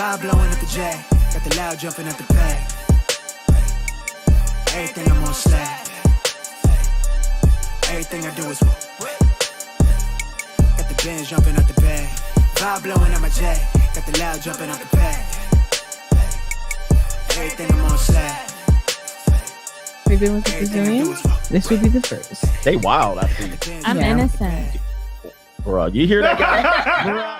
Vibe blowing at the J. Got the loud jumping at the pay. Everything I'm on slab. Everything I do is got the Benz jumping at the bay. Vibe blowing at my J. Got the loud jumping at the pay. Everything I'm on slab. We've been with the Zoey. This would be the first. They wild, I think. I'm innocent. Bro, you hear that guy?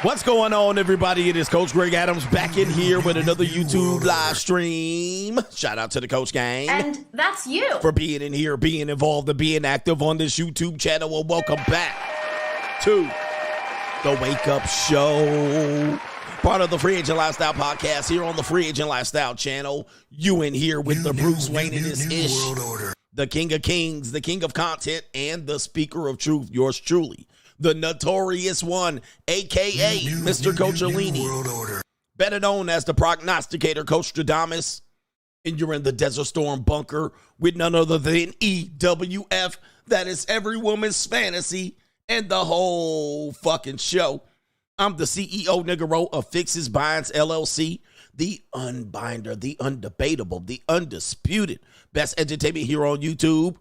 What's going on, everybody? It is Coach Greg Adams back in here with another YouTube live stream. Shout out to the Coach Gang. And that's you. For being in here, being involved, and being active on this YouTube channel. Well, welcome back to the Wake Up Show. Part of the Free Agent Lifestyle podcast here on the Free Agent Lifestyle channel. You in here with the Bruce Wayne and his ish. The King of Kings, the King of Content, and the Speaker of Truth, yours truly. The Notorious One, a.k.a. Mr. Coach Alimony, better known as the Prognosticator, Coach Stradamus, and you're in the Desert Storm bunker with none other than EWF. That is every woman's fantasy and the whole fucking show. I'm the CEO, Niggero, of Fixes Binds, LLC, the unbinder, the undebatable, the undisputed best entertainment here on YouTube.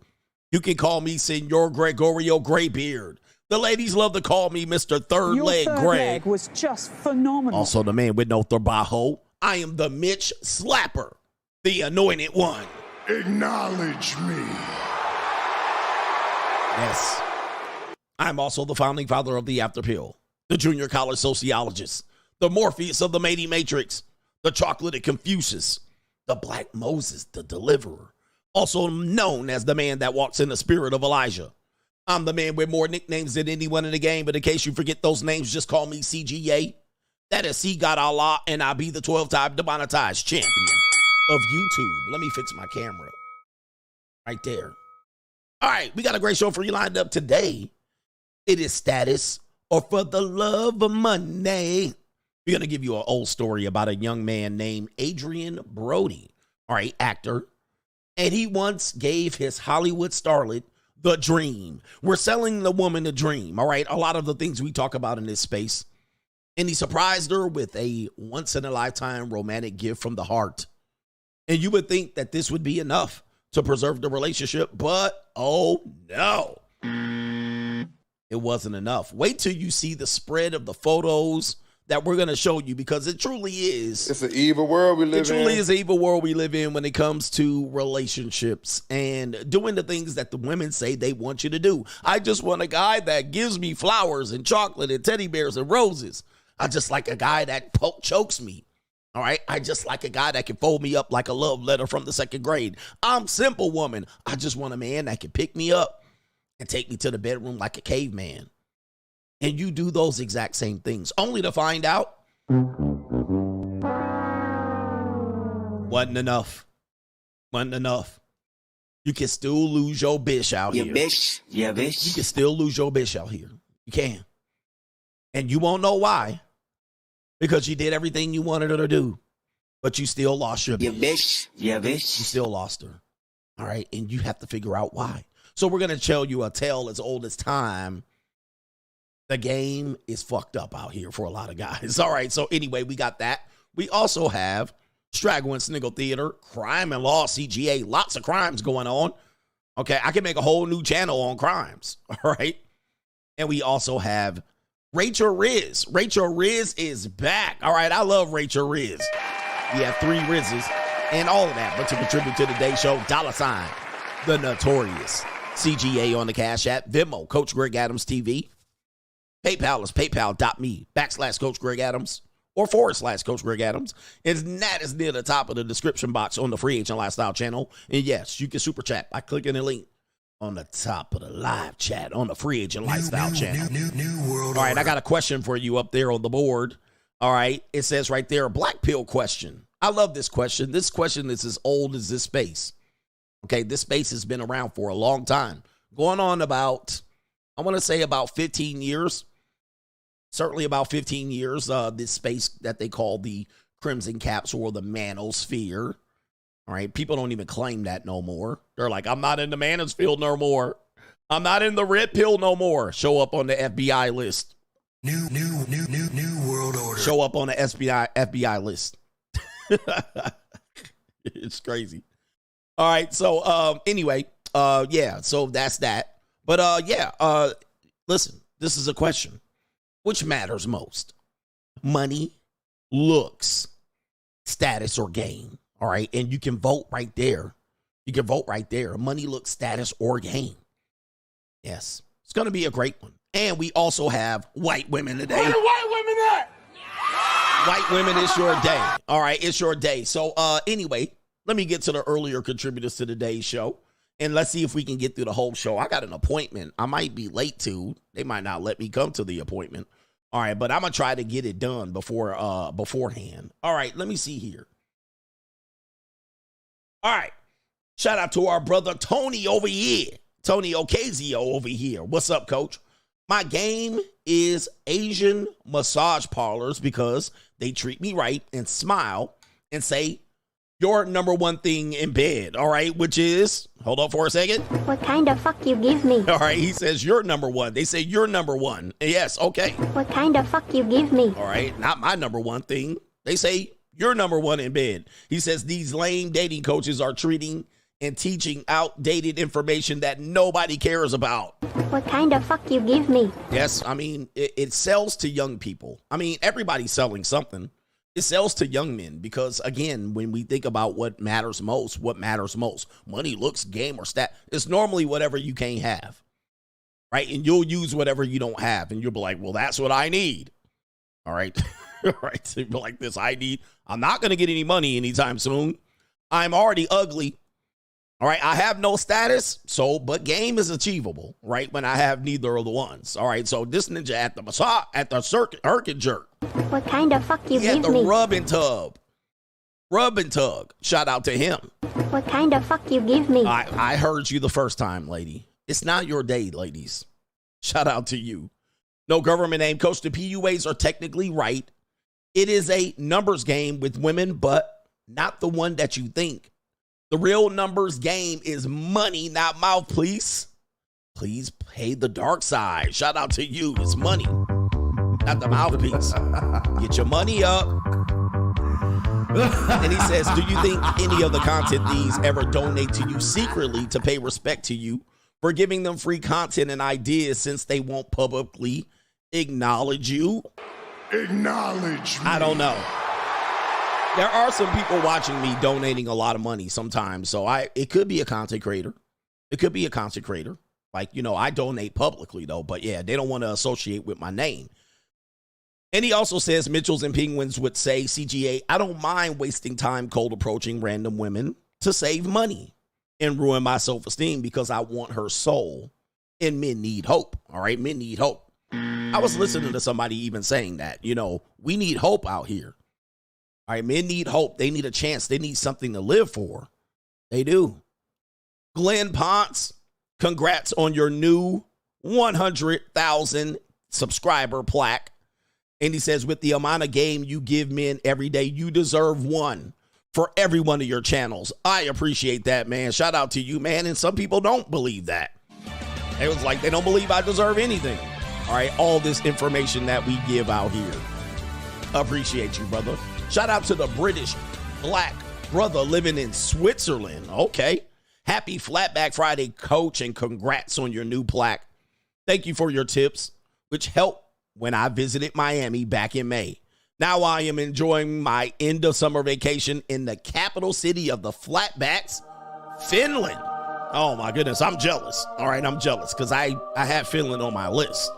You can call me Senor Gregorio Graybeard. The ladies love to call me Mr. Third Leg Greg. Your leg was just phenomenal. Also the man with no trabajo. I am the Mitch Slapper, the anointed one. Acknowledge me. Yes. I'm also the founding father of the After Pill, the junior college sociologist, the Morpheus of the Matey Matrix, the chocolate Confucius, the Black Moses, the deliverer, also known as the man that walks in the spirit of Elijah. I'm the man with more nicknames than anyone in the game, but in case you forget those names, just call me CGA. That is C God Allah, and I'll be the 12-time demonetized champion of YouTube. Let me fix my camera. Right there. All right, we got a great show for you lined up today. It is Status or For the Love of Money. We're going to give you an old story about a young man named Adrien Brody, all right, actor. And he once gave his Hollywood starlet the dream. We're selling the woman a dream, all right? A lot of the things we talk about in this space. And he surprised her with a once-in-a-lifetime romantic gift from the heart. And you would think that this would be enough to preserve the relationship, but oh no. It wasn't enough. Wait till you see the spread of the photos that we're going to show you, because it truly is. It's an evil world we live in. It truly is an evil world we live in when it comes to relationships and doing the things that the women say they want you to do. I just want a guy that gives me flowers and chocolate and teddy bears and roses. I just like a guy that chokes me. All right. I just like a guy that can fold me up like a love letter from the 2nd grade. I'm simple, woman. I just want a man that can pick me up and take me to the bedroom like a caveman. And you do those exact same things, only to find out wasn't enough. Wasn't enough. You can still lose your bitch out here. Bitch. Yeah, bitch. You can still lose your bitch out here. You can. And you won't know why. Because you did everything you wanted her to do. But you still lost your bitch. Yeah, bitch. Yeah, bitch. You still lost her. All right. And you have to figure out why. So we're going to tell you a tale as old as time. The game is fucked up out here for a lot of guys. All right, so anyway, we got that. We also have Straggle and Sniggle Theater, Crime and Law CGA, lots of crimes going on. Okay, I can make a whole new channel on crimes, all right? And we also have Rachel Rizz. Rachel Rizz is back. All right, I love Rachel Rizz. We have 3 Rizzes and all of that. But to contribute to today's show, $, the Notorious CGA on the Cash App, Venmo, Coach Greg Adams TV. PayPal is paypal.me/Coach Greg Adams or /Coach Greg Adams. And that is near the top of the description box on the Free Agent Lifestyle channel. And yes, you can super chat by clicking the link on the top of the live chat on the Free Agent Lifestyle channel. New world. All right, I got a question for you up there on the board. All right, it says right there, black pill question. I love this question. This question is as old as this space. Okay, this space has been around for a long time. Going on about, I want to say about 15 years. Certainly about 15 years, this space that they call the Crimson Caps or the Manosphere. All right, people don't even claim that no more. They're like, I'm not in the Manosphere no more. I'm not in the red pill no more. Show up on the FBI list. New world order. Show up on the FBI list. It's crazy. All right, so anyway, yeah, so that's that. But listen, this is a question. Which matters most? Money, looks, status, or game? All right, and you can vote right there. You can vote right there. Money, looks, status, or game. Yes, it's going to be a great one. And we also have white women today. Where the white women at? White women, it's your day. All right, it's your day. So anyway, let me get to the earlier contributors to today's show. And let's see if we can get through the whole show. I got an appointment I might be late to. They might not let me come to the appointment. All right, but I'm going to try to get it done beforehand. All right, let me see here. All right. Shout out to our brother Tony over here. Tony Ocasio over here. What's up, coach? My game is Asian massage parlors because they treat me right and smile and say, your number one thing in bed, all right, which is, hold on for a second. What kind of fuck you give me? All right, he says you're number one. They say you're number one. Yes, okay. What kind of fuck you give me? All right, not my number one thing. They say you're number one in bed. He says these lame dating coaches are treating and teaching outdated information that nobody cares about. What kind of fuck you give me? Yes, I mean, it sells to young people. I mean, everybody's selling something. It sells to young men because, again, when we think about what matters most, money, looks, game, or stat, it's normally whatever you can't have, right? And you'll use whatever you don't have, and you'll be like, well, that's what I need, all right? All right, so you'll be like this, I'm not going to get any money anytime soon. I'm already ugly, all right? I have no status, but game is achievable, right, when I have neither of the ones, all right? So this ninja at the massage, at the circuit jerk. What kind of fuck you give the me? Rub and tug. Shout out to him. What kind of fuck you give me? I heard you the first time, lady. It's not your day, ladies. Shout out to you. No government name. Coach, the PUAs are technically right. It is a numbers game with women, but not the one that you think. The real numbers game is money, not mouth, please. Please pay the dark side. Shout out to you. It's money. Not the mouthpiece. Get your money up. And he says, do you think any of the content these ever donate to you secretly to pay respect to you for giving them free content and ideas since they won't publicly acknowledge you? Acknowledge me. I don't know. There are some people watching me donating a lot of money sometimes. So it could be a content creator. It could be a content creator. Like, I donate publicly though, but yeah, they don't want to associate with my name. And he also says Mitchells and Penguins would say, CGA, I don't mind wasting time cold approaching random women to save money and ruin my self-esteem because I want her soul. And men need hope. All right, men need hope. I was listening to somebody even saying that, we need hope out here. All right, men need hope. They need a chance. They need something to live for. They do. Glenn Ponce, congrats on your new 100,000 subscriber plaque. And he says, with the amount of game you give men every day, you deserve one for every one of your channels. I appreciate that, man. Shout out to you, man. And some people don't believe that. It was like they don't believe I deserve anything. All right, all this information that we give out here. Appreciate you, brother. Shout out to the British black brother living in Switzerland. Okay. Happy Flatback Friday, coach, and congrats on your new plaque. Thank you for your tips, which helped when I visited Miami back in May. Now I am enjoying my end of summer vacation in the capital city of the Flatbacks, Finland. Oh my goodness, I'm jealous. All right, I'm jealous because I have Finland on my list.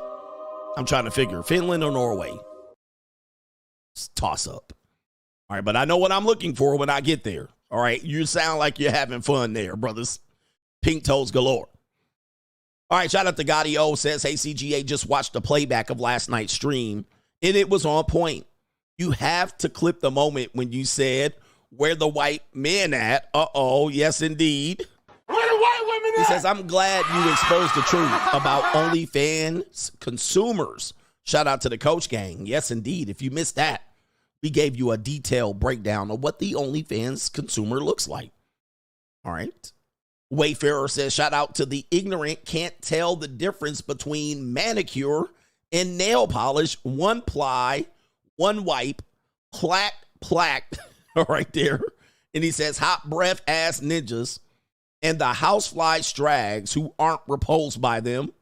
I'm trying to figure Finland or Norway. It's toss up. All right, but I know what I'm looking for when I get there. All right, you sound like you're having fun there, brothers. Pink toes galore. All right, shout out to Gotti O says, hey, CGA, just watched the playback of last night's stream, and it was on point. You have to clip the moment when you said, where the white men at? Uh-oh, yes, indeed. Where the white women at? He says, I'm glad you exposed the truth about OnlyFans consumers. Shout out to the Coach Gang. Yes, indeed. If you missed that, we gave you a detailed breakdown of what the OnlyFans consumer looks like. All right. Wayfarer says, shout out to the ignorant can't tell the difference between manicure and nail polish, one ply, one wipe, plaque, right there. And he says, hot breath ass ninjas and the housefly strags who aren't repulsed by them.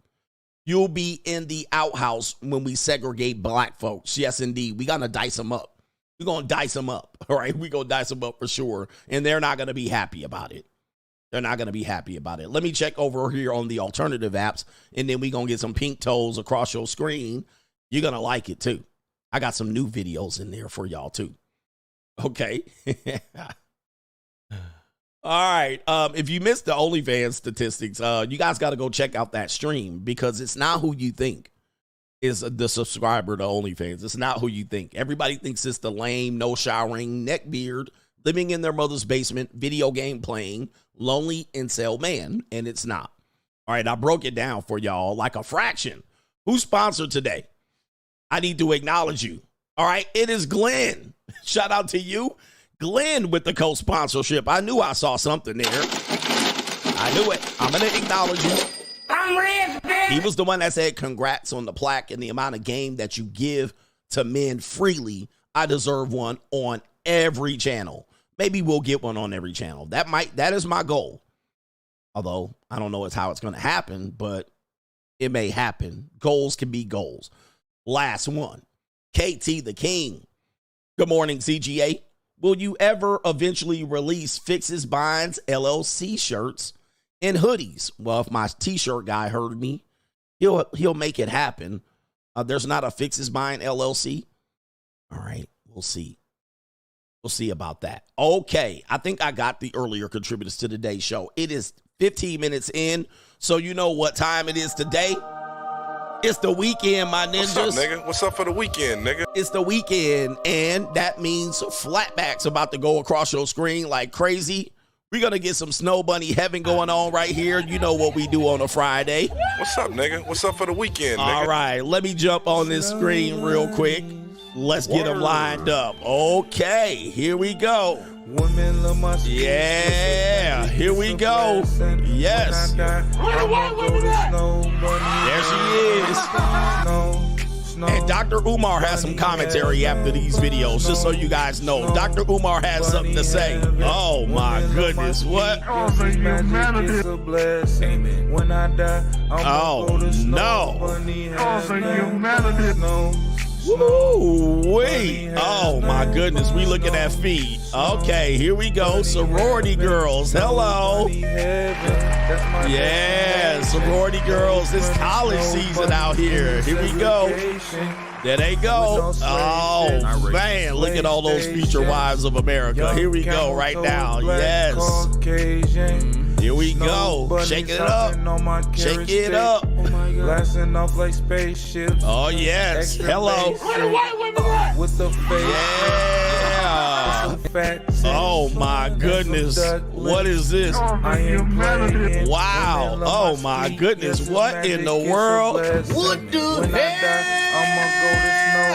You'll be in the outhouse when we segregate black folks. Yes, indeed. We got to dice them up. We're going to dice them up. All right. We're going to dice them up for sure. And they're not going to be happy about it. They're not going to be happy about it. Let me check over here on the alternative apps, and then we're going to get some pink toes across your screen. You're going to like it, too. I got some new videos in there for y'all, too. Okay. All right. If you missed the OnlyFans statistics, you guys got to go check out that stream because it's not who you think is the subscriber to OnlyFans. It's not who you think. Everybody thinks it's the lame, no showering, neck beard, living in their mother's basement, video game playing, lonely incel man, and it's not. All right, I broke it down for y'all like a fraction. Who's sponsored today? I need to acknowledge you. All right, it is Glenn. Shout out to you. Glenn with the co-sponsorship. I knew I saw something there. I knew it. I'm going to acknowledge you. I'm Rizz, bitch. He was the one that said congrats on the plaque and the amount of game that you give to men freely. I deserve one on every channel. Maybe we'll get one on every channel. That is my goal. Although I don't know how it's going to happen, but it may happen. Goals can be goals. Last one. KT the King. Good morning, CGA. Will you ever eventually release Fixes Binds LLC shirts and hoodies? Well, if my t-shirt guy heard me, he'll make it happen. There's not a Fixes Bind LLC. All right, we'll see. We'll see about that. Okay, I think I got the earlier contributors to today's show. It is 15 minutes in, so you know what time it is today. It's the weekend, my ninjas. What's up, nigga? What's up for the weekend, nigga? It's the weekend, and that means Flatback's about to go across your screen like crazy. We're going to get some Snow Bunny heaven going on right here. You know what we do on a Friday. What's up, nigga? What's up for the weekend, nigga? All right, let me jump on this screen real quick. Let's get them lined up. Okay, here we go. Yeah, here we go. Yes. There she is. And Dr. Umar has some commentary after these videos, just so you guys know. Dr. Umar has something to say. Oh my goodness, what? Oh no. Woo, wait. Oh my goodness, we looking at feet. Okay, here we go. Sorority girls. Hello. Yeah, sorority girls. It's college season out here. Here we go. There they go. Oh man, look at all those future wives of America. Here we go right now. Yes. Here we go. Shake it up. Shake it up. Oh yes. Hello. Yeah. Oh my goodness. What is this? Wow. Oh my goodness. What in the world? What the hell?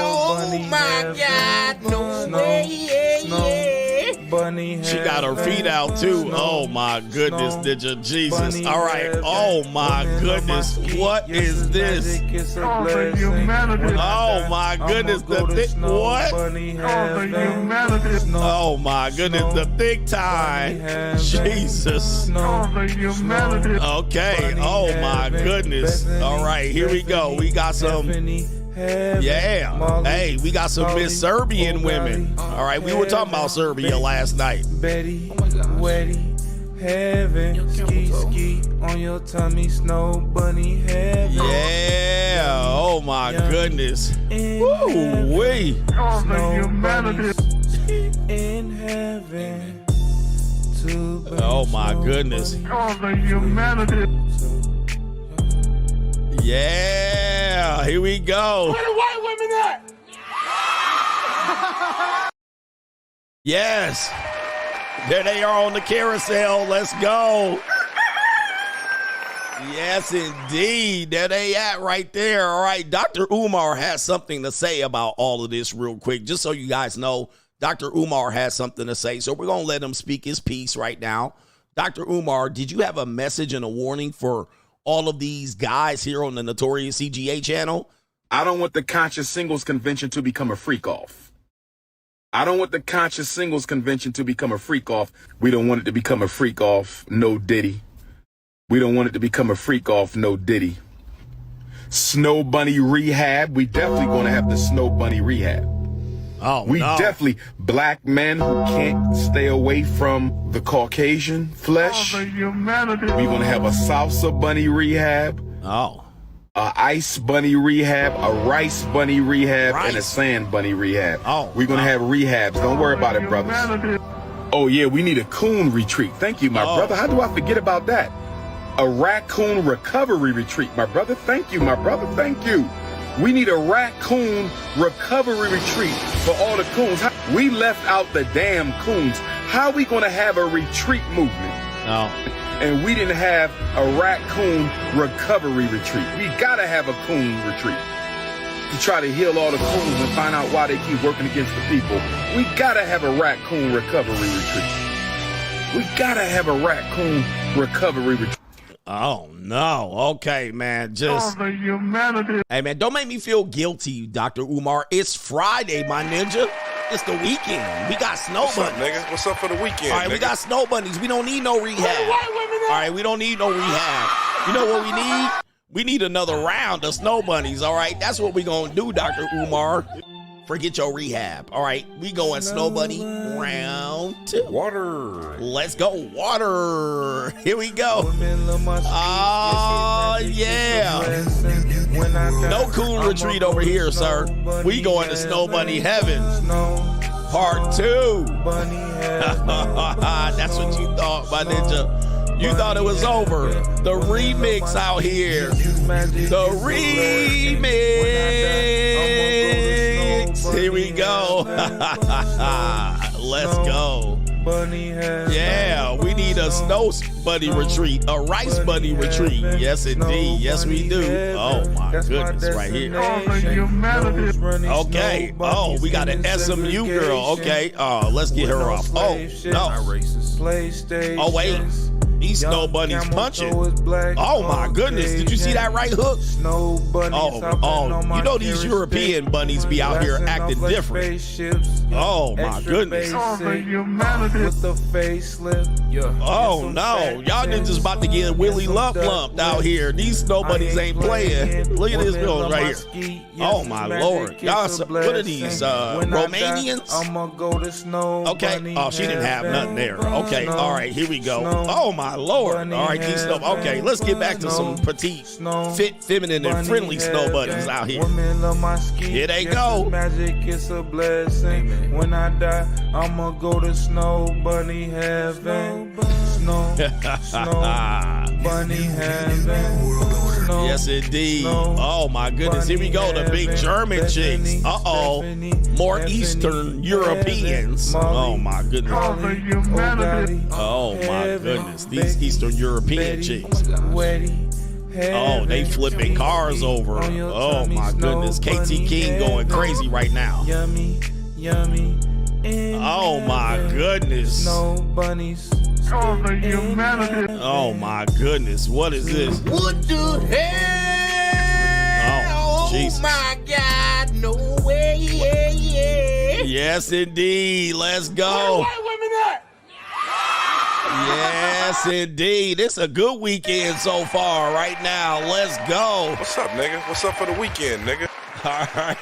Oh my God. No way. She got her feet out too. Oh my goodness, Ninja Jesus. All right. Oh my goodness. What is this? Oh my goodness. The thick what? Oh my goodness. The thick tie. Jesus. Okay. Oh my goodness. All right. Here we go. We got some. Yeah. Hey, we got some Miss Serbian women. All right, we were talking about Serbia last night. Betty, Weddy, heaven, ski on your tummy, snow bunny heaven. Yeah. Oh my goodness. Woo wee. Snow bunnies in heaven. Oh my goodness. Yeah, here we go. Where the white women at? Yes. There they are on the carousel. Let's go. Yes, indeed. There they at right there. All right. Dr. Umar has something to say about all of this real quick. Just so you guys know, Dr. Umar has something to say. So we're going to let him speak his piece right now. Dr. Umar, did you have a message and a warning for all of these guys here on the Notorious CGA channel? I don't want the conscious singles convention to become a freak off. I don't want the conscious singles convention to become a freak off. We don't want it to become a freak off, no Diddy. We don't want it to become a freak off, no Diddy. Snow Bunny rehab. We definitely going to have the Snow Bunny rehab. Oh, we no. definitely, black men who can't stay away from the Caucasian flesh. We're going to have a salsa bunny rehab. Oh. A ice bunny rehab, a rice bunny rehab, and a sand bunny rehab. Oh, we're going to have rehabs. Don't worry about it, brothers. Oh, yeah, we need a coon retreat. Thank you, my brother. How do I forget about that? A raccoon recovery retreat, my brother. Thank you, my brother. Thank you. We need a raccoon recovery retreat for all the coons. We left out the damn coons. How are we going to have a retreat movement? No. And we didn't have a raccoon recovery retreat. We got to have a coon retreat to try to heal all the coons and find out why they keep working against the people. We got to have a raccoon recovery retreat. We got to have a raccoon recovery retreat. Oh, no. Okay, man. Just. Oh, the humanity. Hey, man, don't make me feel guilty, Dr. Umar. It's Friday, my ninja. It's the weekend. We got snow bunnies. What's up, nigga? What's up for the weekend, All right, nigga? we got snow bunnies. We don't need no rehab. All right, we don't need no rehab. You know what we need? We need another round of snow bunnies, all right? That's what we going to do, Dr. Umar. Forget your rehab. All right, we going snow bunny round 2. Water. Let's go, water. Here we go. Oh, yeah. No cool retreat over here, sir. We going to snow bunny heaven. Part 2. That's what you thought, my ninja. You thought it was over. The remix out here. The remix. Here we go. Let's go. Yeah, we need a snow bunny retreat, a rice bunny retreat. Yes, indeed. Yes, we do. Oh, my goodness, right here. Okay. Oh, we got an SMU girl. Okay. Oh, let's get her off. Oh, no. Oh, wait. These snow bunnies punching. Oh my goodness. Did you see that right hook? Oh, you know these European bunnies be out here acting different. Oh my goodness. Oh no. Y'all niggas about to get Willy lumped out here. These snow bunnies ain't playing. Look at this girl right here. Oh my lord. Y'all, what are these? Romanians? Okay. Oh, she didn't have nothing there. Okay. All right. Here we go. Oh my lord. All right, these snow. Okay, let's get back to some petite, fit, feminine, and friendly snow bunnies out here. Here they go. Magic is a blessing. When I die, I'ma go to snow bunny heaven. Snow bunny heaven. Yes, indeed. Oh my goodness. Here we go. The big German chicks. Uh-oh. More Eastern Europeans. Oh my goodness. Oh my goodness. These Eastern European chicks. Oh, they flipping cars over. Oh my goodness. KT King going crazy right now. Oh my goodness. Snow bunnies. Oh, the humanity. Oh my goodness. What is this? What the hell? Oh, Jesus. My God. No way. Yeah. Yes, indeed. Let's go. White women at? Yes, indeed. It's a good weekend so far right now. Let's go. What's up, nigga? What's up for the weekend, nigga? All right.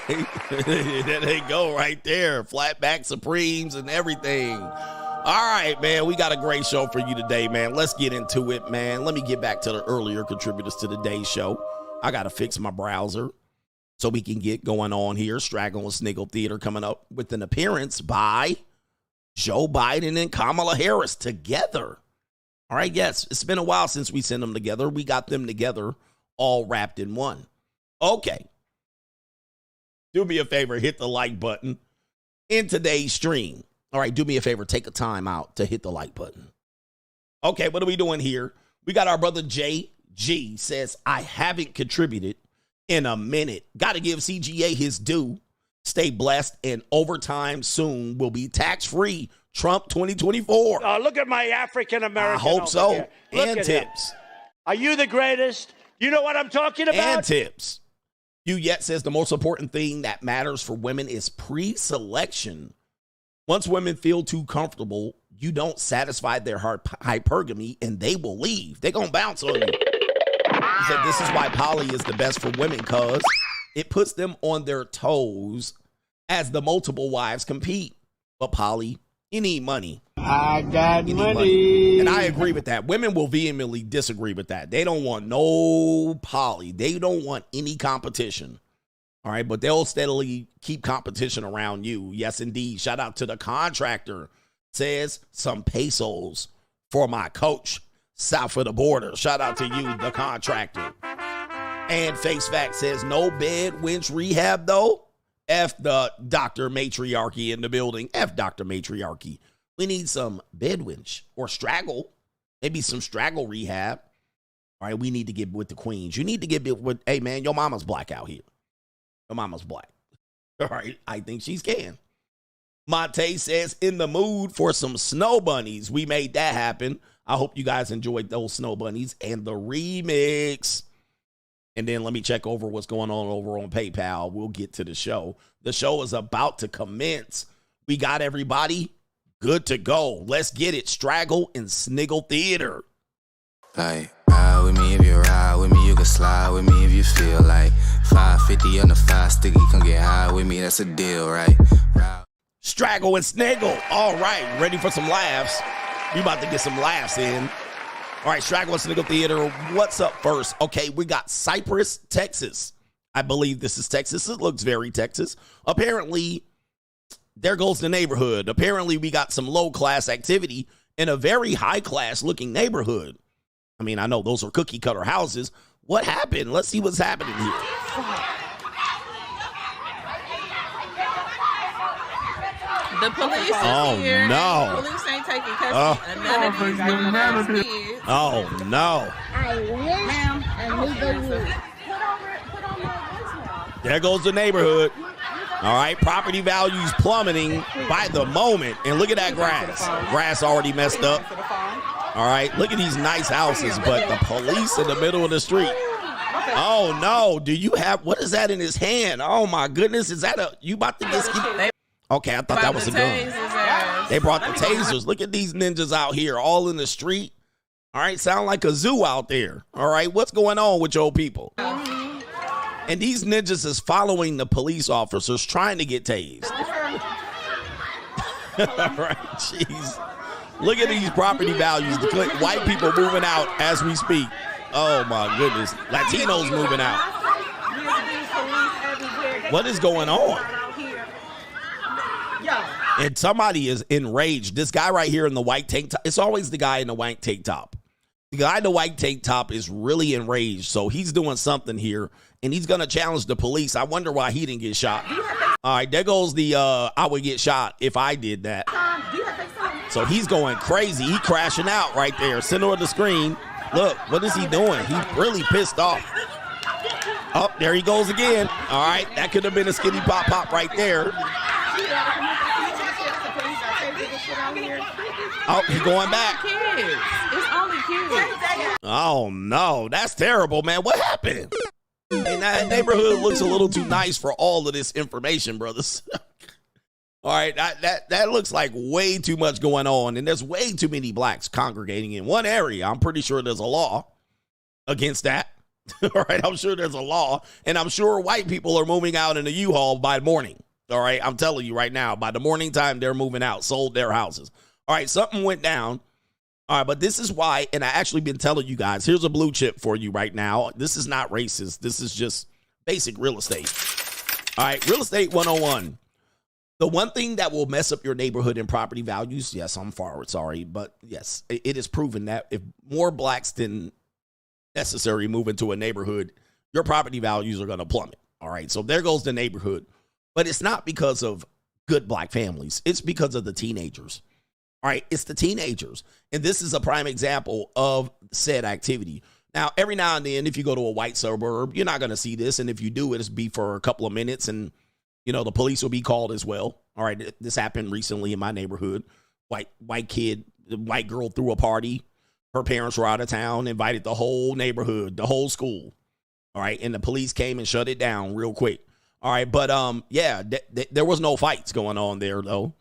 There they go right there. Flatback Supremes and everything. All right, man. We got a great show for you today, man. Let's get into it, man. Let me get back to the earlier contributors to today's show. I got to fix my browser so we can get going on here. Straggle and Sniggle Theater coming up with an appearance by Joe Biden and Kamala Harris together. All right, yes, it's been a while since we sent them together. We got them together all wrapped in one. Okay. Do me a favor, hit the like button in today's stream. All right, do me a favor, take a time out to hit the like button. Okay, what are we doing here? We got our brother JG says, I haven't contributed in a minute. Got to give CGA his due. Stay blessed, and overtime soon will be tax-free. Trump 2024. Look at my African-American. I hope so. Here. Look And at him. tips. Are you the greatest? You know what I'm talking about? And tips. You Yet says the most important thing that matters for women is pre-selection. Once women feel too comfortable, you don't satisfy their hypergamy, and they will leave. They're going to bounce on you. He said this is why poly is the best for women, because it puts them on their toes as the multiple wives compete. But poly, you need money. I got money. And I agree with that. Women will vehemently disagree with that. They don't want no poly. They don't want any competition. All right, but they'll steadily keep competition around you. Yes, indeed. Shout out to the contractor. Says some pesos for my coach south of the border. Shout out to you, the contractor. And Face Fact says no bed winch rehab, though. F the Dr. Matriarchy in the building. F Dr. Matriarchy. We need some bed winch or straggle. Maybe some straggle rehab. All right, we need to get with the queens. You need to get with, hey, man, your mama's black out here. Your mama's black. All right, I think she's can. Monte says, in the mood for some snow bunnies. We made that happen. I hope you guys enjoyed those snow bunnies and the remix. And then let me check over what's going on over on PayPal. We'll get to the show. The show is about to commence. We got everybody good to go. Let's get it. Straggle and Sniggle Theater. Like, ride with me if you ride with me. You can slide with me if you feel like 550 on the 5 sticky. Come get high with me. That's a deal, right? Straggle and Sniggle. All right. Ready for some laughs? We about to get some laughs in. All right, Straggle and Sniggle Theater. What's up first? Okay, we got Cypress, Texas. I believe this is Texas. It looks very Texas. Apparently, there goes the neighborhood. Apparently, we got some low-class activity in a very high-class looking neighborhood. I mean, I know those are cookie-cutter houses. What happened? Let's see what's happening here. The police Oh, is here. no. The police ain't taking custody. None of these little kids. Oh, no. There goes the neighborhood. All right, property values plummeting by the moment. And look at that grass. Grass already messed up. All right, look at these nice houses, but the police in the middle of the street. Oh, no. Do you have, what is that in his hand? Oh, my goodness. Is that you about to get skipped? Okay, I thought that was a gun. They brought the tasers. Look at these ninjas out here all in the street. All right, sound like a zoo out there. All right, what's going on with your people? And these ninjas is following the police officers trying to get tased. All right, jeez. Look at these property values. The white people moving out as we speak. Oh, my goodness. Latinos moving out. What is going on? And somebody is enraged. This guy right here in the white tank top. It's always the guy in the white tank top. The guy in the white tank top is really enraged. So he's doing something here. And he's going to challenge the police. I wonder why he didn't get shot. All right, there goes the I would get shot if I did that. So he's going crazy. He crashing out right there. Center of the screen. Look, what is he doing? He's really pissed off. Oh, there he goes again. All right, that could have been a skinny pop right there. Oh, he's going back. Kids. It's only kids. Oh, no. That's terrible, man. What happened? And that neighborhood looks a little too nice for all of this information, brothers. All right, that looks like way too much going on, and there's way too many blacks congregating in one area. I'm pretty sure there's a law against that. All right, I'm sure there's a law, and I'm sure white people are moving out in a U-Haul by morning. All right, I'm telling you right now, by the morning time, they're moving out, sold their houses. All right, something went down. All right, but this is why, and I actually been telling you guys, here's a blue chip for you right now. This is not racist. This is just basic real estate. All right, real estate 101. The one thing that will mess up your neighborhood and property values, yes, I'm forward, sorry, but yes, it is proven that if more blacks than necessary move into a neighborhood, your property values are going to plummet. All right, so there goes the neighborhood. But it's not because of good black families. It's because of the teenagers. All right, it's the teenagers. And this is a prime example of said activity. Now, every now and then, if you go to a white suburb, you're not going to see this. And if you do, it'll be for a couple of minutes and you know, the police will be called as well. All right, this happened recently in my neighborhood. White girl threw a party. Her parents were out of town, invited the whole neighborhood, the whole school. All right, and the police came and shut it down real quick. All right, but yeah, there was no fights going on there though.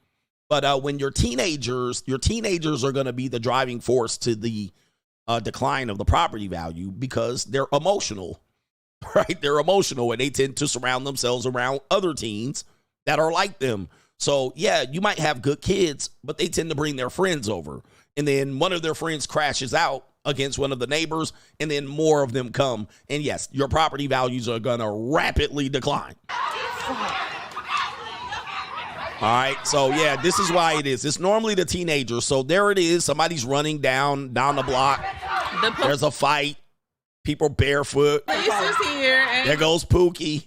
But when your teenagers are going to be the driving force to the decline of the property value because they're emotional. Right? They're emotional and they tend to surround themselves around other teens that are like them. So, yeah, you might have good kids, but they tend to bring their friends over. And then one of their friends crashes out against one of the neighbors, and then more of them come. And, yes, your property values are going to rapidly decline. All right. So, yeah, this is why it is. It's normally the teenagers. So, there it is. Somebody's running down the block. There's a fight. People barefoot. Police is here. And there goes Pookie.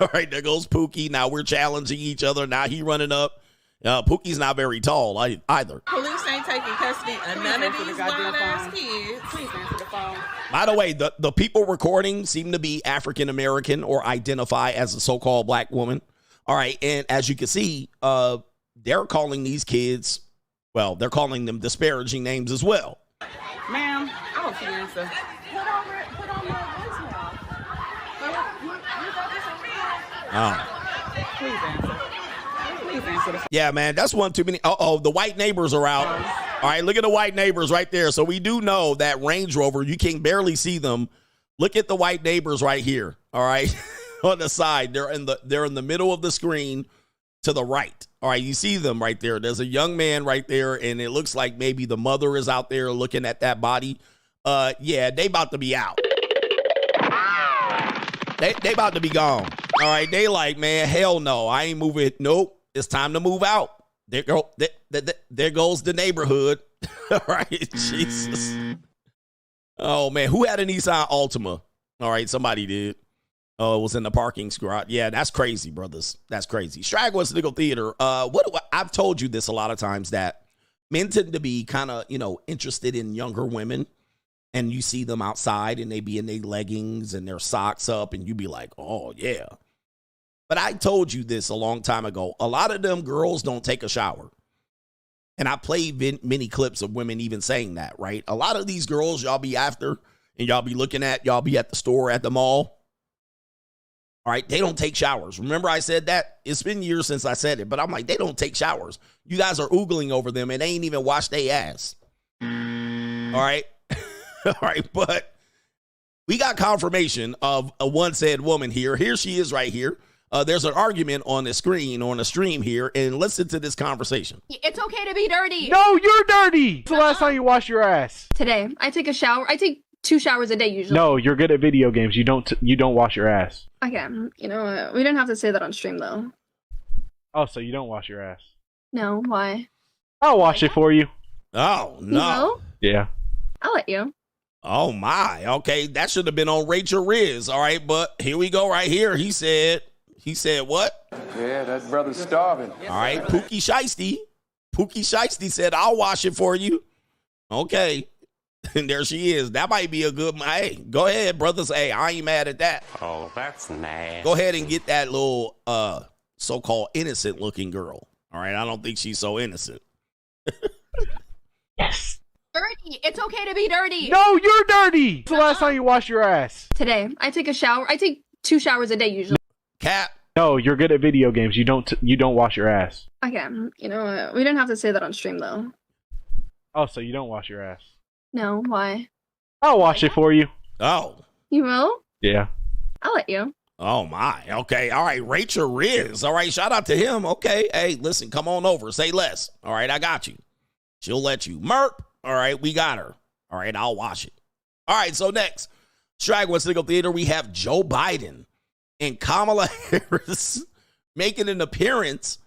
All right, there goes Pookie. Now we're challenging each other. Now he running up. Pookie's not very tall either. Police ain't taking custody of none of these wild-ass kids. Please answer the phone. By the way, the people recording seem to be African-American or identify as a so-called black woman. All right, and as you can see, they're calling these kids, well, they're calling them disparaging names as well. Ma'am, I don't see the answer. Please answer. Yeah, man, that's one too many. The white neighbors are out. All right, look at the white neighbors right there. So we do know that Range Rover, you can barely see them. Look at the white neighbors right here. All right, on the side, they're in the middle of the screen to the right. All right, you see them right there. There's a young man right there, and it looks like maybe the mother is out there looking at that body. Yeah, they about to be out. They about to be gone. All right, they like, man, hell no, I ain't moving. Nope, it's time to move out. There goes the neighborhood. All right, Jesus. Oh man, who had a Nissan Altima? All right, somebody did. Oh, it was in the parking garage. Yeah, that's crazy, brothers. That's crazy. Straggle and Sniggle Theater. I've told you this a lot of times that men tend to be kind of, interested in younger women. And you see them outside and they be in their leggings and their socks up and you be like, oh, yeah. But I told you this a long time ago. A lot of them girls don't take a shower. And I played many clips of women even saying that, right? A lot of these girls y'all be after and y'all be looking at, y'all be at the store, at the mall. All right, they don't take showers. Remember I said that? It's been years since I said it, but I'm like, they don't take showers. You guys are oogling over them and they ain't even washed their ass. All right. All right, but we got confirmation of a one said woman here. Here she is right here. There's an argument on the screen, on the stream here, and listen to this conversation. It's okay to be dirty. No, you're dirty. When's the last time you washed your ass? Today. I take a shower. I take 2 showers a day usually. No, you're good at video games. You don't wash your ass. Okay, you know what? We didn't have to say that on stream though. Oh, so you don't wash your ass? No, why? I'll wash it for you. Oh, no. No? Yeah. I'll let you. Oh, my. Okay, that should have been on Rachel Rizz. All right, but here we go right here. He said what? Yeah, that brother's starving. All right, Pookie Shiesty. Pookie Shiesty said, I'll wash it for you. Okay. And there she is. That might be a good, hey, go ahead, brothers. Hey, I ain't mad at that. Oh, that's nasty. Go ahead and get that little so-called innocent-looking girl. All right, I don't think she's so innocent. Yes. Dirty. It's okay to be dirty. No, you're dirty. When's the last time you washed your ass? Today, I take a shower. I take 2 showers a day usually. Cap. No, you're good at video games. You don't wash your ass. Okay, you know what? We didn't have to say that on stream though. Oh, so you don't wash your ass? No, why? I'll wash it for you. Oh. You will? Yeah. I'll let you. Oh, my. Okay. All right. Rachel Rizz. All right. Shout out to him. Okay. Hey, listen, come on over. Say less. All right. I got you. She'll let you. Merp. All right. We got her. All right. I'll watch it. All right. So next, Straggle and Sniggle Theater, we have Joe Biden and Kamala Harris making an appearance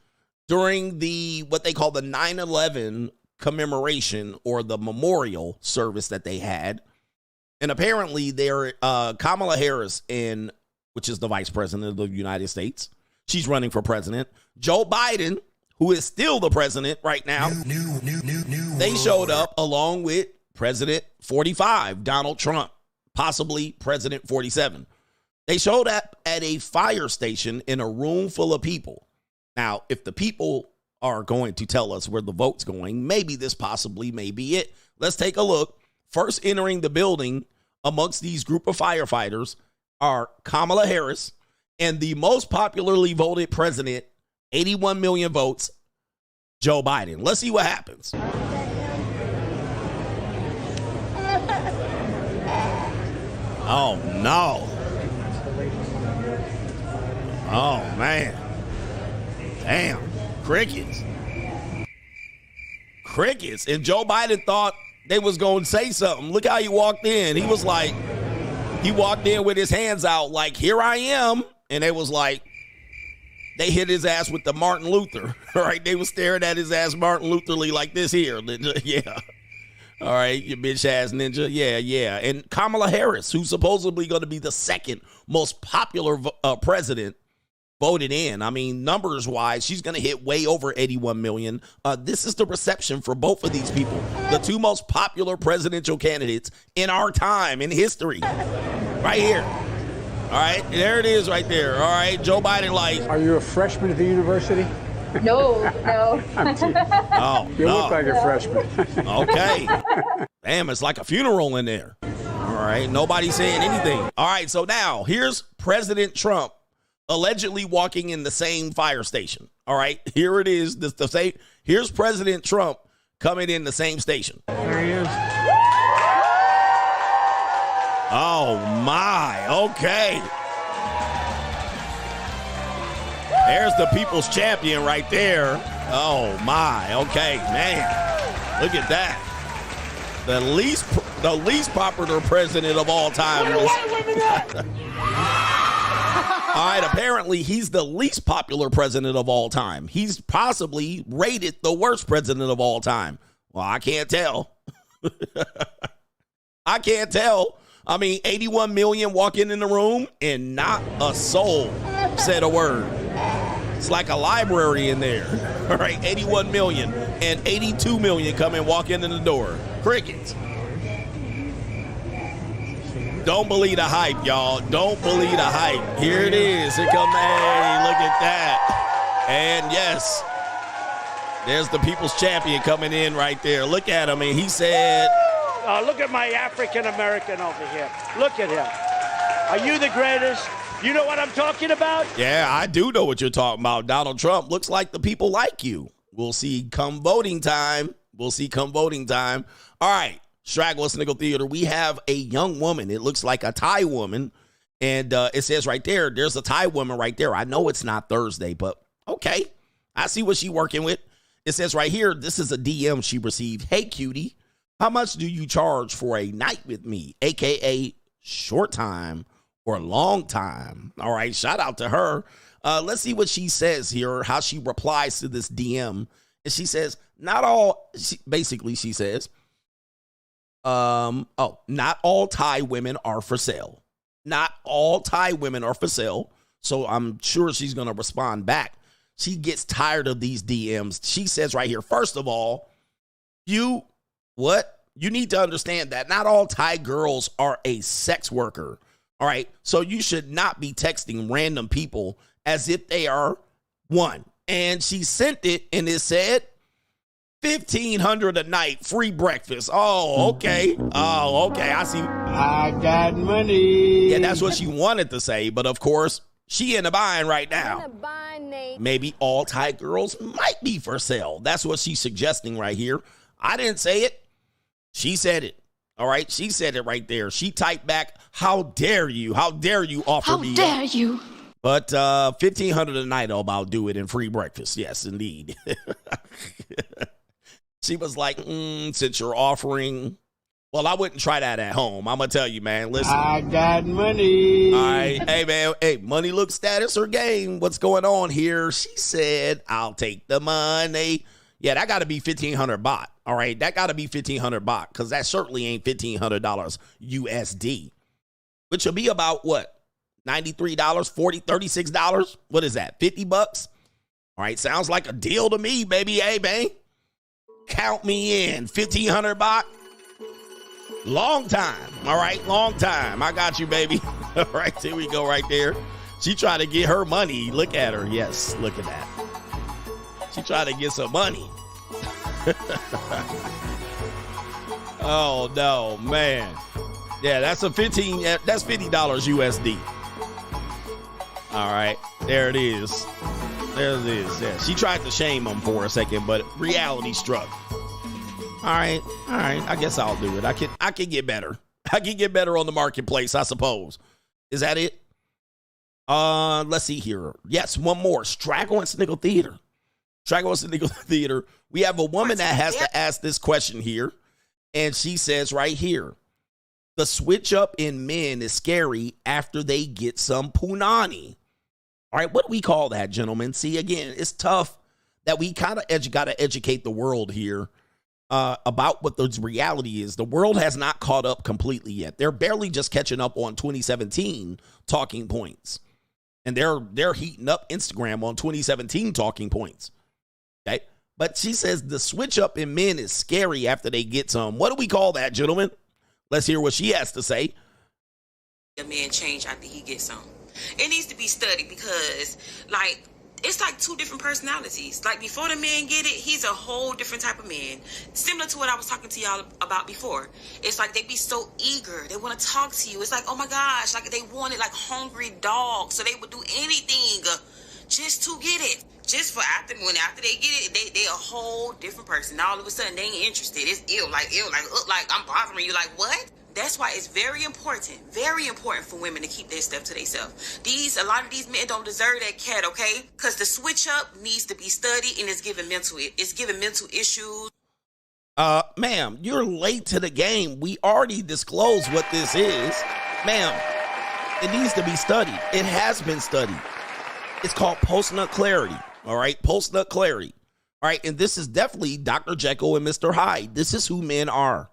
during the what they call the 9/11 commemoration or the memorial service that they had. And apparently they're Kamala Harris, which is the vice president of the United States. She's running for president. Joe Biden, who is still the president right now, they showed up along with President 45, Donald Trump, possibly President 47. They showed up at a fire station in a room full of people. Now, if the people are going to tell us where the vote's going, maybe this possibly may be it. Let's take a look. First entering the building amongst these group of firefighters are Kamala Harris and the most popularly voted president, 81 million votes, Joe Biden. Let's see what happens. Oh, no. Oh, man. Damn. Crickets. Crickets. And Joe Biden thought they was going to say something. Look how he walked in. He was like, he walked in with his hands out like, here I am. And it was like, they hit his ass with the Martin Luther. All right. They was staring at his ass Martin Lutherly like this here. Yeah. All right. You bitch ass ninja. Yeah. Yeah. And Kamala Harris, who's supposedly going to be the second most popular president, voted in. I mean, numbers wise, she's going to hit way over 81 million. This is the reception for both of these people, the two most popular presidential candidates in our time in history. Right here. All right. There it is right there. All right. Joe Biden, like. Are you a freshman at the university? No. Oh, you no. look like a freshman. Okay. Damn, it's like a funeral in there. All right. Nobody saying anything. All right. So now here's President Trump allegedly walking in the same fire station. All right, here it is. Here's President Trump coming in the same station. There he is. Oh, my. Okay. There's the people's champion right there. Oh, my. Okay, man. Look at that. The least popular president of all time. All right, apparently he's the least popular president of all time. He's possibly rated the worst president of all time. Well, I can't tell. I can't tell. I mean, 81 million walking in the room and not a soul said a word. It's like a library in there. All right, 81 million and 82 million come and walk in the door. Crickets. Don't believe the hype, y'all. Don't believe the hype. Here it is. Here come, hey, look at that. And yes, there's the people's champion coming in right there. Look at him. And he said, look at my African American over here. Look at him. Are you the greatest? You know what I'm talking about? Yeah, I do know what you're talking about. Donald Trump looks like the people like you. We'll see come voting time. We'll see come voting time. All right. Straggle Sniggle Theater, we have a young woman. It looks like a Thai woman. And it says right there, there's a Thai woman right there. I know it's not Thursday, but okay. I see what she's working with. It says right here, this is a DM she received. Hey, cutie, how much do you charge for a night with me, a.k.a. short time or long time? All right, shout out to her. Let's see what she says here, how she replies to this DM. And she says, basically she says, not all Thai women are for sale. Not all Thai women are for sale. So I'm sure she's going to respond back. She gets tired of these DMs. She says right here, first of all, you need to understand that not all Thai girls are a sex worker. All right. So you should not be texting random people as if they are one. And she sent it and it said, $1,500 a night, free breakfast. Oh, okay. Oh, okay. I see. I got money. Yeah, that's what she wanted to say. But of course, she in a bind right now. Maybe all tight girls might be for sale. That's what she's suggesting right here. I didn't say it. She said it. All right. She said it right there. She typed back, how dare you? How dare you offer me? How dare you? But $1,500 a night, I'll do it in free breakfast. Yes, indeed. She was like, since you're offering, well, I wouldn't try that at home. I'm going to tell you, man. Listen. I got money. All right. Hey, man. Hey, money looks status or game. What's going on here? She said, I'll take the money. Yeah, that got to be $1,500 baht. All right. That got to be $1,500 baht because that certainly ain't $1,500 USD, which will be about what? $93, $40, $36. What is that? $50? All right. Sounds like a deal to me, baby. Hey, man. Count me in. 1,500 baht. Long time. All right. Long time. I got you, baby. All right. Here we go right there. She tried to get her money. Look at her. Yes. Look at that. She tried to get some money. Oh, no, man. Yeah, that's that's $50 USD. All right. There it is. There it is. Yeah. She tried to shame him for a second, but reality struck. All right. All right. I guess I'll do it. I can get better. I can get better on the marketplace, I suppose. Is that it? Let's see here. Yes, one more. Straggle and Sniggle Theater. Straggle and Sniggle Theater. We have a woman that has to ask this question here. And she says right here, the switch up in men is scary after they get some Poonany. All right, what do we call that, gentlemen? See, again, it's tough that we kind of got to educate the world here about what the reality is. The world has not caught up completely yet. They're barely just catching up on 2017 talking points. And they're heating up Instagram on 2017 talking points. Okay? But she says the switch up in men is scary after they get some. What do we call that, gentlemen? Let's hear what she has to say. A man change after he gets some. It needs to be studied because, like, it's like two different personalities. Like, before the man get it, he's a whole different type of man. Similar to what I was talking to y'all about before. It's like they be so eager. They want to talk to you. It's like, oh my gosh, like they want it like hungry dogs. So they would do anything just to get it. Just for after they get it, they a whole different person. All of a sudden, they ain't interested. It's ill, like I'm bothering you. Like, what? That's why it's very important for women to keep their stuff to themselves. A lot of these men don't deserve that cat, okay? Because the switch up needs to be studied and it's giving mental issues. Ma'am, you're late to the game. We already disclosed what this is. Ma'am, it needs to be studied. It has been studied. It's called post-nut clarity, all right? Post-nut clarity, all right? And this is definitely Dr. Jekyll and Mr. Hyde. This is who men are.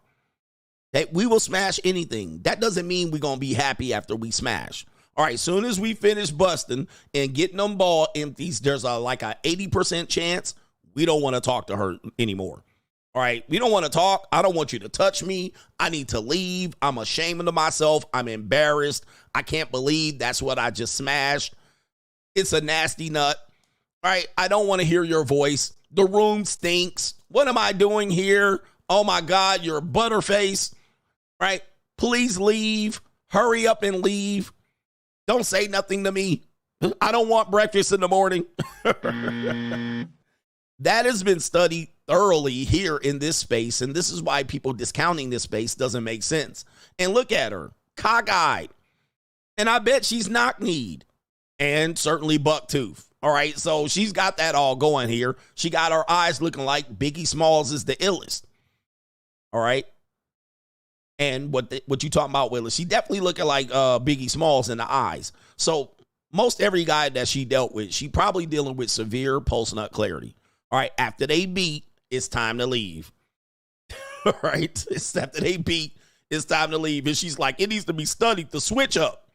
Okay, we will smash anything. That doesn't mean we're going to be happy after we smash. All right, soon as we finish busting and getting them ball empties, there's like a 80% chance we don't want to talk to her anymore. All right, we don't want to talk. I don't want you to touch me. I need to leave. I'm ashamed of myself. I'm embarrassed. I can't believe that's what I just smashed. It's a nasty nut. All right, I don't want to hear your voice. The room stinks. What am I doing here? Oh, my God, you're a butterface. Right? Please leave. Hurry up and leave. Don't say nothing to me. I don't want breakfast in the morning. That has been studied thoroughly here in this space, and this is why people discounting this space doesn't make sense. And look at her, cockeyed. And I bet she's knock-kneed and certainly buck-tooth. All right, so she's got that all going here. She got her eyes looking like Biggie Smalls is the illest. All right. And what you talking about, Willis? She definitely looking like Biggie Smalls in the eyes. So most every guy that she dealt with, she probably dealing with severe post-nut clarity. All right. After they beat, it's time to leave. All right. It's after they beat, it's time to leave. And she's like, it needs to be studied to switch up.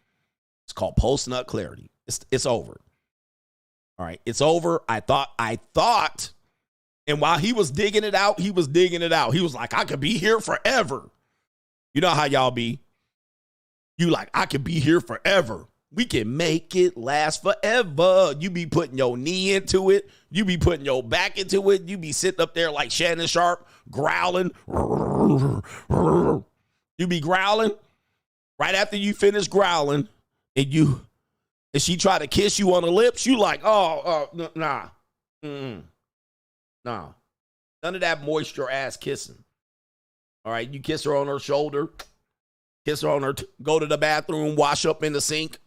It's called post-nut clarity. It's over. All right. It's over. I thought. And while he was digging it out, he was like, I could be here forever. You know how y'all be. You like, I could be here forever. We can make it last forever. You be putting your knee into it. You be putting your back into it. You be sitting up there like Shannon Sharp, growling. You be growling. Right after you finish growling, and she try to kiss you on the lips, you like, nah. Nah. None of that moisture ass kissing. All right, you kiss her on her shoulder, kiss her on her, go to the bathroom, wash up in the sink.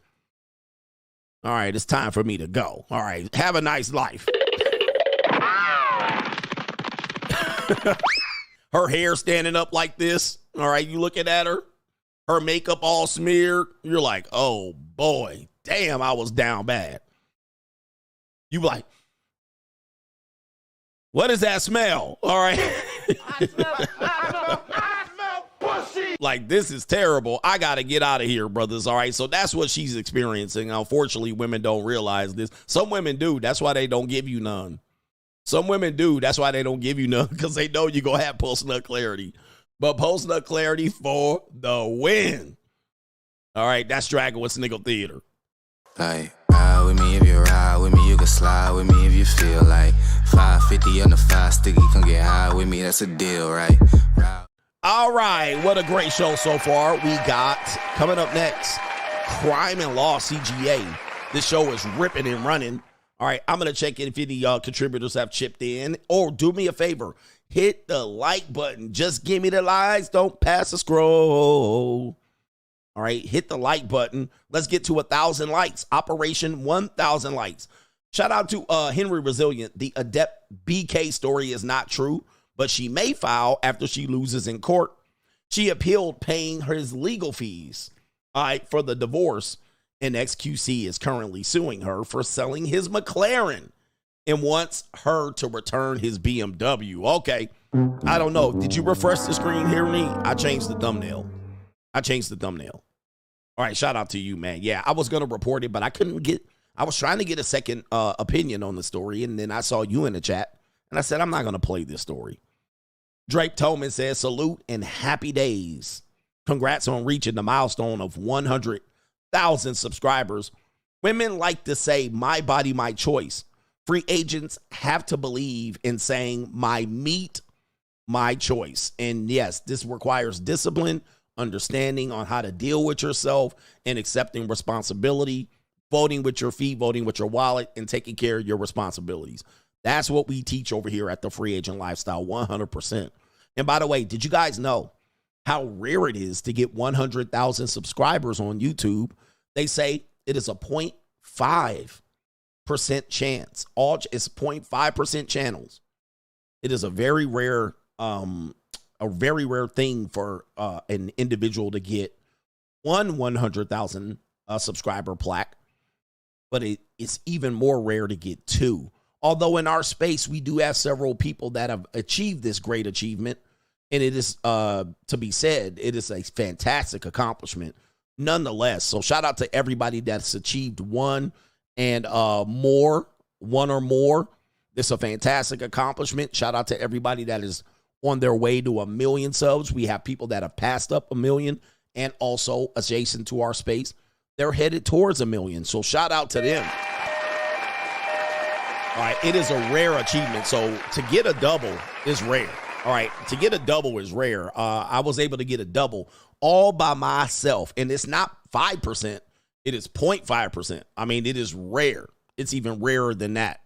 All right, it's time for me to go. All right, have a nice life. Her hair standing up like this. All right, you looking at her, her makeup all smeared. You're like, oh boy, damn, I was down bad. You like, what is that smell? All right. I smell pussy. Like, this is terrible. I got to get out of here, brothers. All right. So that's what she's experiencing. Unfortunately, women don't realize this. Some women do. That's why they don't give you none. Some women do. That's why they don't give you none, because they know you're going to have post-nut clarity. But post-nut clarity for the win. All right. That's Straggle with Sniggle Theater. Like, ride with me if you ride with me, you can slide with me if you feel like 550 on the 5 sticky, come get high with me, that's a deal, right? All right, what a great show so far. We got, coming up next, Crime and Law CGA. This show is ripping and running. All right, I'm going to check in if any contributors have chipped in. Or do me a favor, hit the like button. Just give me the likes, don't pass the scroll. All right, hit the like button. Let's get to 1,000 likes. Operation 1,000 likes. Shout out to Henry Resilient. The Adept BK story is not true, but she may file after she loses in court. She appealed paying his legal fees, all right, for the divorce, and XQC is currently suing her for selling his McLaren and wants her to return his BMW. Okay, I don't know. Did you refresh the screen here, me? I changed the thumbnail. All right, shout out to you, man. Yeah, I was going to report it, but I was trying to get a second opinion on the story, and then I saw you in the chat, and I said, I'm not going to play this story. Drake Tolman says, salute and happy days. Congrats on reaching the milestone of 100,000 subscribers. Women like to say, my body, my choice. Free agents have to believe in saying, my meat, my choice. And yes, this requires discipline, understanding on how to deal with yourself, and accepting responsibility, voting with your feet, voting with your wallet, and taking care of your responsibilities. That's what we teach over here at the Free Agent Lifestyle, 100%. And by the way, did you guys know how rare it is to get 100,000 subscribers on YouTube? They say it is a 0.5% chance. It's 0.5% channels. It is a very rare thing for an individual to get 100,000 subscriber plaque, but it's even more rare to get 2. Although in our space, we do have several people that have achieved this great achievement, and it is, to be said, it is a fantastic accomplishment nonetheless. So shout out to everybody that's achieved one or more. It's a fantastic accomplishment. Shout out to everybody that is on their way to 1 million subs. We have people that have passed up 1 million, and also adjacent to our space, they're headed towards 1 million. So shout out to them. All right, it is a rare achievement. So to get a double is rare. All right, to get a double is rare. I was able to get a double all by myself, and it's not 5%. It is 0.5%. I mean, it is rare. It's even rarer than that.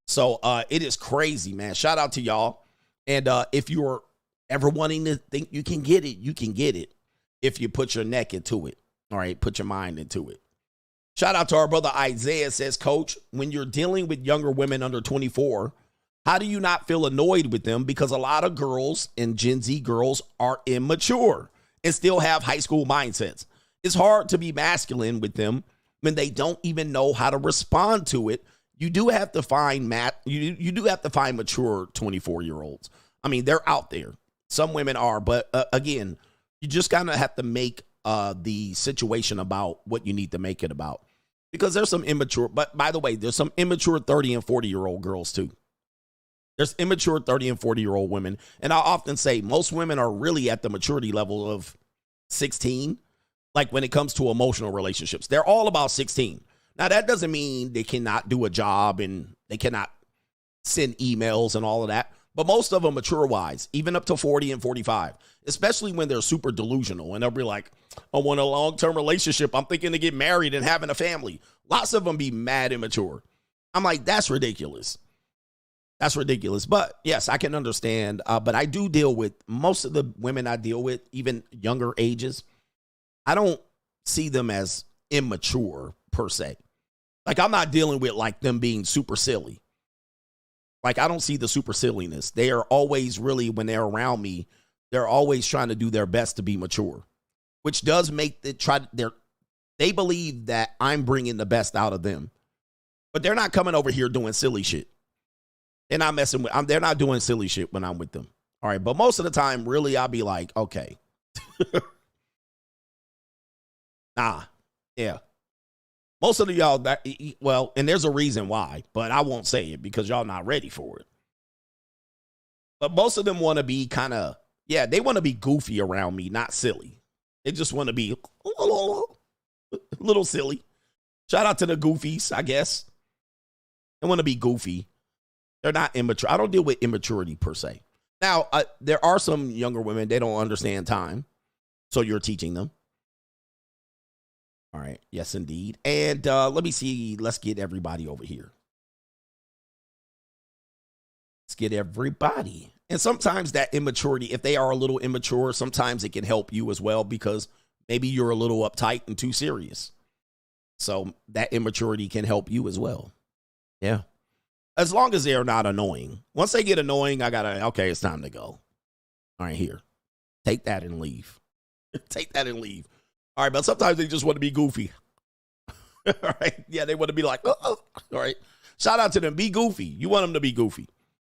So it is crazy, man. Shout out to y'all. And if you're ever wanting to think you can get it, you can get it if you put your neck into it. All right, put your mind into it. Shout out to our brother Isaiah. Says, Coach, when you're dealing with younger women under 24, how do you not feel annoyed with them? Because a lot of girls and Gen Z girls are immature and still have high school mindsets. It's hard to be masculine with them when they don't even know how to respond to it. You do have to find you do have to find mature 24-year-olds. I mean, they're out there. Some women are, but again, you just kind of have to make the situation about what you need to make it about. Because there's some immature, but by the way, there's some immature 30 and 40-year-old girls too. There's immature 30 and 40-year-old women. And I often say most women are really at the maturity level of 16. Like when it comes to emotional relationships, they're all about 16. Now, that doesn't mean they cannot do a job and they cannot send emails and all of that. But most of them mature-wise, even up to 40 and 45, especially when they're super delusional. And they'll be like, I want a long-term relationship. I'm thinking to get married and having a family. Lots of them be mad immature. I'm like, that's ridiculous. That's ridiculous. But yes, I can understand. But I do deal with most of the women I deal with, even younger ages. I don't see them as immature per se. Like, I'm not dealing with like them being super silly. Like, I don't see the super silliness. They are always really, when they're around me, they're always trying to do their best to be mature, which does make they believe that I'm bringing the best out of them. But they're not coming over here doing silly shit. They're not messing with, they're not doing silly shit when I'm with them. All right. But most of the time, really, I'll be like, okay. Nah. Yeah. Most of y'all, well, and there's a reason why, but I won't say it because y'all not ready for it. But most of them want to be kind of, yeah, they want to be goofy around me, not silly. They just want to be a little silly. Shout out to the goofies, I guess. They want to be goofy. They're not immature. I don't deal with immaturity per se. Now, there are some younger women, they don't understand time. So you're teaching them. All right. Yes, indeed. And let me see. Let's get everybody over here. Let's get everybody. And sometimes that immaturity, if they are a little immature, sometimes it can help you as well because maybe you're a little uptight and too serious. So that immaturity can help you as well. Yeah. As long as they're not annoying. Once they get annoying, okay, it's time to go. All right, here. Take that and leave. Take that and leave. All right, but sometimes they just want to be goofy. All right. Yeah, they want to be like, oh. All right. Shout out to them. Be goofy. You want them to be goofy.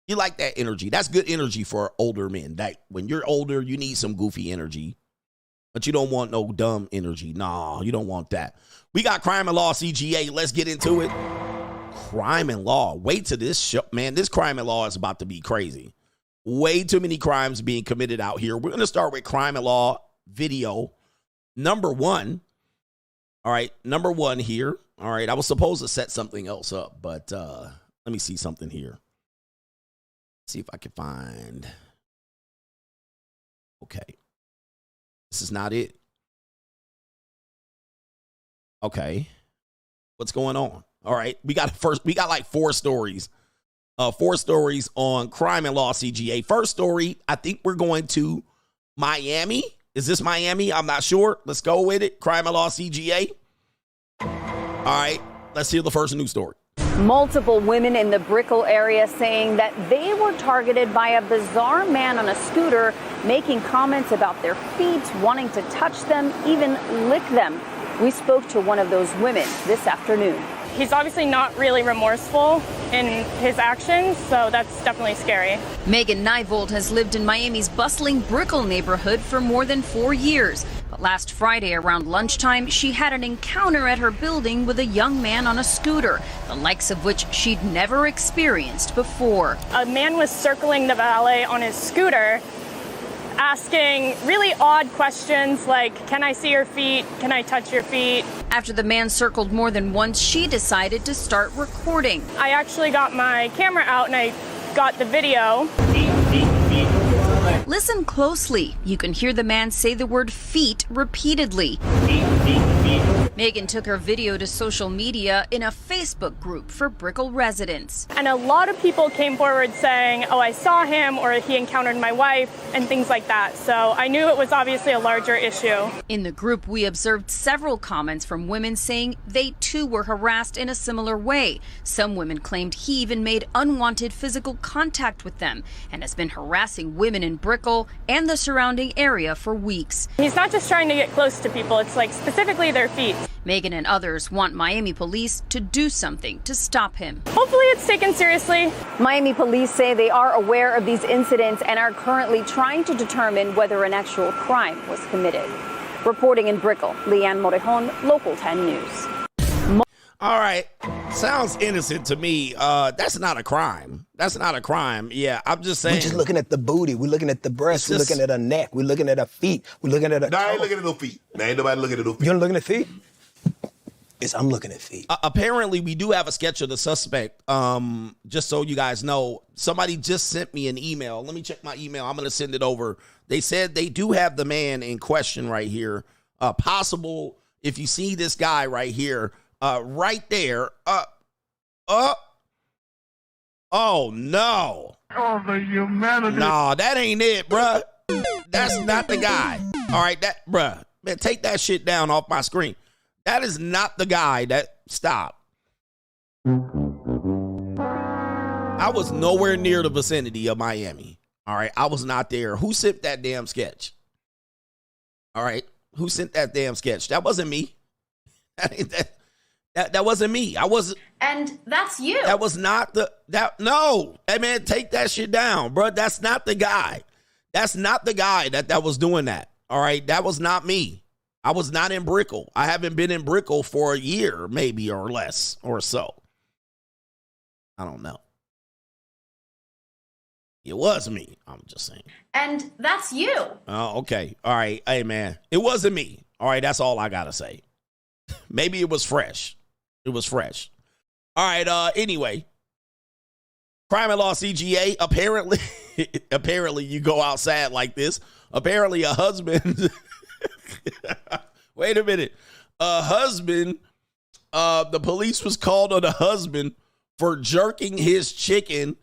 You like that energy. That's good energy for older men. That when you're older, you need some goofy energy. But you don't want no dumb energy. Nah, you don't want that. We got Crime and Law CGA. Let's get into it. Crime and Law. Wait till this show. Man, this Crime and Law is about to be crazy. Way too many crimes being committed out here. We're going to start with Crime and Law video. Number one. All right. Number one here. All right. I was supposed to set something else up, but let me see something here. See if I can find. Okay. This is not it. Okay. What's going on? All right. We got like 4 stories. 4 stories on Crime and Law CGA. First story, I think we're going to Miami. Is this Miami? I'm not sure. Let's go with it. Crime and Law CGA. All right. Let's hear the first news story. Multiple women in the Brickell area saying that they were targeted by a bizarre man on a scooter making comments about their feet, wanting to touch them, even lick them. We spoke to one of those women this afternoon. He's obviously not really remorseful in his actions, so that's definitely scary. Megan Neivold has lived in Miami's bustling Brickell neighborhood for more than 4 years. But last Friday around lunchtime, she had an encounter at her building with a young man on a scooter, the likes of which she'd never experienced before. A man was circling the valet on his scooter, asking really odd questions like, can I see your feet? Can I touch your feet? After the man circled more than once, she decided to start recording. I actually got my camera out and I got the video. Listen closely. You can hear the man say the word feet repeatedly. Megan took her video to social media in a Facebook group for Brickell residents. And a lot of people came forward saying, oh, I saw him, or he encountered my wife, and things like that. So I knew it was obviously a larger issue. In the group, we observed several comments from women saying they too were harassed in a similar way. Some women claimed he even made unwanted physical contact with them and has been harassing women in Brickell and the surrounding area for weeks. He's not just trying to get close to people, it's like specifically their feet. Megan and others want Miami police to do something to stop him. Hopefully it's taken seriously. Miami police say they are aware of these incidents and are currently trying to determine whether an actual crime was committed. Reporting in Brickell, Leanne Morejon, Local 10 News. All right. Sounds innocent to me. That's not a crime. That's not a crime. Yeah, I'm just saying. We're just looking at the booty. We're looking at the breast. We're looking at her neck. We're looking at her feet. We're looking at her. No, I ain't looking at no feet. Nah, ain't nobody looking at no feet. You don't looking at feet? I'm looking at feet. Apparently, we do have a sketch of the suspect. Just so you guys know, somebody just sent me an email. Let me check my email. I'm going to send it over. They said they do have the man in question right here. Possible, if you see this guy right here, right there. Oh, no. Oh, the humanity. No, that ain't it, bruh. That's not the guy. All right, bruh. Man, take that shit down off my screen. That is not the guy that... Stop. I was nowhere near the vicinity of Miami. All right, I was not there. Who sent that damn sketch? All right, who sent that damn sketch? That wasn't me. That wasn't me. I wasn't... And that's you. That was not the... No. Hey, man, take that shit down, bro. That's not the guy. That's not the guy that was doing that. All right, that was not me. I was not in Brickell. I haven't been in Brickell for a year, maybe, or less, or so. I don't know. It was me. I'm just saying. And that's you. Oh, okay. All right. Hey, man, it wasn't me. All right, that's all I got to say. Maybe it was fresh. It was fresh. All right, anyway. Crime and Law CGA, apparently you go outside like this. Apparently a husband... Wait a minute. A husband, the police was called on a husband for jerking his chicken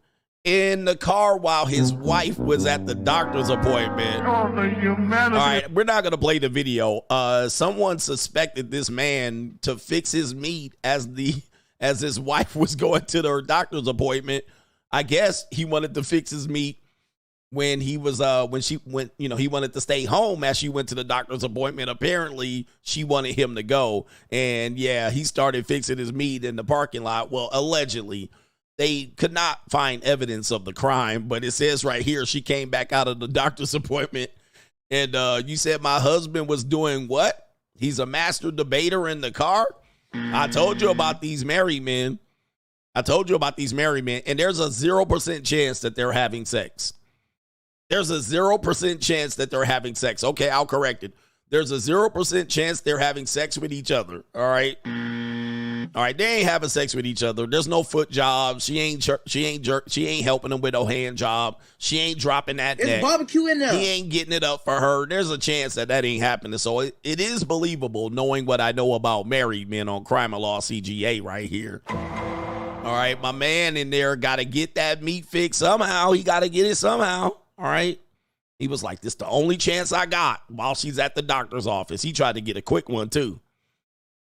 in the car while his wife was at the doctor's appointment. Oh, the humanity. All right, we're not going to play the video. Someone suspected this man to fix his meat as his wife was going to her doctor's appointment. I guess he wanted to fix his meat when he was when she went, he wanted to stay home as she went to the doctor's appointment. Apparently, she wanted him to go. And yeah, he started fixing his meat in the parking lot. Well, allegedly, they could not find evidence of the crime, but it says right here she came back out of the doctor's appointment. And you said my husband was doing what? He's a master debater in the car? I told you about these married men. And there's a 0% chance that they're having sex. There's a 0% chance that they're having sex. Okay, I'll correct it. There's a 0% chance they're having sex with each other. All right. All right. They ain't having sex with each other. There's no foot job. She ain't helping them with no hand job. She ain't dropping that neck. It's barbecue in there. He ain't getting it up for her. There's a chance that ain't happening. So it is believable knowing what I know about married men on Crime and Law CGA right here. All right. My man in there got to get that meat fixed somehow. He got to get it somehow. All right. He was like, this the only chance I got while she's at the doctor's office. He tried to get a quick one, too.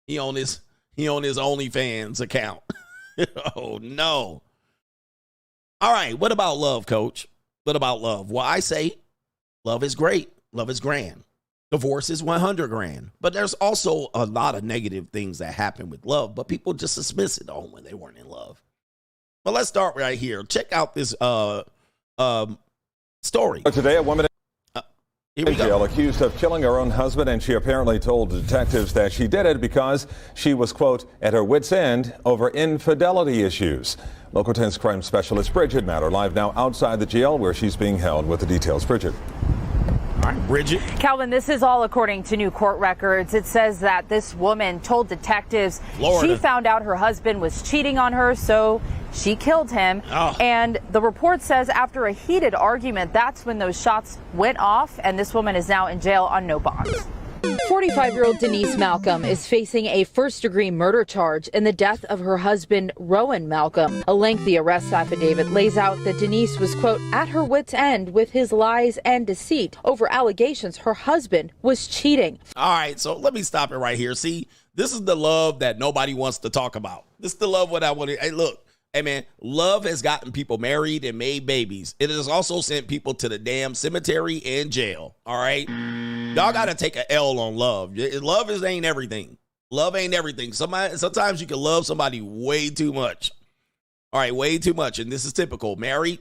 He on his OnlyFans account. Oh, no. All right. What about love, coach? What about love? Well, I say love is great. Love is grand. Divorce is 100 grand. But there's also a lot of negative things that happen with love, but people just dismiss it on when they weren't in love. But let's start right here. Check out this story. Today, a woman in jail accused of killing her own husband, and she apparently told detectives that she did it because she was, quote, at her wit's end over infidelity issues. Local 10's crime specialist Bridget Matter live now outside the jail where she's being held with the details. Bridget. All right, Bridget. Calvin, this is all according to new court records. It says that this woman told detectives she found out her husband was cheating on her, so she killed him. Oh. And the report says after a heated argument, that's when those shots went off, and this woman is now in jail on no bond. 45-year-old Denise Malcolm is facing a first-degree murder charge in the death of her husband, Rowan Malcolm. A lengthy arrest affidavit lays out that Denise was, quote, at her wit's end with his lies and deceit over allegations her husband was cheating. All right, so let me stop it right here. See, this is the love that nobody wants to talk about. This is the love what I want to... Hey, look. Hey, man, love has gotten people married and made babies. It has also sent people to the damn cemetery and jail. All right? Y'all got to take an L on love. Love ain't everything. Love ain't everything. Sometimes you can love somebody way too much. All right, way too much. And this is typical. Married,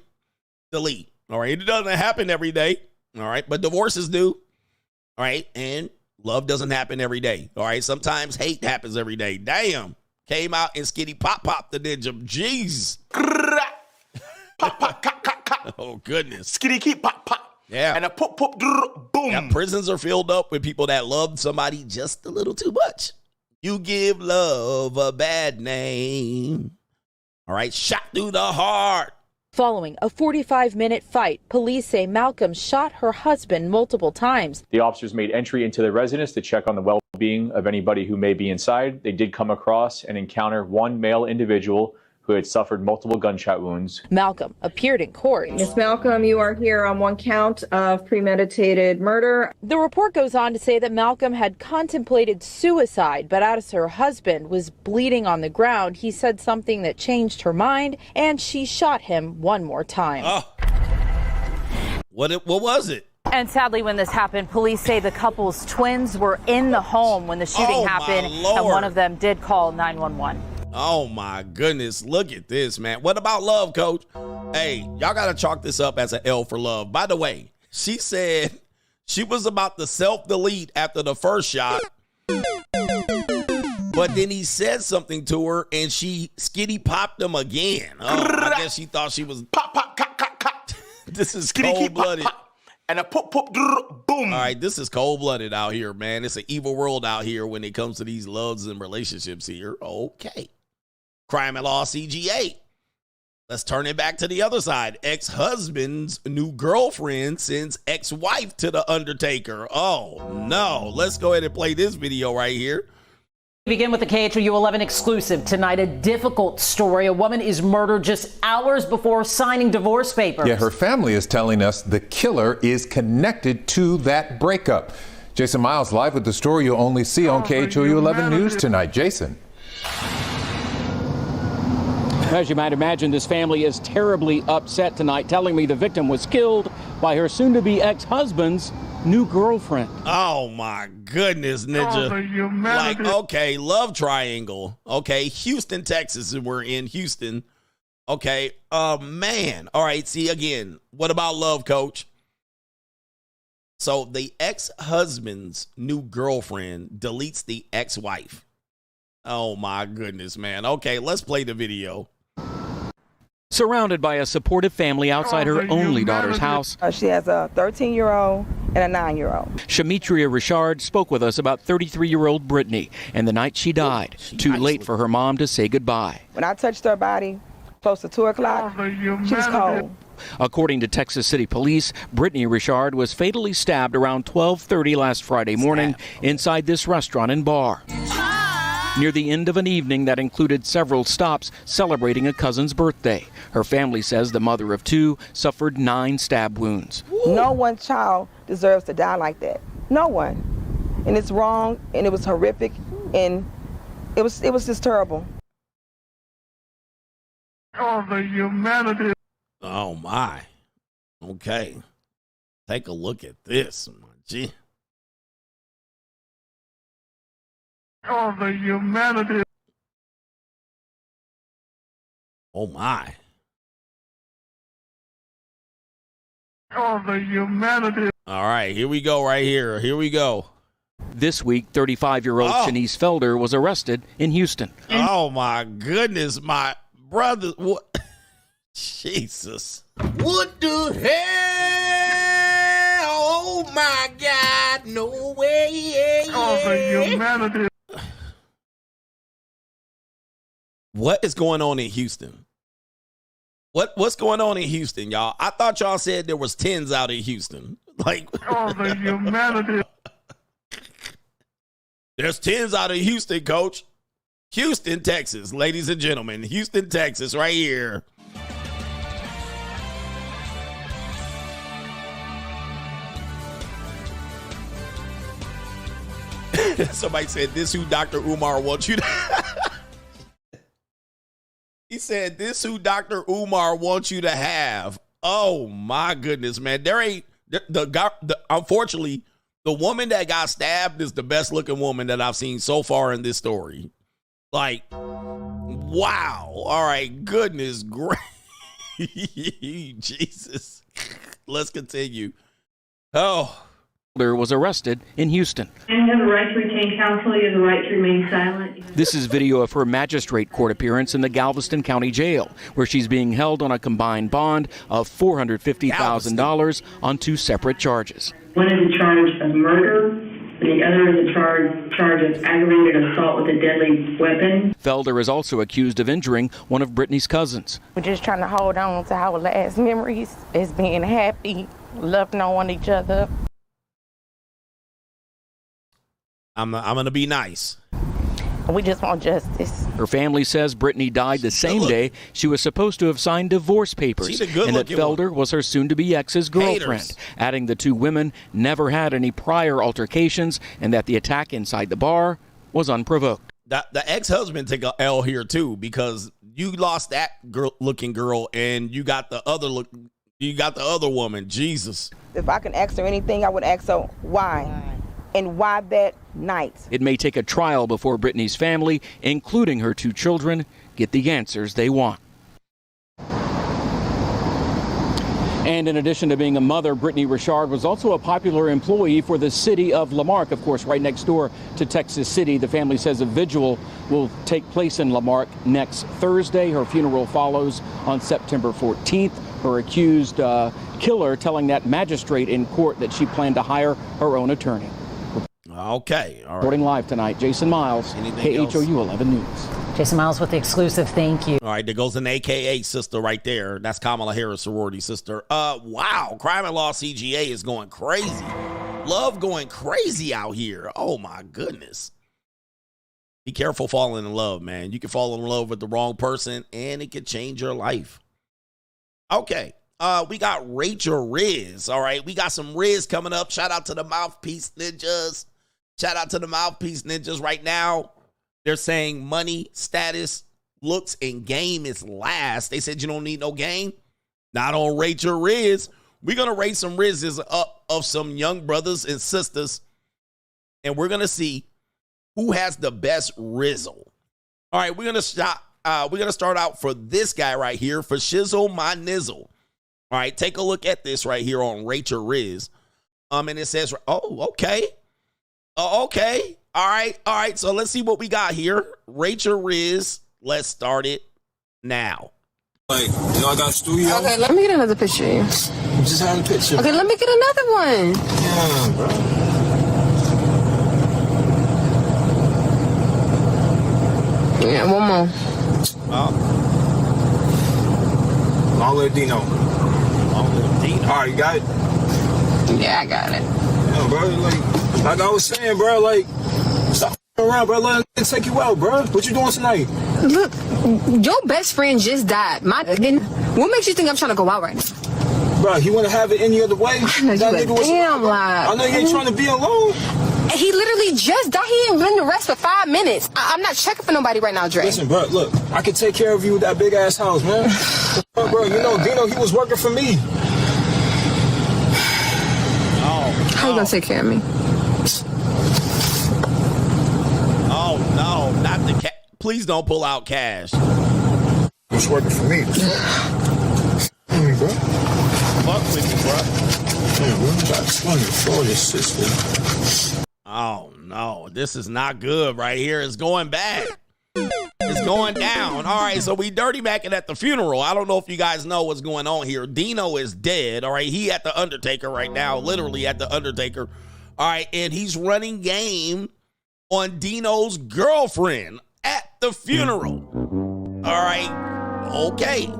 delete. All right? It doesn't happen every day. All right? But divorces do. All right? And love doesn't happen every day. All right? Sometimes hate happens every day. Damn. Came out and skitty pop the ninja. Jeez. Oh, goodness. Skitty keep pop. Yeah. And a pop, boom. Yeah, prisons are filled up with people that loved somebody just a little too much. You give love a bad name. All right, shot through the heart. Following a 45-minute fight, police say Malcolm shot her husband multiple times. The officers made entry into the residence to check on the well-being of anybody who may be inside. They did come across and encounter one male individual who had suffered multiple gunshot wounds. Malcolm appeared in court. Ms. Malcolm, you are here on one count of premeditated murder. The report goes on to say that Malcolm had contemplated suicide, but as her husband was bleeding on the ground, he said something that changed her mind, and she shot him one more time. What was it? And sadly, when this happened, police say the couple's twins were in the home when the shooting happened, and one of them did call 911. Oh my goodness, look at this, man. What about love, coach? Hey, y'all gotta chalk this up as an L for love. By the way, she said she was about to self-delete after the first shot, but then he said something to her and she skitty popped him again. Oh, I guess she thought she was pop, cock. This is cold-blooded. And a pop, boom. All right, this is cold-blooded out here, man. It's an evil world out here when it comes to these loves and relationships here. Okay. Crime and Law CGA. Let's turn it back to the other side. Ex-husband's new girlfriend sends ex-wife to the Undertaker. Oh, no. Let's go ahead and play this video right here. Begin with the KHOU 11 exclusive. Tonight, a difficult story. A woman is murdered just hours before signing divorce papers. Yeah, her family is telling us the killer is connected to that breakup. Jason Miles live with the story you'll only see on KHOU 11 News tonight. Jason. As you might imagine, this family is terribly upset tonight, telling me the victim was killed by her soon-to-be ex-husband's new girlfriend. Oh my goodness, Ninja. Like, okay, love triangle. Okay, Houston, Texas, and we're in Houston. Okay, man. All right, see, again, what about love, coach? So the ex-husband's new girlfriend deletes the ex-wife. Oh my goodness, man. Okay, let's play the video. Surrounded by a supportive family outside her only daughter's house, She has a 13-year-old and a 9-year-old. Shamitria Richard spoke with us about 33-year-old Brittany and the night she died, too late for her mom to say goodbye. When I touched her body close to 2 o'clock, she was cold. According to Texas City Police, Brittany Richard was fatally stabbed around 12:30 last Friday morning inside this restaurant and bar, near the end of an evening that included several stops celebrating a cousin's birthday. Her family says the mother of two suffered 9 stab wounds. No one child deserves to die like that. No one. And it's wrong, and it was horrific, and it was just terrible. Oh, the humanity. Oh my. Okay. Take a look at this, my G. Oh, the humanity. Oh my. Oh, the humanity. All right, here we go right here. Here we go. This week, 35-year-old Shanice Felder was arrested in Houston. Oh my goodness, my brother. What? Jesus. What the hell? Oh my God, no way. Oh, the humanity. What is going on in Houston? What's going on in Houston, y'all? I thought y'all said there was 10s out in Houston. Like, oh, the humanity. There's 10s out of Houston, coach. Houston, Texas, ladies and gentlemen. Houston, Texas, right here. Somebody said, this who Dr. Umar wants you to He said, this who Dr. Umar wants you to have. Oh, my goodness, man. There ain't, unfortunately, the woman that got stabbed is the best looking woman that I've seen so far in this story. Like, wow. All right, goodness gracious. Jesus. Let's continue. Oh. Was arrested in Houston. You have the right to retain counsel. You have the right to remain silent. This is video of her magistrate court appearance in the Galveston County Jail, where she's being held on a combined bond of $450,000 on 2 separate charges. One is a charge of murder, The other is a charge of aggravated assault with a deadly weapon. Felder is also accused of injuring one of Brittany's cousins. We're just trying to hold on to our last memories as being happy, loving on each other. I'm going to be nice. We just want justice. Her family says Brittany died the same day she was supposed to have signed divorce papers, and that Felder was her soon-to-be ex's girlfriend, adding the two women never had any prior altercations and that the attack inside the bar was unprovoked. The ex-husband take a L here too, because you lost that looking girl and you got the other woman. Jesus. If I can ask her anything, I would ask her why. And why that night? It may take a trial before Brittany's family, including her two children, get the answers they want. And in addition to being a mother, Brittany Richard was also a popular employee for the city of Lamarck, of course, right next door to Texas City. The family says a vigil will take place in Lamarck next Thursday. Her funeral follows on September 14th. Her accused killer telling that magistrate in court that she planned to hire her own attorney. Okay. All right. Reporting live tonight, Jason Miles, KHOU 11 News. Jason Miles with the exclusive. Thank you. All right, there goes an AKA sister right there. That's Kamala Harris' sorority sister. Wow, Crime and Law CGA is going crazy. Love going crazy out here. Oh my goodness. Be careful falling in love, man. You can fall in love with the wrong person and it could change your life. Okay. We got Rachel Rizz. All right, we got some Rizz coming up. Shout out to the Mouthpiece Ninjas. Shout out to the Mouthpiece Ninjas right now. They're saying money, status, looks, and game is last. They said you don't need no game. Not on Rachel Rizz. We're going to raise some Rizzes up of some young brothers and sisters, and we're going to see who has the best Rizzle. All right, we're going to start out for this guy right here, for Shizzle My Nizzle. All right, take a look at this right here on Rachel Rizz. And it says, oh, okay. Okay. All right. So let's see what we got here. Rachel Rizz. Let's start it now. Like, you know, I got a studio. Okay, let me get another picture. I'm just having a picture. Okay, let me get another one. Yeah, bro. Yeah, one more. Long live Dino. Long live Dino. All right, you got it? Yeah, I got it. Yeah, bro, like I was saying, bro, like, stop around, bro. Let it take you out, bro. What you doing tonight? Look, your best friend just died. What makes you think I'm trying to go out right now? Bro, he wouldn't have it any other way. I know I know you ain't trying to be alone. He literally just died. He ain't been to rest for 5 minutes. I'm not checking for nobody right now, Dre. Listen, bro, look, I can take care of you with that big ass house, man. Bro, you know, Dino, he was working for me. How you gonna take care of me? Oh no, not the cash. Please don't pull out cash. He was working for me. Bro. Fuck with me, bro. Yeah, bro, you got 20 for your sister. Oh no, this is not good right here. It's going bad. It's going down. All right, so we dirty macking at the funeral. I don't know if you guys know what's going on here. Dino is dead. All right, he at the Undertaker right now, literally at the Undertaker. All right, and he's running game on Dino's girlfriend at the funeral. All right, okay.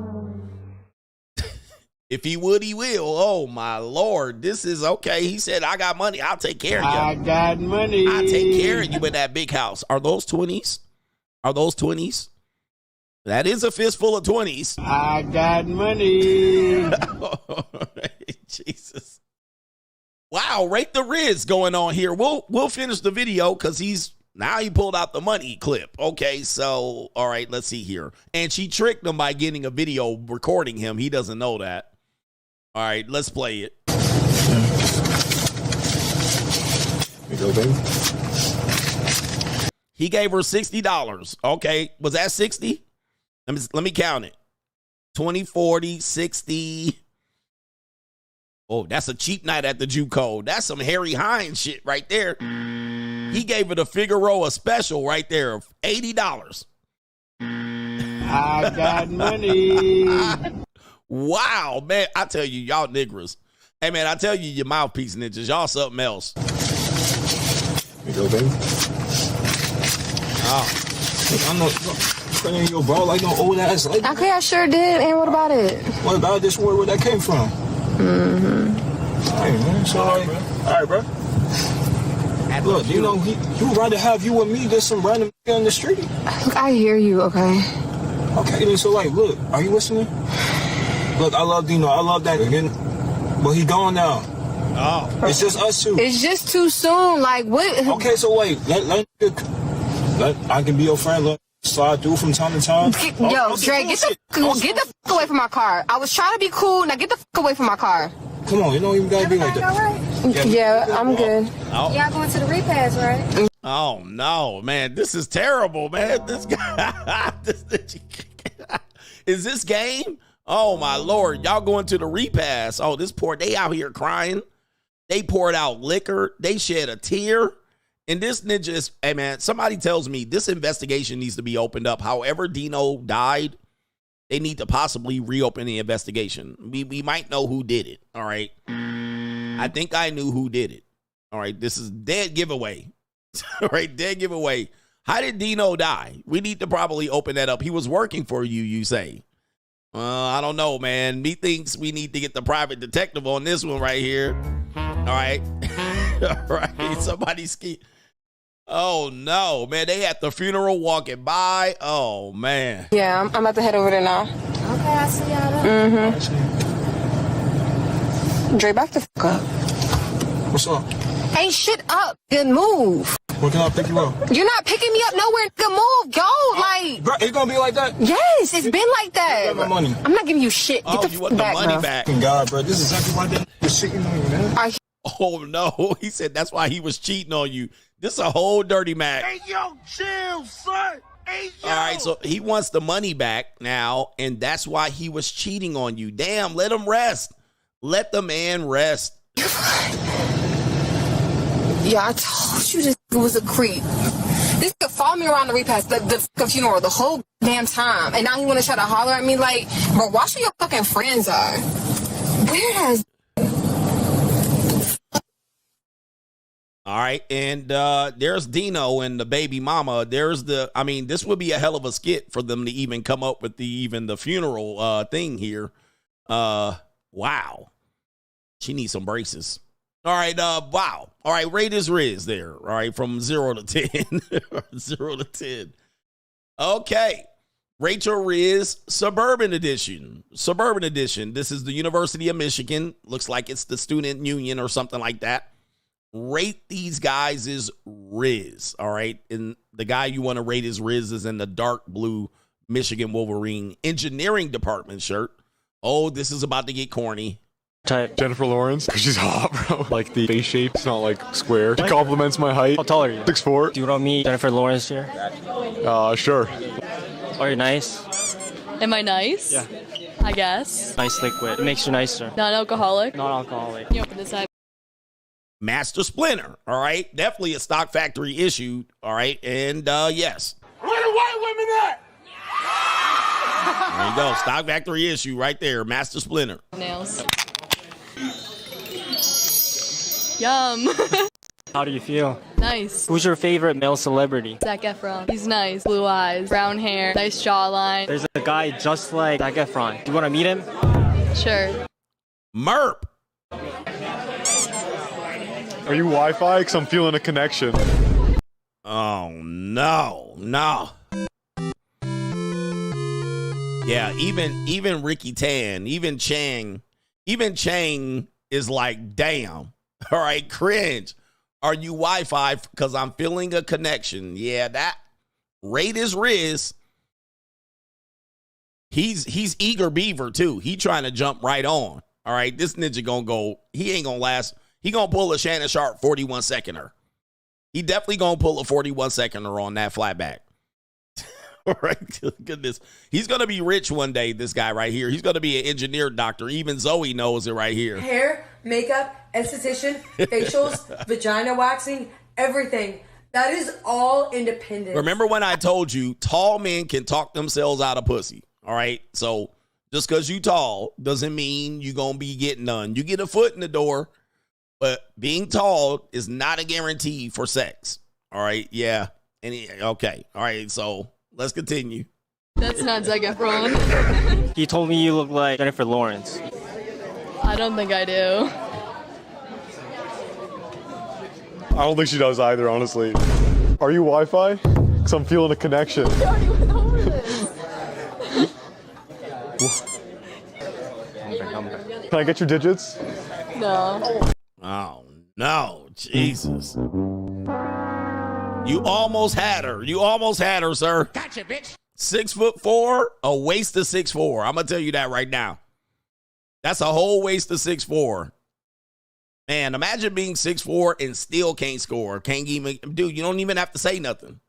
If he would, he will. Oh, my Lord. This is okay. He said, I got money. I'll take care of you. I got money. I'll take care of you in that big house. Are those 20s? Are those 20s? That is a fistful of 20s. I got money. Jesus. Wow, rate the Rizz going on here. We'll finish the video because he pulled out the money clip. Okay, so, all right, let's see here. And she tricked him by getting a video recording him. He doesn't know that. All right, let's play it. Here you go, baby. He gave her $60. Okay, was that 60? Let me count it. 20, 40, 60. Oh, that's a cheap night at the JUCO. That's some Harry Hines shit right there. He gave her the Figueroa special right there of $80. I got money. Wow, man. I tell you, y'all niggers. Hey, man, I tell you, your Mouthpiece Ninjas, y'all something else. Yo, baby. Oh. I'm not putting your bro like no old ass. Like, okay, I sure did. And what about it? What about this? Where that came from? Mm-hmm. Hey, man. So, like, all right, bro. Look, you know, he would rather have you with me than some random nigga on the street. I hear you, okay? Okay, then, so, like, look, are you listening? Look, I love Dino. I love that again. But he gone now. Oh. It's just us two. It's just too soon. Like, what? Okay, so, wait. Let I can be your friend. Let slide through from time to time. Yo, Dre, get the fuck away from my car. I was trying to be cool. Now get the fuck away from my car. Come on, you don't even gotta be like that. All right? Yeah, I'm good. Oh. Y'all going to the repass, right? Oh no, man, this is terrible, man. This guy, is this game? Oh my Lord, y'all going to the repass? Oh, this poor, they out here crying. They poured out liquor. They shed a tear. And this ninja is, hey man, somebody tells me this investigation needs to be opened up. However Dino died, they need to possibly reopen the investigation. We might know who did it, all right? I think I knew who did it. All right, this is dead giveaway. All right, dead giveaway. How did Dino die? We need to probably open that up. He was working for you, you say. I don't know, man. Me thinks we need to get the private detective on this one right here. All right. All right, somebody's ski. Oh, no, man. They at the funeral walking by. Oh, man. Yeah, I'm about to head over there now. Okay, I see y'all. Mm-hmm. Dre, back the fuck up. What's up? Ain't shit up. Good move. Where can I pick you up? You're not picking me up nowhere. Good move. Go. Like. Bro, it's gonna be like that? Yes, it's been like that. Give me my money. I'm not giving you shit. Get the you want back, the money bro. back. God, bro, this is exactly why they're cheating on you, man. Oh, no. He said that's why he was cheating on you. This is a whole dirty Mac. Hey, yo, chill, son. Hey, yo. All right, so he wants the money back now, and that's why he was cheating on you. Damn, let him rest. Let the man rest. Yeah, I told you this was a creep. This could follow me around the repass, the funeral, the whole damn time. And now he want to try to holler at me like, bro, watch who your fucking friends are. Where has... All right, and there's Dino and the baby mama. There's the, I mean, this would be a hell of a skit for them to even come up with the funeral thing here. Wow. She needs some braces. All right, wow. All right, rate is Rizz there, all right, from 0 to 10. 0 to 10. Okay. Rachel Rizz, Suburban Edition. Suburban Edition. This is the University of Michigan. Looks like it's the student union or something like that. Rate these guys is Rizz, all right? And the guy you want to rate is Rizz is in the dark blue Michigan Wolverine engineering department shirt. Oh, this is about to get corny. Type Jennifer Lawrence, because she's hot, bro. Like the face shape, it's not like square. She compliments my height. How tall are you? 6'4". Do you want to meet Jennifer Lawrence here? Sure. Are you nice? Am I nice? Yeah. I guess. Nice liquid. It makes you nicer. Non-alcoholic? Non-alcoholic. You open this up. Master Splinter, all right? Definitely a Stock Factory issue, all right? And yes. Where the white women at? There you go. Stock Factory issue right there. Master Splinter. Nails. Yum. How do you feel? Nice. Who's your favorite male celebrity? Zac Efron. He's nice. Blue eyes, brown hair, nice jawline. There's a guy just like Zac Efron. Do you want to meet him? Sure. Merp. Are you Wi-Fi? Because I'm feeling a connection. Oh, no. No. Yeah, even Ricky Tan, even Chang is like, damn. All right, cringe. Are you Wi-Fi? Because I'm feeling a connection. Yeah, that rate is Rizz. He's eager beaver too. He trying to jump right on. All right, this ninja gonna go. He ain't gonna last. He gonna pull a Shannon Sharp 41 seconder. He definitely gonna pull a 41 seconder on that flatback. All right, goodness. He's gonna be rich one day. This guy right here. He's gonna be an engineer doctor. Even Zoey knows it right here. Hair, makeup, esthetician, facials, vagina waxing, everything. That is all independent. Remember when I told you tall men can talk themselves out of pussy? All right, so just because you tall doesn't mean you're gonna be getting none. You get a foot in the door, but being tall is not a guarantee for sex. All right, yeah. Okay, all right, so let's continue. That's not Zac Efron. He told me you look like Jennifer Lawrence. I don't think I do. I don't think she does either, honestly. Are you Wi-Fi? Because I'm feeling a connection. We already went over this. Can I get your digits? No. Oh, no. Jesus. You almost had her. You almost had her, sir. Gotcha, bitch. 6'4", a waste of 6'4". I'm going to tell you that right now. That's a whole waste of 6'4". Man, imagine being 6'4" and still can't score. Can't even, dude, you don't even have to say nothing.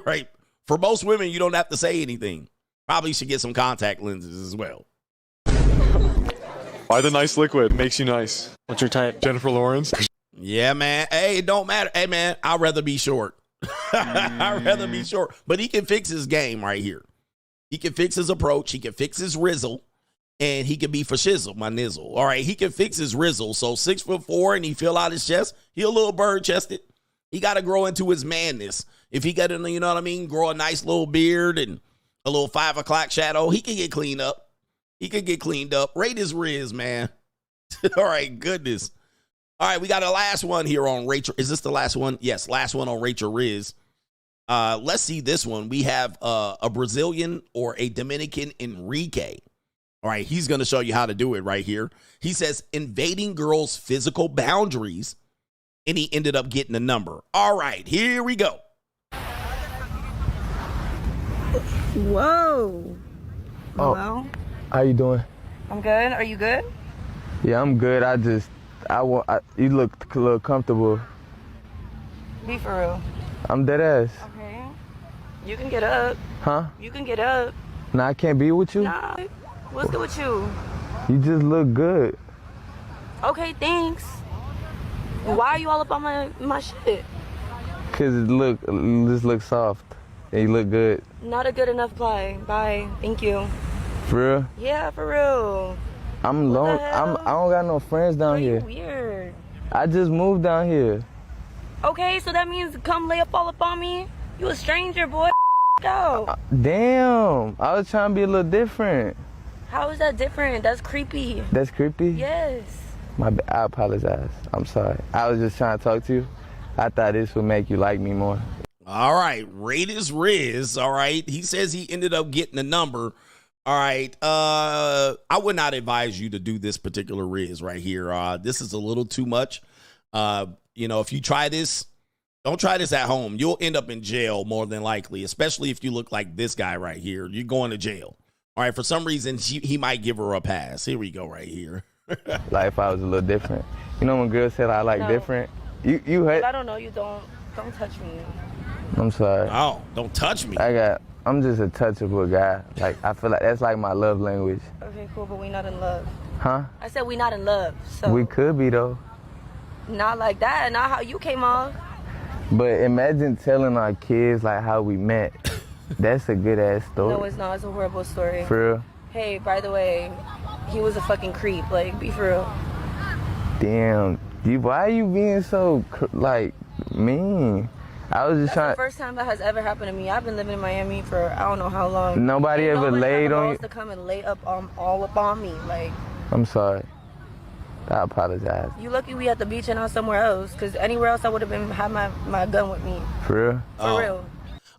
Right? For most women, you don't have to say anything. Probably should get some contact lenses as well. Buy the nice liquid. Makes you nice. What's your type? Jennifer Lawrence. Yeah, man. Hey, it don't matter. Hey, man, I'd rather be short. I'd rather be short. But he can fix his game right here. He can fix his approach. He can fix his rizzle. And he can be for shizzle, my nizzle. All right, he can fix his rizzle. So 6'4" and he fill out his chest. He a little bird-chested. He got to grow into his manness. If he got, you know what I mean, grow a nice little beard and a little 5 o'clock shadow, he can get cleaned up. He could get cleaned up. Rate his Rizz, man. All right, goodness. All right, we got a last one here on Rachel. Is this the last one? Yes, last one on Rachel Rizz. Let's see this one. We have a Brazilian or a Dominican Enrique. All right, he's going to show you how to do it right here. He says, invading girls' physical boundaries, and he ended up getting a number. All right, here we go. Whoa. Hello? How you doing? I'm good. Are you good? Yeah, I'm good. You look a little comfortable. Be for real. I'm dead ass. Okay. You can get up. Huh? You can get up. Nah, I can't be with you? Nah. What's good with you? You just look good. Okay, thanks. Why are you all up on my shit? Cause it just looks soft. And you look good. Not a good enough play. Bye. Thank you. For real? Yeah, for real. I'm alone. I don't got no friends down here. Weird. I just moved down here. Okay, so that means come lay up all up on me? You a stranger, boy. Go. Damn. I was trying to be a little different. How is that different? That's creepy. That's creepy? Yes. I apologize. I'm sorry. I was just trying to talk to you. I thought this would make you like me more. All right. Rate his Rizz. All right. He says he ended up getting a number. All right. I would not advise you to do this particular Rizz right here. This is a little too much. You know, if you try this, don't try this at home. You'll end up in jail more than likely, especially if you look like this guy right here. You're going to jail. All right. For some reason, he might give her a pass. Here we go right here. Like if I was a little different. You know when girls say I like different? You hate. I don't know. You don't touch me. I'm sorry. Oh, don't touch me. I'm just a touchable guy. Like I feel like that's like my love language. Okay, cool, but we not in love. Huh? I said we not in love, so. We could be though. Not like that, not how you came off. But imagine telling our kids like how we met. That's a good ass story. No, it's not. It's a horrible story. For real? Hey, by the way, he was a fucking creep. Like, be for real. Damn. Why are you being so like mean? I was just trying. That's the first time that has ever happened to me. I've been living in Miami for I don't know how long. Nobody ever laid on you to come and lay up all up on me. Like. I'm sorry. I apologize. You lucky we at the beach and not somewhere else, because anywhere else I would have had my gun with me. For real? For real.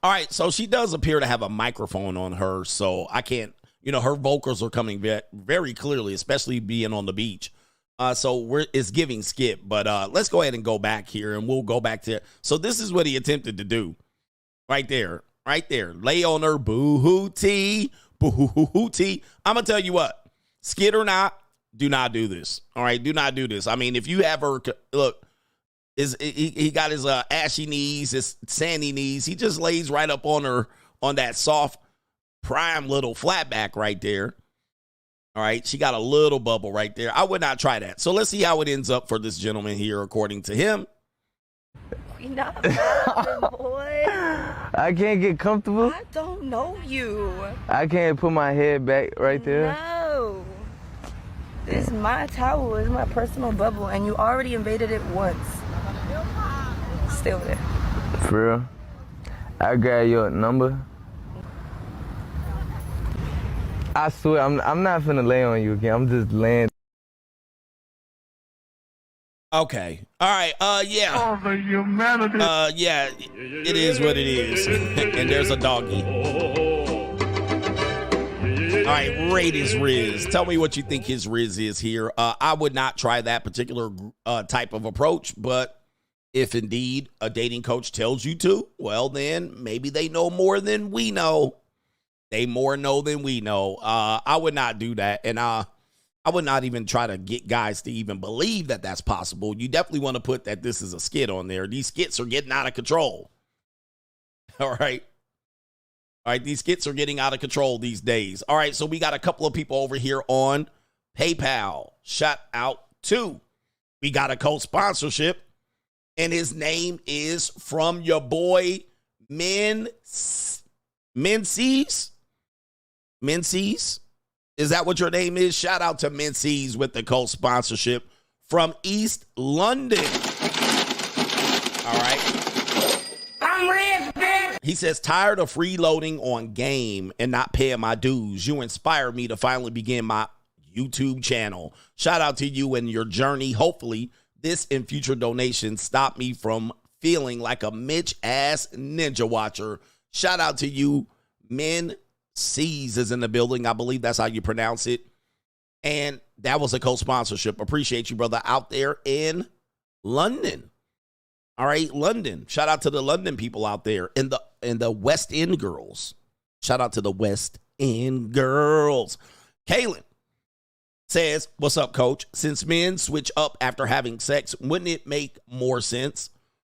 All right, so she does appear to have a microphone on her, so I can't, you know, her vocals are coming very clearly, especially being on the beach. So it's giving skip, but let's go ahead and go back here, and we'll go back to. So this is what he attempted to do, right there, lay on her boo-hoo-tee, boo-hoo-hoo-tee. I'm gonna tell you what, skid or not, do not do this. All right, do not do this. I mean, if you have her, look, he got his ashy knees, his sandy knees. He just lays right up on her on that soft, prime little flatback right there. All right, she got a little bubble right there. I would not try that. So let's see how it ends up for this gentleman here, according to him. We not vibing, boy. I can't get comfortable. I don't know you. I can't put my head back right there. No. This is my towel. It's my personal bubble, and you already invaded it once. Stay over there. For real? I grab your number. I swear, I'm not finna lay on you again. I'm just laying. Okay. All right. Yeah. All the humanity. Yeah. It is what it is. And there's a doggy. All right. Rate his Rizz. Tell me what you think his Rizz is here. I would not try that particular type of approach, but if indeed a dating coach tells you to, well, then maybe they know more than we know. They more know than we know. I would not do that. And I would not even try to get guys to even believe that that's possible. You definitely want to put that this is a skit on there. These skits are getting out of control. All right. All right. These skits are getting out of control these days. All right. So we got a couple of people over here on PayPal. Shout out to. We got a co-sponsorship. And his name is from your boy, Menzies. Menzies? Is that what your name is? Shout out to Menzies with the co-sponsorship from East London. All right. I'm Rizz, bitch. He says, tired of freeloading on game and not paying my dues. You inspired me to finally begin my YouTube channel. Shout out to you and your journey. Hopefully, this and future donations stop me from feeling like a Mitch-ass ninja watcher. Shout out to you, Men. C's is in the building. I believe that's how you pronounce it. And that was a co-sponsorship. Appreciate you, brother, out there in London. All right, London. Shout out to the London people out there and the West End girls. Shout out to the West End girls. Kaylin says, what's up, coach? Since men switch up after having sex, wouldn't it make more sense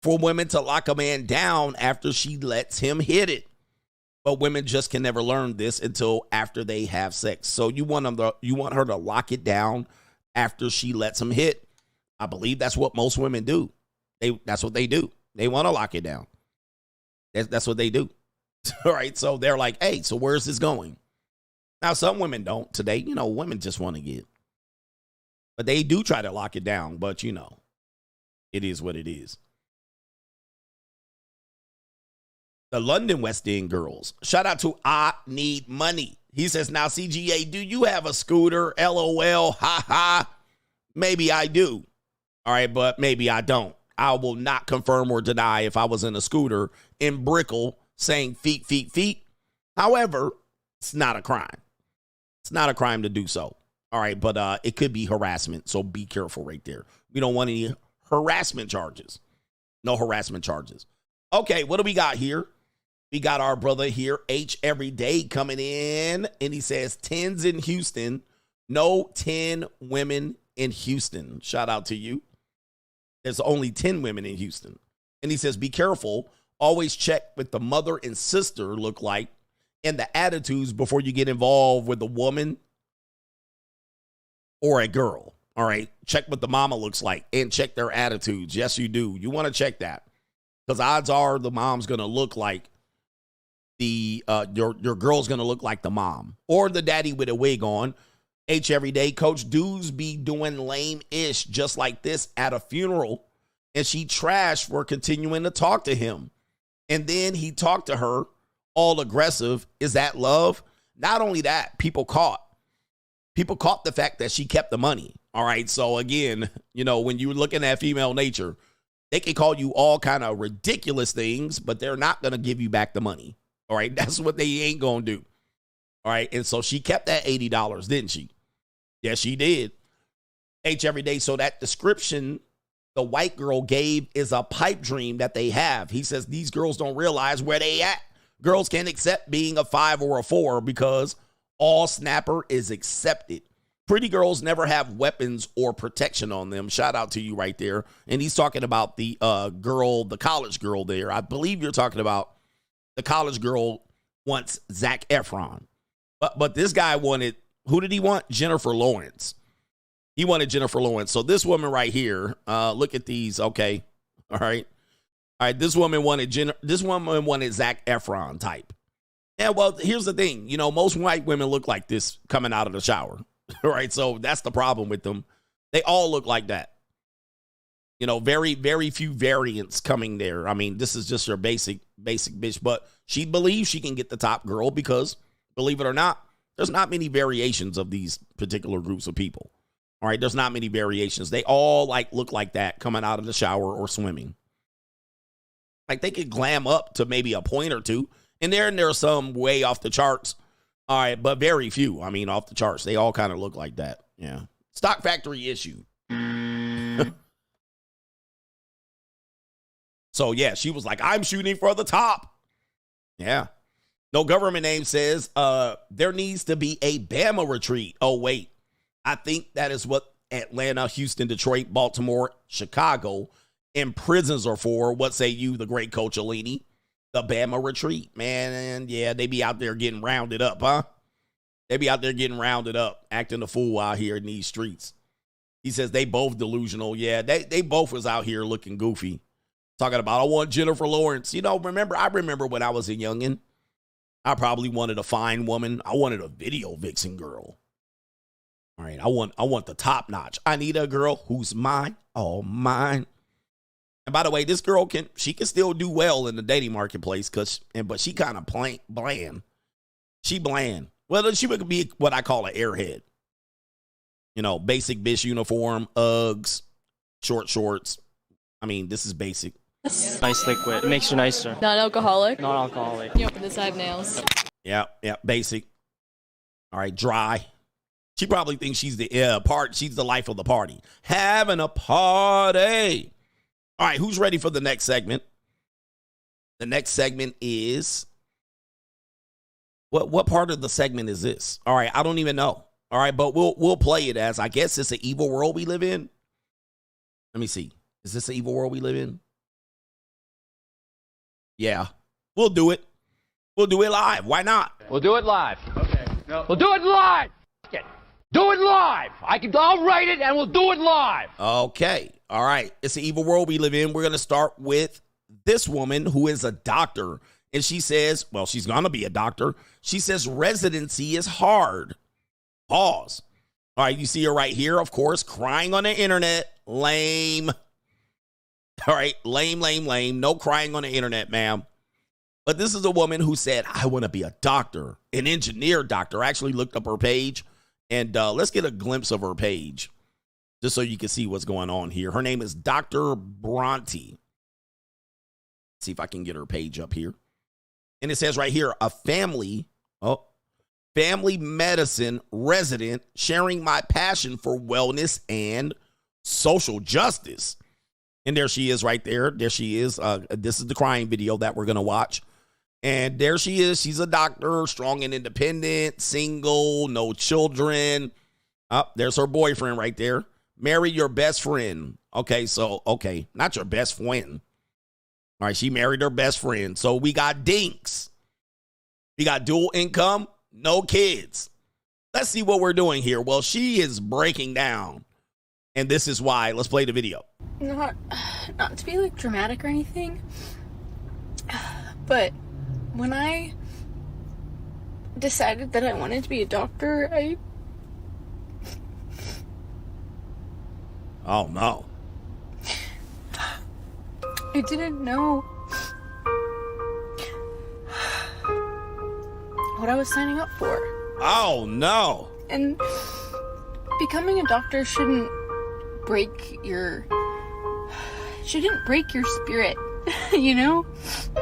for women to lock a man down after she lets him hit it? But women just can never learn this until after they have sex. So you want her to lock it down after she lets him hit. I believe that's what most women do. That's what they do. They want to lock it down. That's what they do. All right. So they're like, hey, so where's this going? Now, some women don't today. Women just want to get. But they do try to lock it down. But, it is what it is. The London West End girls. Shout out to I Need Money. He says, now, CGA, do you have a scooter? LOL. Ha ha. Maybe I do. All right, but maybe I don't. I will not confirm or deny if I was in a scooter in Brickell saying feet, feet, feet. However, it's not a crime. It's not a crime to do so. All right, but it could be harassment, so be careful right there. We don't want any harassment charges. No harassment charges. Okay, what do we got here? We got our brother here, H Everyday, coming in, and he says 10s in Houston. No 10 women in Houston. Shout out to you. There's only 10 women in Houston. And he says, be careful. Always check what the mother and sister look like and the attitudes before you get involved with a woman or a girl. All right. Check what the mama looks like and check their attitudes. Yes, you do. You want to check that because odds are the mom's going to look like your girl's going to look like the mom or the daddy with a wig on. H Everyday, Coach, dudes be doing lame-ish just like this at a funeral, and she trashed for continuing to talk to him. And then he talked to her all aggressive. Is that love? Not only that, people caught the fact that she kept the money. All right, so again, when you're looking at female nature, they can call you all kind of ridiculous things, but they're not going to give you back the money. All right, that's what they ain't going to do. All right, and so she kept that $80, didn't she? Yes, she did. H Everyday, so that description the white girl gave is a pipe dream that they have. He says these girls don't realize where they at. Girls can't accept being a 5 or a 4 because all snapper is accepted. Pretty girls never have weapons or protection on them. Shout out to you right there. And he's talking about the girl, the college girl there. I believe you're talking about the college girl wants Zac Efron. But this guy wanted, who did he want? Jennifer Lawrence. He wanted Jennifer Lawrence. So this woman right here, look at these. Okay. All right. All right. This woman wanted Zac Efron type. Yeah, well, here's the thing. Most white women look like this coming out of the shower. All right. So that's the problem with them. They all look like that. You know, very, very few variants coming there. I mean, this is just your basic bitch. But she believes she can get the top girl because, believe it or not, there's not many variations of these particular groups of people. All right, there's not many variations. They all like look like that coming out of the shower or swimming. Like they could glam up to maybe a point or two. And there's some way off the charts. All right, but very few. I mean, off the charts. They all kind of look like that. Yeah. Stock factory issue. So, yeah, she was like, I'm shooting for the top. Yeah. No government name says there needs to be a Bama retreat. Oh, wait. I think that is what Atlanta, Houston, Detroit, Baltimore, Chicago, and prisons are for. What say you, the great Coach Alimony? The Bama retreat, man. And yeah, they be out there getting rounded up, huh? They be out there getting rounded up, acting a fool out here in these streets. He says they both delusional. Yeah, they both was out here looking goofy. Talking about, I want Jennifer Lawrence. You know, I remember when I was a youngin', I probably wanted a fine woman. I wanted a video vixen girl. All right, I want the top notch. I need a girl who's mine, all mine. And by the way, this girl can still do well in the dating marketplace but she kind of bland. She bland. Well, she would be what I call an airhead. You know, basic bitch uniform, Uggs, short shorts. I mean, this is basic. Nice liquid. It makes you nicer. Non-alcoholic? Non-alcoholic. You open this, I have nails. Yeah, basic. All right, dry. She probably thinks she's the she's the life of the party. Having a party. All right, who's ready for the next segment? The next segment is what part of the segment is this? All right, I don't even know. All right, but we'll play it as I guess it's an evil world we live in. Let me see. Is this an evil world we live in? Yeah, we'll do it. We'll do it live. Why not? We'll do it live. Okay. No. We'll do it live. Do it live. I'll write it and we'll do it live. Okay. All right. It's an evil world we live in. We're going to start with this woman who is a doctor. And she says, well, she's going to be a doctor. She says residency is hard. Pause. All right. You see her right here, of course, crying on the internet. Lame. All right. Lame. No crying on the internet, ma'am. But this is a woman who said, I want to be a doctor, an engineer doctor. I actually looked up her page. And let's get a glimpse of her page just so you can see what's going on here. Her name is Dr. Bronte. See if I can get her page up here. And it says right here, a family medicine resident sharing my passion for wellness and social justice. And there she is right there. There she is. This is the crying video that we're going to watch. And there she is. She's a doctor, strong and independent, single, no children. There's her boyfriend right there. Marry your best friend. Okay, not your best friend. All right, she married her best friend. So we got dinks. We got dual income, no kids. Let's see what we're doing here. Well, she is breaking down. And this is why. Let's play the video. Not to be like dramatic or anything, but when I decided that I wanted to be a doctor, Oh, no. I didn't know what I was signing up for. Oh, no. And becoming a doctor shouldn't break your spirit. You know,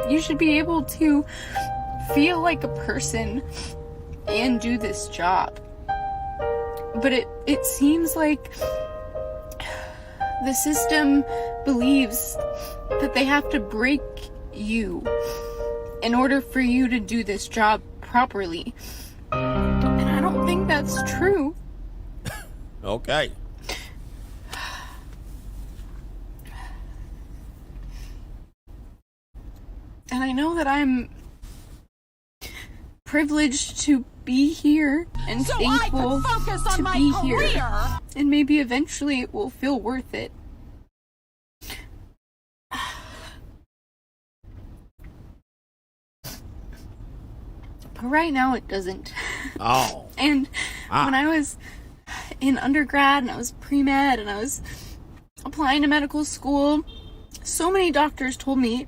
you should be able to feel like a person and do this job. But it seems like the system believes that they have to break you in order for you to do this job properly. And I don't think that's true. Okay. And I know that I'm privileged to be here and So thankful I could focus on to my be career. here. And maybe eventually it will feel worth it. But right now it doesn't. Oh. And when I was in undergrad and I was pre-med and I was applying to medical school. So many doctors told me,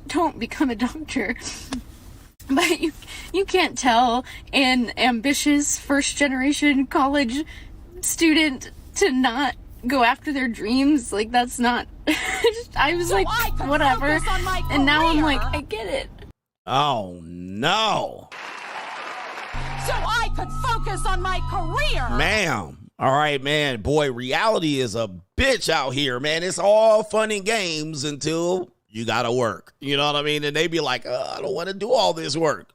don't become a doctor. But you can't tell an ambitious first-generation college student to not go after their dreams. Like, that's not... I was like, whatever. And now I'm like, I get it. Oh, no. So I could focus on my career. Ma'am. All right, man. Boy, reality is a bitch out here, man. It's all fun and games until you got to work. You know what I mean? And they be like, I don't want to do all this work.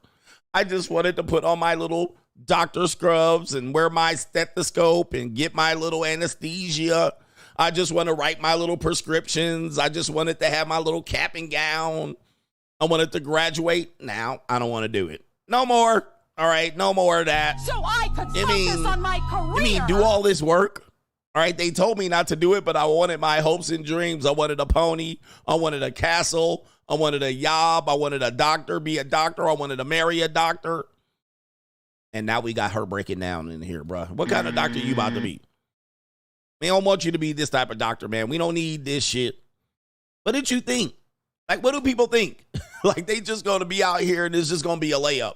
I just wanted to put on my little doctor scrubs and wear my stethoscope and get my little anesthesia. I just want to write my little prescriptions. I just wanted to have my little cap and gown. I wanted to graduate. Now I don't want to do it. No more. All right, no more of that. So I could focus on my career. I mean, do all this work. All right, they told me not to do it, but I wanted my hopes and dreams. I wanted a pony. I wanted a castle. I wanted a job. I wanted a doctor, be a doctor. I wanted to marry a doctor. And now we got her breaking down in here, bro. What kind of doctor you about to be? We don't want you to be this type of doctor, man. We don't need this shit. What did you think? Like, what do people think? Like, they just going to be out here and it's just going to be a layup.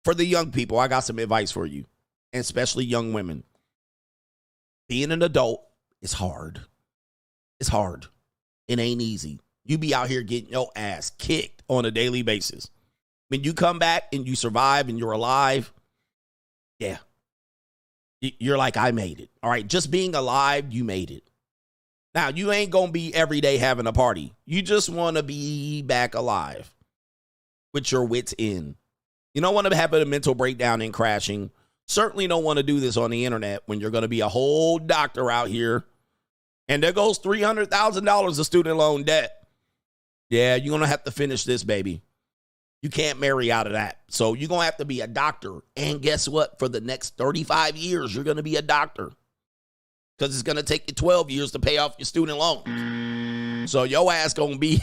For the young people, I got some advice for you, and especially young women. Being an adult is hard. It's hard. It ain't easy. You be out here getting your ass kicked on a daily basis. When you come back and you survive and you're alive, yeah. You're like, I made it. All right, just being alive, you made it. Now, you ain't going to be every day having a party. You just want to be back alive with your wits in. You don't want to have a mental breakdown and crashing. Certainly don't want to do this on the internet when you're going to be a whole doctor out here. And there goes $300,000 of student loan debt. Yeah, you're going to have to finish this, baby. You can't marry out of that. So you're going to have to be a doctor. And guess what? For the next 35 years, you're going to be a doctor. Because it's going to take you 12 years to pay off your student loan. So your ass going to be...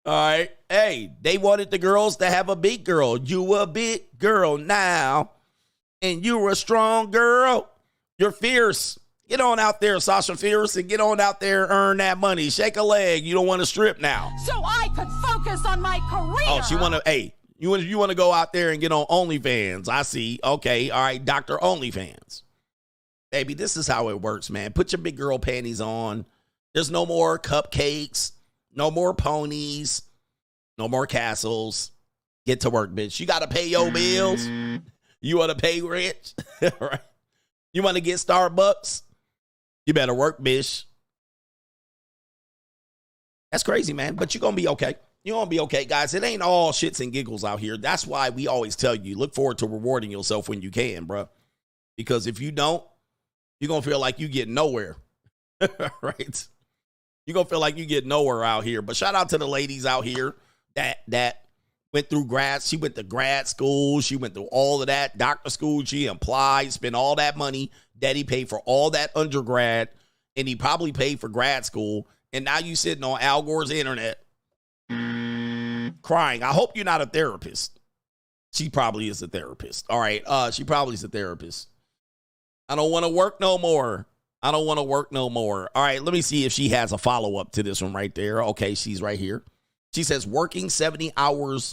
All right. Hey, they wanted the girls to have a big girl. You a big girl now. And you're a strong girl. You're fierce. Get on out there, Sasha Fierce, and get on out there and earn that money. Shake a leg. You don't want to strip now. So I could focus on my career. Oh, she want to, hey, you want to go out there and get on OnlyFans. I see. Okay. All right. Dr. OnlyFans. Baby, this is how it works, man. Put your big girl panties on. There's no more cupcakes. No more ponies. No more castles. Get to work, bitch. You got to pay your bills. You want to pay rent? Right? You want to get Starbucks? You better work, bitch. That's crazy, man. But you're going to be okay. You're going to be okay, guys. It ain't all shits and giggles out here. That's why we always tell you, look forward to rewarding yourself when you can, bro. Because if you don't, you're going to feel like you get nowhere. Right? You're going to feel like you get nowhere out here. But shout out to the ladies out here that went through she went to grad school. She went through all of that. Doctor school, she applied, spent all that money. Daddy paid for all that undergrad. And he probably paid for grad school. And now you sitting on Al Gore's internet crying. I hope you're not a therapist. She probably is a therapist. All right. She probably is a therapist. I don't want to work no more. I don't want to work no more. All right, let me see if she has a follow-up to this one right there. Okay, she's right here. She says, working 70-hour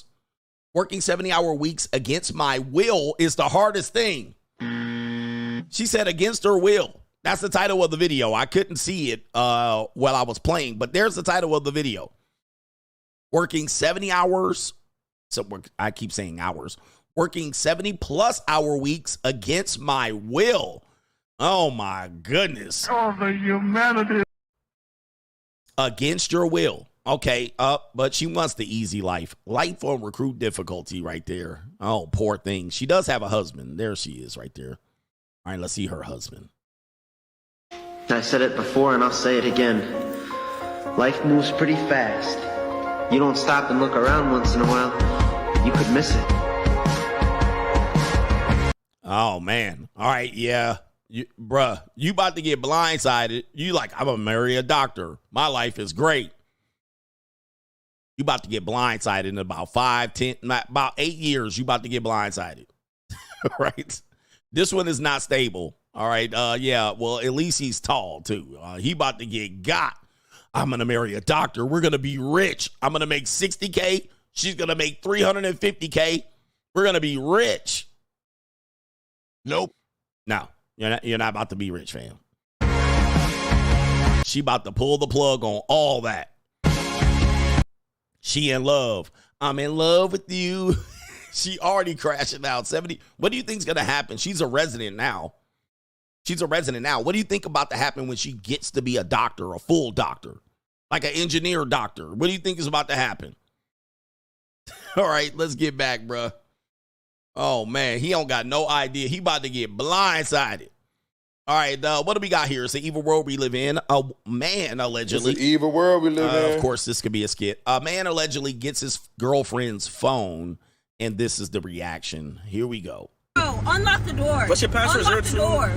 weeks against my will is the hardest thing. She said against her will. That's the title of the video. I couldn't see it while I was playing, but there's the title of the video. Working 70 hours. So I keep saying hours. Working 70-plus hour weeks against my will. Oh, my goodness. Oh, the humanity. Against your will. Okay, but she wants the easy life. Life on recruit difficulty right there. Oh, poor thing. She does have a husband. There she is right there. All right, let's see her husband. I said it before and I'll say it again. Life moves pretty fast. You don't stop and look around once in a while, you could miss it. Oh, man. All right, yeah. Bruh, you about to get blindsided. You like, I'm going to marry a doctor. My life is great. You about to get blindsided in about 8 years. You about to get blindsided. Right? This one is not stable. All right. Yeah. Well, at least he's tall too. He about to get got. I'm gonna marry a doctor. We're gonna be rich. I'm gonna make $60K. She's gonna make $350K. We're gonna be rich. Nope. No, you're not about to be rich, fam. She about to pull the plug on all that. She in love. I'm in love with you. She already crashing out. 70. What do you think's gonna happen? She's a resident now. What do you think about to happen when she gets to be a doctor, a full doctor, like an engineer doctor? What do you think is about to happen? All right, let's get back, bruh. Oh, man, he don't got no idea. He about to get blindsided. All right, what do we got here? It's the evil world we live in. A man allegedly. It's the evil world we live in. Of course, this could be a skit. A man allegedly gets his girlfriend's phone, and this is the reaction. Here we go. Oh, unlock the door. What's your password? Unlock the door.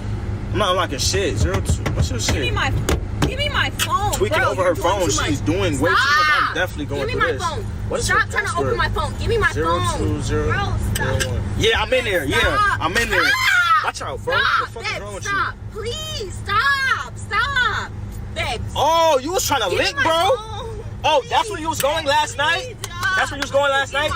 I'm not unlocking shit. 02. What's your shit? Give me my phone. Tweaking bro, over her phone. She's doing way too much. I'm definitely going through this. Give me my phone. What is Stop trying to open my phone. Give me my phone. 020. Bro, stop. Yeah, I'm in there. Yeah, I'm in there. Watch out, bro. Stop. What the fuck is wrong with Stop. you? Please, stop. Stop. Babe. Oh, you was trying to Give link, me bro? my phone. Oh, that's where you was going last night? That's where you was going last night?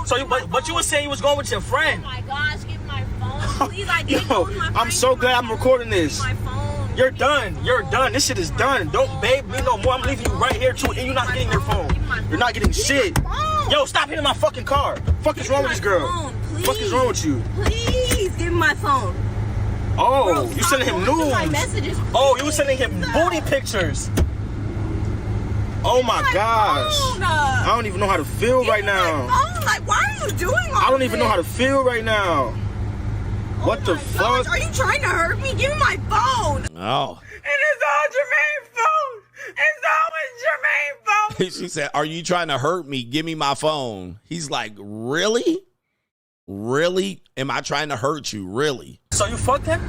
So, but you was saying you was going with your friend. Oh my gosh, give me my phone. Please, I didn't go with my friend. I'm so glad I'm recording this. Give me my phone. You're done. You're done. This shit is done. Don't babe me no more. I'm leaving you right here too, and you're not getting your phone. You're not getting shit. Yo, stop hitting my fucking car. Fuck is wrong with this girl? Fuck is wrong with you? Please, give me my phone. Oh, Bro, you sending him nudes. My messages, oh, you were sending him booty pictures. Oh my gosh. I don't even know how to feel right now. Like, why are you doing all I don't even know how to feel right now. What the fuck? Are you trying to hurt me? Give me my phone. Oh. And it's all Jermaine's phone. It's always Jermaine's phone. She said, are you trying to hurt me? Give me my phone. He's like, really? Really? Am I trying to hurt you? Really? So you fucked him?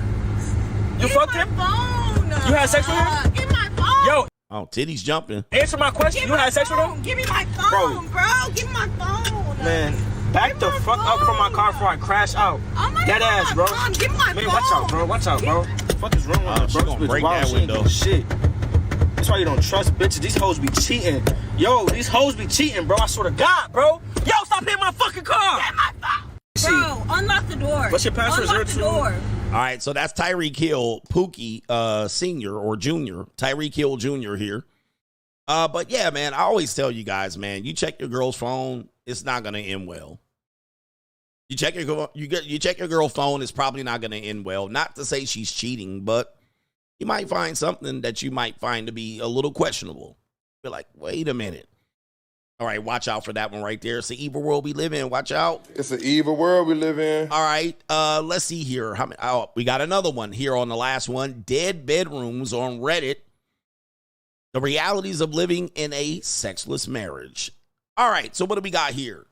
You fucked him? Phone. You had sex with him? Give me my phone. Yo. Oh, titties jumping. Answer my question. You had sex with him? Give me my phone, bro. Give me my phone. Man, back the fuck up from my car before I crash out. Oh my Dead God, ass, bro. Mom, give me my Man, phone. watch out, bro. Watch out, bro. What the fuck is wrong with her, She bro? gonna This break bitch wild. that She ain't window. doing shit. That's why you don't trust bitches. These hoes be cheating. Yo, these hoes be cheating, bro. I swear to God, bro. Yo, stop hitting my fucking car. Get my phone. Bro, unlock the door. What's your password? Unlock the door. All right, so that's Tyreek Hill, Pookie, senior or junior. Tyreek Hill Jr. here. But yeah, man, I always tell you guys, man, you check your girl's phone, it's not gonna end well. You check your girl's phone, it's probably not gonna end well. Not to say she's cheating, but you might find something that you might find to be a little questionable. You're like, wait a minute. All right, watch out for that one right there. It's the evil world we live in. Watch out. It's the evil world we live in. All right, let's see here. How many? Oh, we got another one here on the last one. Dead bedrooms on Reddit. The realities of living in a sexless marriage. All right, so what do we got here?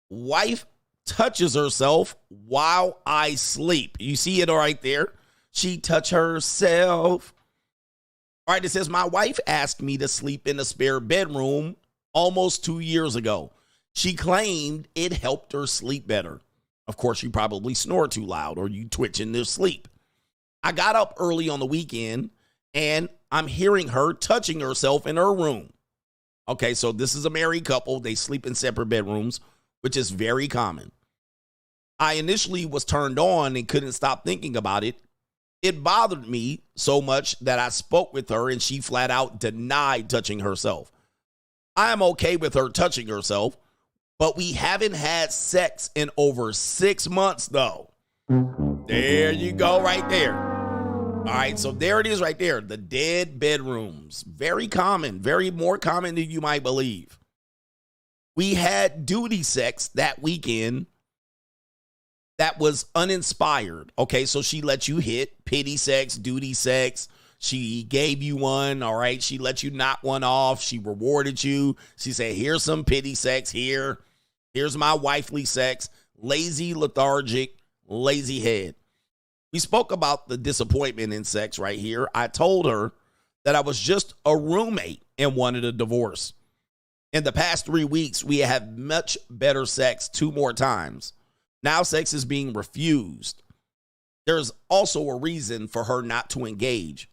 Wife touches herself while I sleep. You see it right there? She touched herself. All right, it says, my wife asked me to sleep in a spare bedroom almost 2 years ago. She claimed it helped her sleep better. Of course, you probably snore too loud or you twitch in your sleep. I got up early on the weekend and I'm hearing her touching herself in her room. Okay, so this is a married couple. They sleep in separate bedrooms, which is very common. I initially was turned on and couldn't stop thinking about it. It bothered me so much that I spoke with her and she flat out denied touching herself. I am okay with her touching herself, but we haven't had sex in over 6 months, though. There you go right there. All right, so there it is right there. The dead bedrooms. Very common, very more common than you might believe. We had duty sex that weekend that was uninspired. Okay, so she let you hit pity sex, duty sex. She gave you one, all right? She let you knock one off. She rewarded you. She said, here's some pity sex here. Here's my wifely sex. Lazy, lethargic, lazy head. We spoke about the disappointment in sex right here. I told her that I was just a roommate and wanted a divorce. In the past 3 weeks, we have much better sex 2 more times. Now sex is being refused. there's also a reason for her not to engage.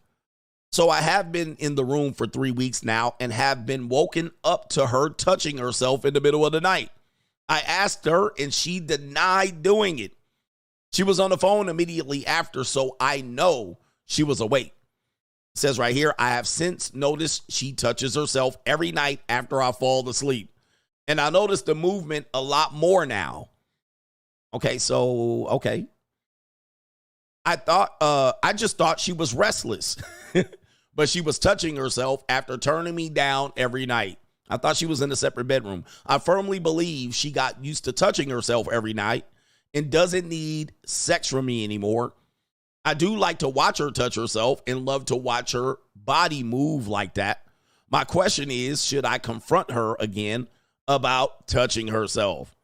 So I have been in the room for 3 weeks now and have been woken up to her touching herself in the middle of the night. I asked her and she denied doing it. She was on the phone immediately after, so I know she was awake. It says right here, I have since noticed she touches herself every night after I fall asleep. And I noticed the movement a lot more now. Okay. I just thought she was restless, but she was touching herself after turning me down every night. I thought she was in a separate bedroom. I firmly believe she got used to touching herself every night and doesn't need sex from me anymore. I do like to watch her touch herself and love to watch her body move like that. My question is, should I confront her again about touching herself?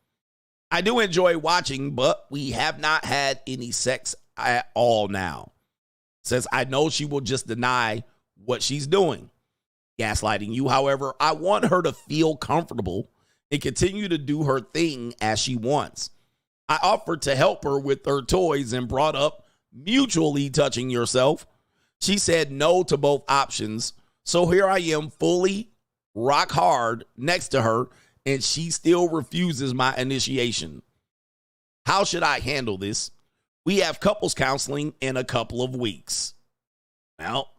I do enjoy watching, but we have not had any sex at all now. Says, I know she will just deny what she's doing. Gaslighting you. However, I want her to feel comfortable and continue to do her thing as she wants. I offered to help her with her toys and brought up mutually touching yourself. She said no to both options. So here I am fully rock hard next to her and she still refuses my initiation. How should I handle this? We have couples counseling in a couple of weeks. Well,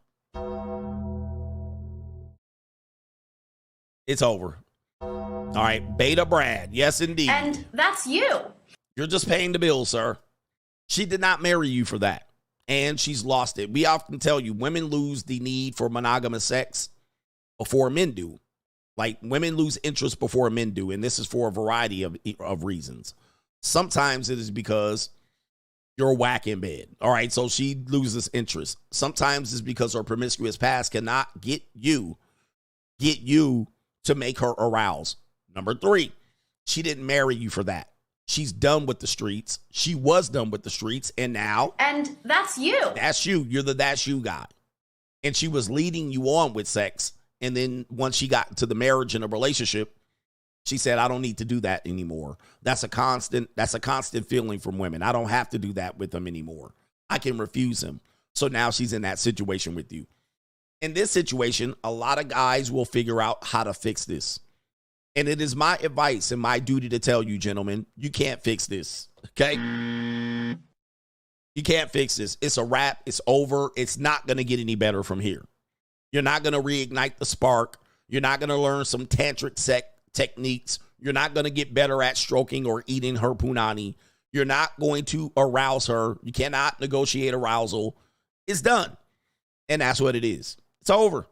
it's over. All right, Beta Brad. Yes, indeed. And that's you. You're just paying the bill, sir. She did not marry you for that. And she's lost it. We often tell you women lose the need for monogamous sex before men do. Like women lose interest before men do. And this is for a variety of reasons. Sometimes it is because you're whack in bed. All right, so she loses interest. Sometimes it's because her promiscuous past cannot get you to make her arouse. Number 3, she didn't marry you for that. She's done with the streets. She was done with the streets, and now... And that's you. That's you. You're the that's you guy. And she was leading you on with sex, and then once she got to the marriage and a relationship, she said, I don't need to do that anymore. That's a constant feeling from women. I don't have to do that with them anymore. I can refuse him. So now she's in that situation with you. In this situation, a lot of guys will figure out how to fix this. And it is my advice and my duty to tell you, gentlemen, you can't fix this, okay? You can't fix this. It's a wrap. It's over. It's not going to get any better from here. You're not going to reignite the spark. You're not going to learn some tantric techniques. You're not going to get better at stroking or eating her Poonany. You're not going to arouse her. You cannot negotiate arousal. It's done. And that's what it is. It's over.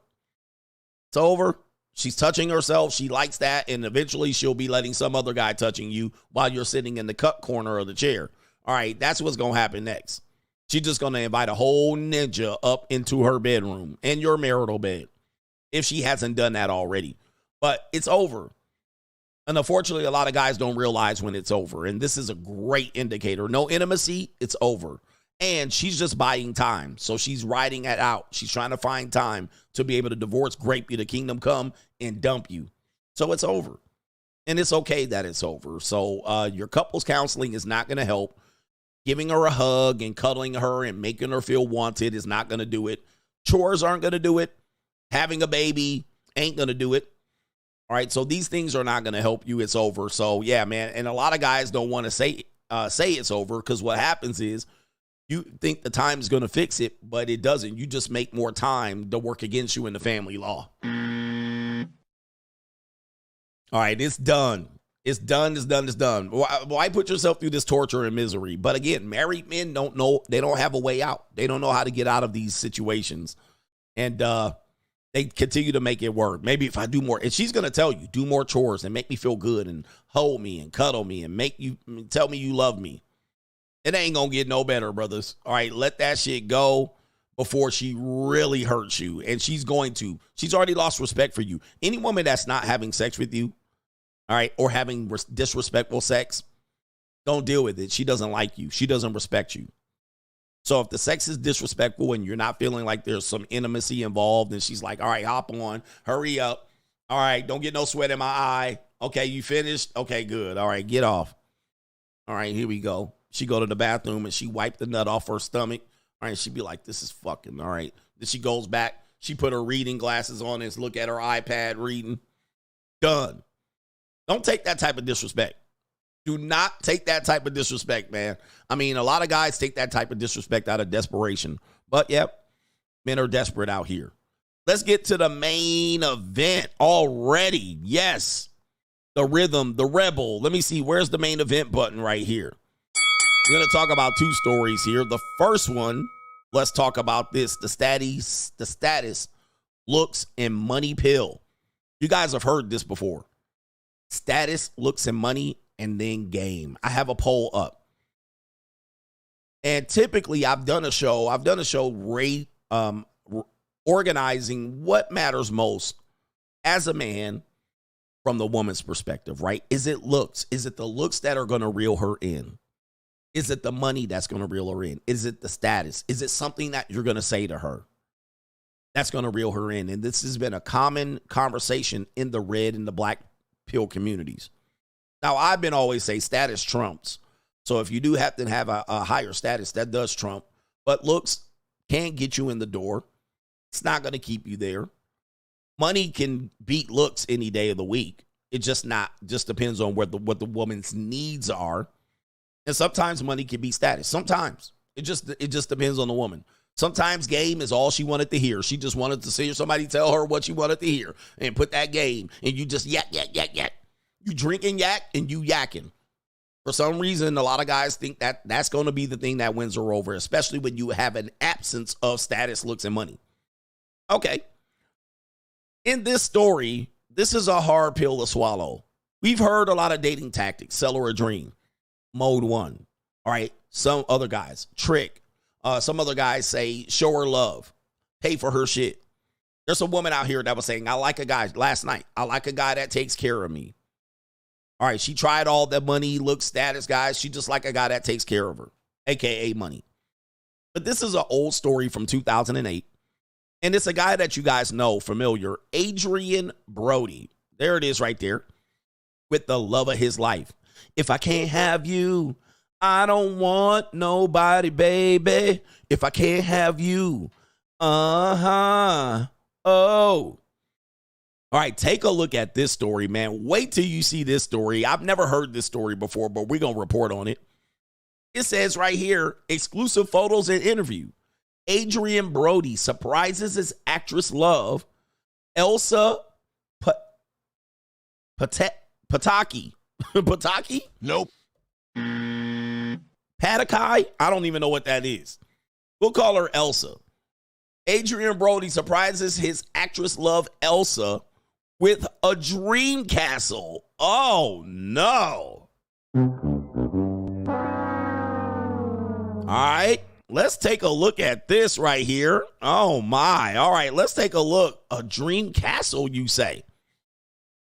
It's over. She's touching herself. She likes that. And eventually she'll be letting some other guy touching you while you're sitting in the cut corner of the chair. All right, that's what's going to happen next. She's just going to invite a whole ninja up into her bedroom and your marital bed if she hasn't done that already. But it's over. And unfortunately, a lot of guys don't realize when it's over. And this is a great indicator. No intimacy, it's over. And she's just buying time. So she's riding it out. She's trying to find time to be able to divorce, grape you to kingdom come, and dump you. So it's over. And it's okay that it's over. So your couples counseling is not going to help. Giving her a hug and cuddling her and making her feel wanted is not going to do it. Chores aren't going to do it. Having a baby ain't going to do it. All right, so these things are not going to help you. It's over. So, yeah, man, and a lot of guys don't want to say it's over because what happens is you think the time is going to fix it, but it doesn't. You just make more time to work against you in the family law. All right, it's done. It's done. It's done. It's done. Why put yourself through this torture and misery? But again, married men don't know. They don't have a way out. They don't know how to get out of these situations. And they continue to make it work. Maybe if I do more, and she's going to tell you, do more chores and make me feel good and hold me and cuddle me and tell me you love me. It ain't going to get no better, brothers. All right, let that shit go before she really hurts you. And she's already lost respect for you. Any woman that's not having sex with you, all right, or having disrespectful sex, don't deal with it. She doesn't like you. She doesn't respect you. So if the sex is disrespectful and you're not feeling like there's some intimacy involved, and she's like, all right, hop on, hurry up. All right, don't get no sweat in my eye. Okay, you finished? Okay, good. All right, get off. All right, here we go. She go to the bathroom and she wipe the nut off her stomach. All right, she'd be like, this is fucking all right. Then she goes back. She put her reading glasses on and look at her iPad reading. Done. Don't take that type of disrespect. Do not take that type of disrespect, man. I mean, a lot of guys take that type of disrespect out of desperation. But, yep, men are desperate out here. Let's get to the main event already. Yes, the rhythm, the rebel. Let me see. Where's the main event button right here? We're going to talk about two stories here. The first one, let's talk about this. The status, looks, and money pill. You guys have heard this before. Status, looks, and money, and then game. I have a poll up. And typically, I've done a show organizing what matters most as a man from the woman's perspective, right? Is it looks? Is it the looks that are going to reel her in? Is it the money that's going to reel her in? Is it the status? Is it something that you're going to say to her that's going to reel her in? And this has been a common conversation in the red and the black pill communities. Now, I've been always say status trumps. So if you do have to have a higher status, that does trump. But looks can get you in the door. It's not going to keep you there. Money can beat looks any day of the week. It just depends on what the woman's needs are. And sometimes money can beat status. Sometimes. It just depends on the woman. Sometimes game is all she wanted to hear. She just wanted to hear somebody tell her what she wanted to hear and put that game. And you just yak, yak, yak, yak. You drinking yak and you yakking. For some reason, a lot of guys think that that's going to be the thing that wins her over, especially when you have an absence of status, looks, and money. Okay. In this story, this is a hard pill to swallow. We've heard a lot of dating tactics. Sell her a dream. Mode 1. All right. Some other guys. Trick. Some other guys say show her love. Pay for her shit. There's a woman out here that was saying, I like a guy last night. I like a guy that takes care of me. All right. She tried all the money, look, status guys. She just like a guy that takes care of her, AKA money. But this is an old story from 2008. And it's a guy that you guys know, familiar, Adrien Brody. There it is right there with the love of his life. If I can't have you, I don't want nobody, baby. If I can't have you, oh. All right, take a look at this story, man. Wait till you see this story. I've never heard this story before, but we're going to report on it. It says right here, exclusive photos and interview. Adrien Brody surprises his actress love, Elsa Pataki. Pataki? Nope. Patakai? I don't even know what that is. We'll call her Elsa. Adrien Brody surprises his actress love, Elsa, with a dream castle. Oh, no. All right. Let's take a look at this right here. Oh, my. All right, let's take a look. A dream castle, you say?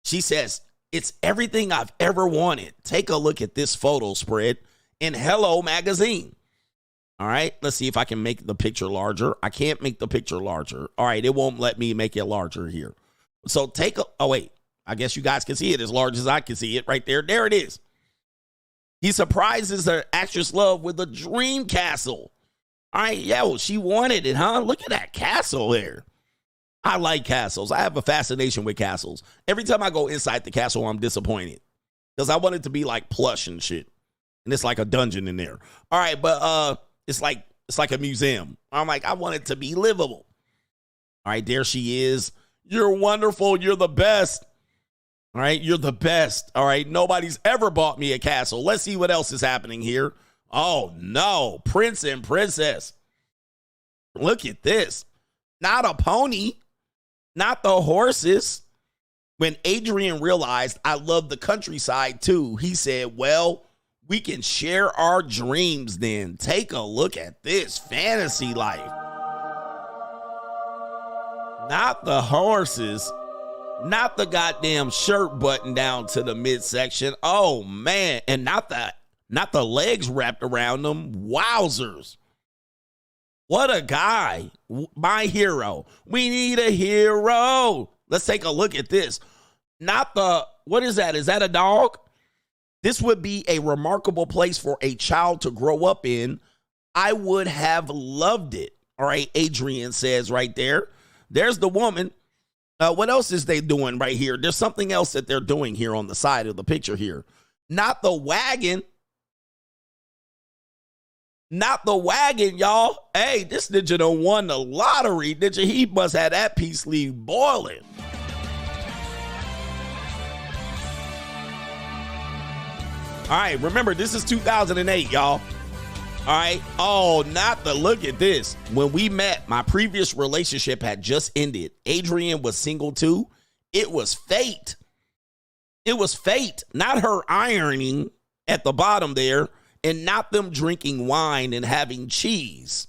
She says, it's everything I've ever wanted. Take a look at this photo spread in Hello Magazine. All right, let's see if I can make the picture larger. I can't make the picture larger. All right, it won't let me make it larger here. So oh, wait. I guess you guys can see it as large as I can see it right there. There it is. He surprises her actress love with a dream castle. All right, yo, she wanted it, huh? Look at that castle there. I like castles. I have a fascination with castles. Every time I go inside the castle, I'm disappointed because I want it to be like plush and shit. And it's like a dungeon in there. All right, but it's like a museum. I'm like, I want it to be livable. All right, there she is. You're wonderful. You're the best. All right, you're the best. All right, nobody's ever bought me a castle. Let's see what else is happening here. Oh, no. Prince and princess. Look at this. Not a pony. Not the horses. When Adrien realized I love the countryside too, he said, well, we can share our dreams then. Take a look at this fantasy life. Not the horses. Not the goddamn shirt button down to the midsection. Oh, man. And not the legs wrapped around them. Wowzers. What a guy. My hero. We need a hero. Let's take a look at this. Not the, what is that? Is that a dog? This would be a remarkable place for a child to grow up in. I would have loved it. All right, Adrien says right there. There's the woman. What else is they doing right here? There's something else that they're doing here on the side of the picture here. Not the wagon. Not the wagon, y'all. Hey, this ninja done won the lottery. Ninja, he must have that peace leave boiling. All right, remember, this is 2008, y'all. All right. Oh, not the look at this. When we met, my previous relationship had just ended. Adrien was single too. It was fate. It was fate, not her ironing at the bottom there, and not them drinking wine and having cheese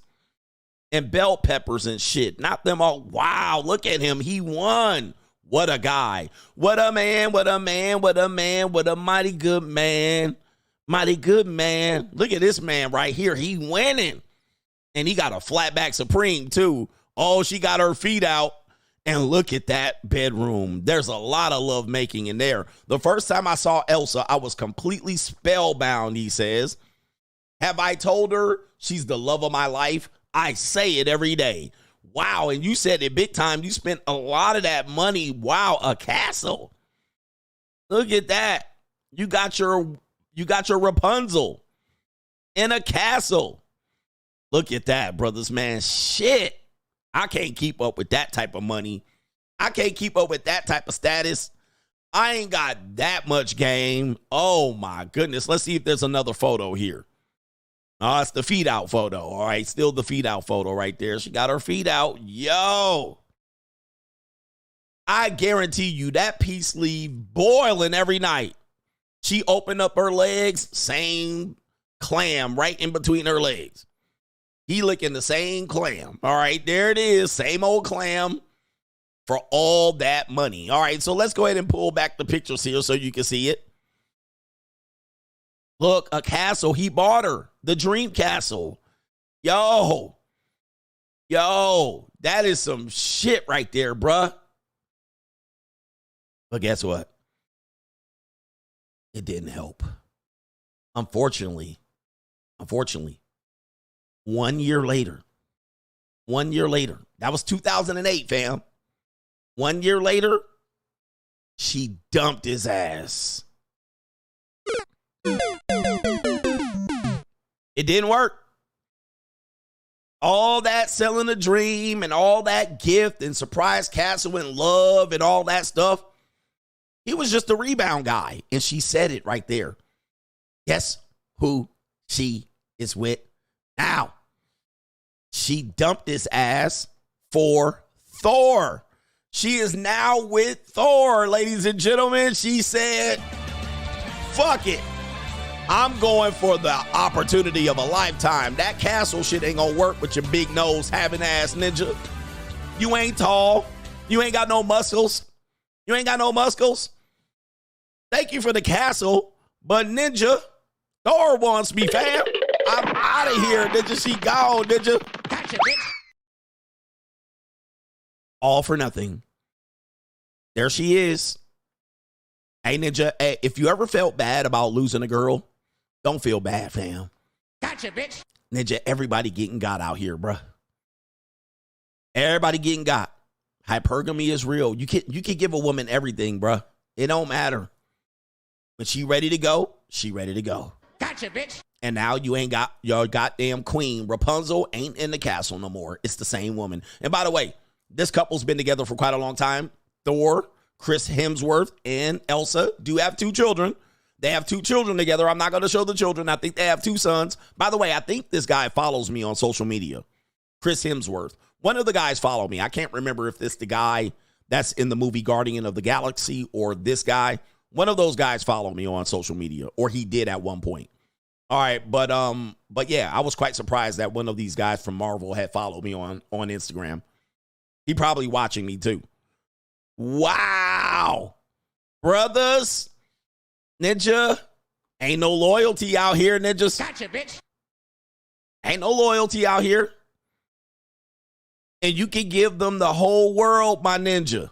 and bell peppers and shit. Not them all. Wow, look at him. He won. What a guy. What a man. What a man. What a man. What a mighty good man. Mighty good man. Look at this man right here. He winning. And he got a flatback Supreme too. Oh, she got her feet out. And look at that bedroom. There's a lot of love making in there. The first time I saw Elsa, I was completely spellbound, he says. Have I told her she's the love of my life? I say it every day. Wow, and you said it big time. You spent a lot of that money. Wow, a castle. Look at that. You got your Rapunzel in a castle. Look at that, brothers, man. Shit. I can't keep up with that type of money. I can't keep up with that type of status. I ain't got that much game. Oh, my goodness. Let's see if there's another photo here. Oh, it's the feet out photo. All right, still the feet out photo right there. She got her feet out. Yo. I guarantee you that peace leave boiling every night. She opened up her legs, same clam right in between her legs. He licking the same clam. All right, there it is. Same old clam for all that money. All right, so let's go ahead and pull back the pictures here so you can see it. Look, a castle. He bought her. The dream castle. Yo, that is some shit right there, bruh. But guess what? It didn't help. Unfortunately, 1 year later, that was 2008, fam. 1 year later, she dumped his ass. It didn't work. All that selling a dream and all that gift and surprise castle and love and all that stuff. He was just a rebound guy. And she said it right there. Guess who she is with now? She dumped his ass for Thor. She is now with Thor, ladies and gentlemen. She said, fuck it. I'm going for the opportunity of a lifetime. That castle shit ain't gonna work with your big nose having ass ninja. You ain't tall. You ain't got no muscles. Thank you for the castle, but ninja, Thor wants me, fam. I'm out of here, ninja. She gone, ninja. Gotcha, bitch. All for nothing. There she is. Hey, ninja, hey, if you ever felt bad about losing a girl, don't feel bad, fam. Gotcha, bitch. Ninja, everybody getting got out here, bruh. Everybody getting got. Hypergamy is real. You can give a woman everything, bruh. It don't matter. When she ready to go, she ready to go. Gotcha, bitch. And now you ain't got your goddamn queen. Rapunzel ain't in the castle no more. It's the same woman. And by the way, this couple's been together for quite a long time. Thor, Chris Hemsworth, and Elsa do have 2 children. They have 2 children together. I'm not going to show the children. I think they have 2 sons. By the way, I think this guy follows me on social media. Chris Hemsworth. One of the guys follow me. I can't remember if this the guy that's in the movie Guardian of the Galaxy or this guy. One of those guys follow me on social media, or he did at one point. All right, but yeah, I was quite surprised that one of these guys from Marvel had followed me on Instagram. He probably watching me too. Wow. Brothers, ninja, ain't no loyalty out here, ninjas. Gotcha, bitch. Ain't no loyalty out here. And you can give them the whole world, my ninja.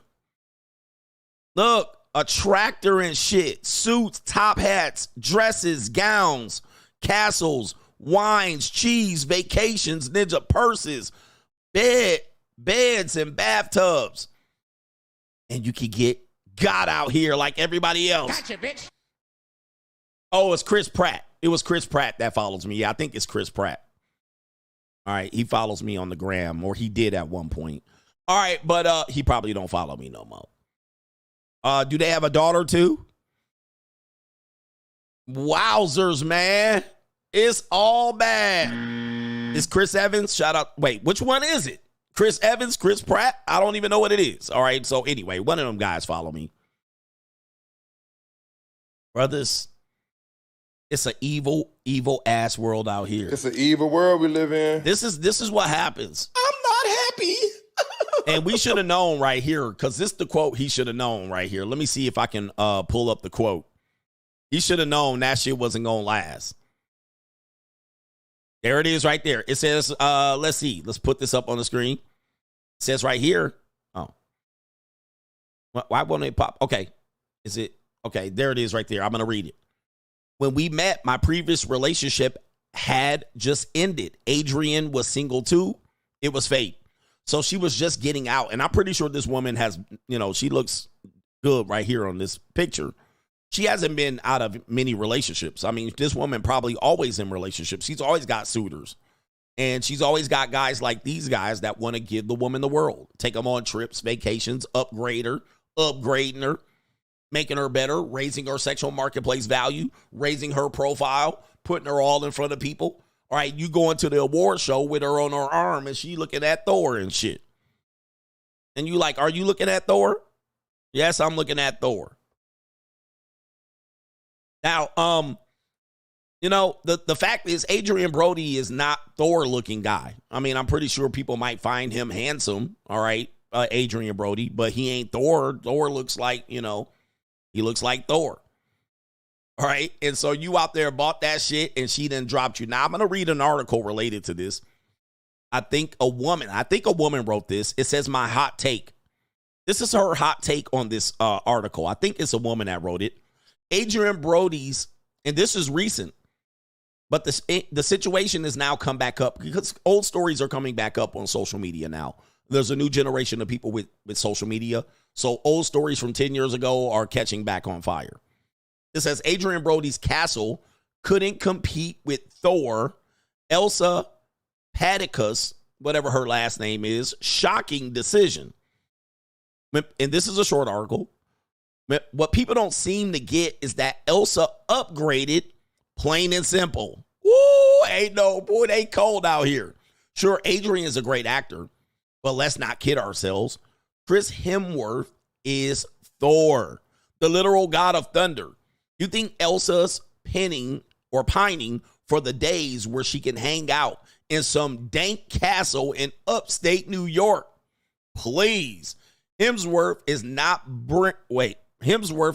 Look, a tractor and shit, suits, top hats, dresses, gowns, castles, wines, cheese, vacations, ninja purses, beds and bathtubs. And you can get God out here like everybody else. Gotcha, bitch. Oh, it's Chris Pratt. It was Chris Pratt that follows me. Yeah, I think it's Chris Pratt. All right, he follows me on the gram, or he did at one point. All right, but he probably don't follow me no more. Do they have a daughter too? Wowzers, man. It's all bad. It's Chris Evans. Shout out. Wait, which one is it? Chris Evans, Chris Pratt? I don't even know what it is. All right, so anyway, one of them guys follow me. Brothers, it's an evil, evil ass world out here. It's an evil world we live in. This is what happens. I'm not happy. And we should have known right here, because this is the quote he should have known right here. Let me see if I can pull up the quote. He should have known that shit wasn't going to last. There it is right there. It says, let's see. Let's put this up on the screen. It says right here. Oh. Why won't it pop? Okay. Is it? Okay, there it is right there. I'm going to read it. When we met, my previous relationship had just ended. Adrien was single too. It was fate. So she was just getting out. And I'm pretty sure this woman has, she looks good right here on this picture. She hasn't been out of many relationships. I mean, this woman probably always in relationships. She's always got suitors. And she's always got guys like these guys that want to give the woman the world. Take them on trips, vacations, upgrading her, making her better, raising her sexual marketplace value, raising her profile, putting her all in front of people. All right, you going to the award show with her on her arm and she looking at Thor and shit. And you like, are you looking at Thor? Yes, I'm looking at Thor. Now, the fact is Adrien Brody is not Thor-looking guy. I mean, I'm pretty sure people might find him handsome, all right, Adrien Brody, but he ain't Thor. Thor looks like, he looks like Thor. All right, and so you out there bought that shit and she then dropped you. Now, I'm going to read an article related to this. I think a woman wrote this. It says, my hot take. This is her hot take on this article. I think it's a woman that wrote it. Adrien Brody's, and this is recent, but the situation has now come back up because old stories are coming back up on social media now. There's a new generation of people with social media. So old stories from 10 years ago are catching back on fire. It says Adrien Brody's castle couldn't compete with Thor, Elsa Paticus, whatever her last name is, shocking decision. And this is a short article. What people don't seem to get is that Elsa upgraded, plain and simple. Woo, it ain't cold out here. Sure, Adrien is a great actor, but let's not kid ourselves. Chris Hemsworth is Thor, the literal god of thunder. You think Elsa's pining for the days where she can hang out in some dank castle in upstate New York? Please. Hemsworth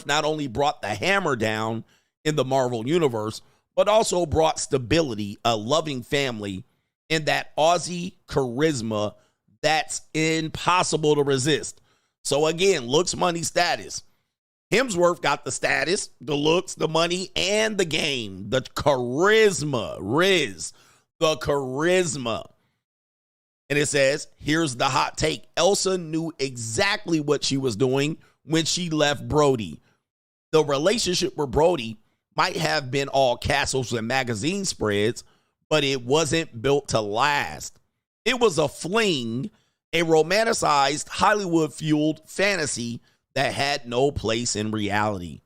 not only brought the hammer down in the Marvel universe, but also brought stability, a loving family, and that Aussie charisma that's impossible to resist. So again, looks, money, status. Hemsworth got the status, the looks, the money, and the game. The charisma. Rizz. The charisma. And it says, here's the hot take. Elsa knew exactly what she was doing when she left Brody. The relationship with Brody might have been all castles and magazine spreads, but it wasn't built to last. It was a fling, a romanticized, Hollywood-fueled fantasy that had no place in reality.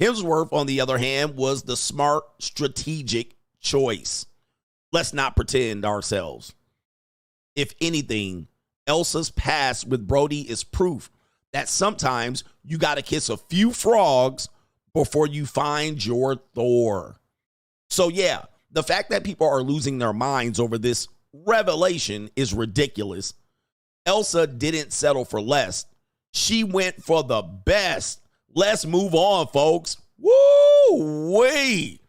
Hemsworth, on the other hand, was the smart, strategic choice. Let's not pretend ourselves. If anything, Elsa's past with Brody is proof that sometimes you got to kiss a few frogs before you find your Thor. So yeah, the fact that people are losing their minds over this revelation is ridiculous. Elsa didn't settle for less. She went for the best. Let's move on, folks. Woo-wee.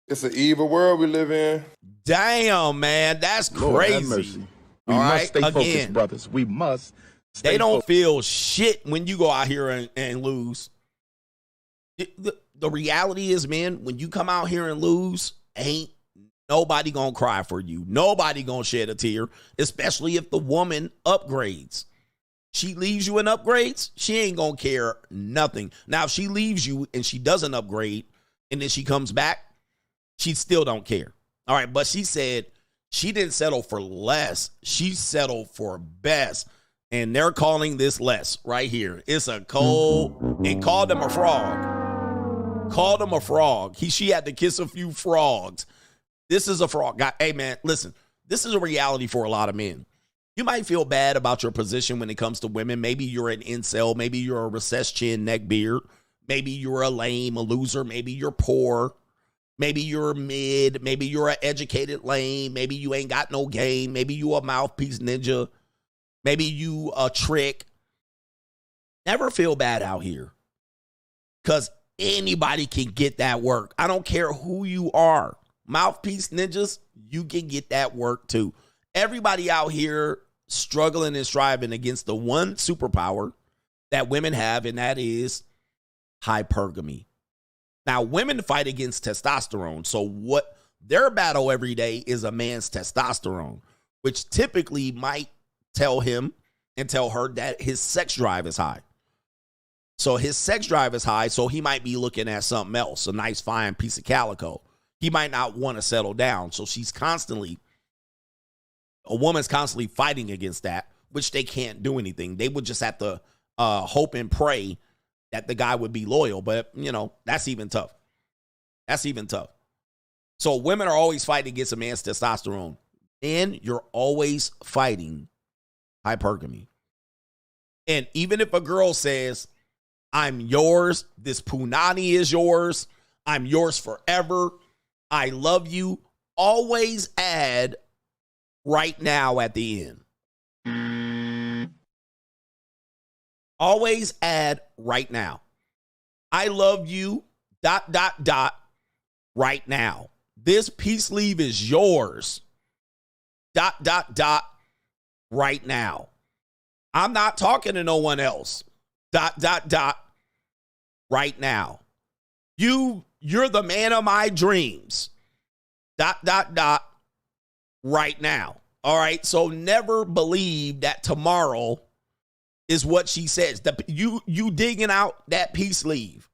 It's an evil world we live in. Damn, man, that's Lord have crazy. mercy. We All must right, stay focused, brothers. We must They don't feel shit when you go out here and lose. The reality is, man, when you come out here and lose, ain't nobody gonna cry for you. Nobody gonna shed a tear, especially if the woman upgrades. She leaves you and upgrades, she ain't gonna care nothing. Now, if she leaves you and she doesn't upgrade and then she comes back, she still don't care. All right, but she said she didn't settle for less. She settled for best. And they're calling this less right here. It's a cold, and called him a frog. Called him a frog. She had to kiss a few frogs. This is a frog. Hey, man, listen, this is a reality for a lot of men. You might feel bad about your position when it comes to women. Maybe you're an incel. Maybe you're a recessed chin, neck beard. Maybe you're a lame, a loser. Maybe you're poor. Maybe you're mid. Maybe you're an educated lame. Maybe you ain't got no game. Maybe you a mouthpiece ninja. Maybe you a trick. Never feel bad out here. Because anybody can get that work. I don't care who you are. Mouthpiece ninjas, you can get that work too. Everybody out here struggling and striving against the one superpower that women have, and that is hypergamy. Now, women fight against testosterone. So what their battle every day is a man's testosterone, which typically might tell him and tell her that his sex drive is high. So his sex drive is high, so he might be looking at something else, a nice fine piece of calico. He might not want to settle down. So a woman's constantly fighting against that, which they can't do anything. They would just have to hope and pray that the guy would be loyal. But, that's even tough. That's even tough. So women are always fighting against a man's testosterone. Men, you're always fighting hypergamy. And even if a girl says, I'm yours, this Poonany is yours, I'm yours forever, I love you, always add right now at the end. Always add right now. I love you, ... right now. This peace leave is yours, ... right now. I'm not talking to no one else, ... right now. You're the man of my dreams, ... right now. All right. So never believe that tomorrow is what she says. You digging out that peace leave.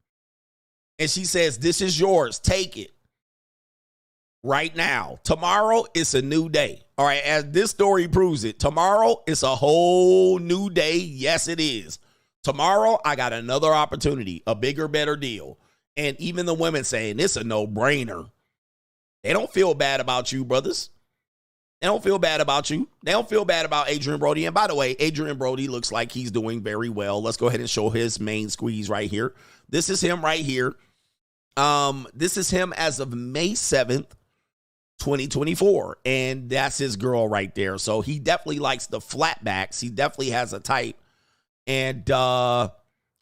And she says, this is yours. Take it right now. Tomorrow it's a new day. All right. As this story proves it, tomorrow it's a whole new day. Yes, it is. Tomorrow I got another opportunity, a bigger, better deal. And even the women saying it's a no-brainer. They don't feel bad about you, brothers. They don't feel bad about you. They don't feel bad about Adrien Brody. And by the way, Adrien Brody looks like he's doing very well. Let's go ahead and show his main squeeze right here. This is him right here. This is him as of May 7th, 2024. And that's his girl right there. So he definitely likes the flatbacks. He definitely has a type. And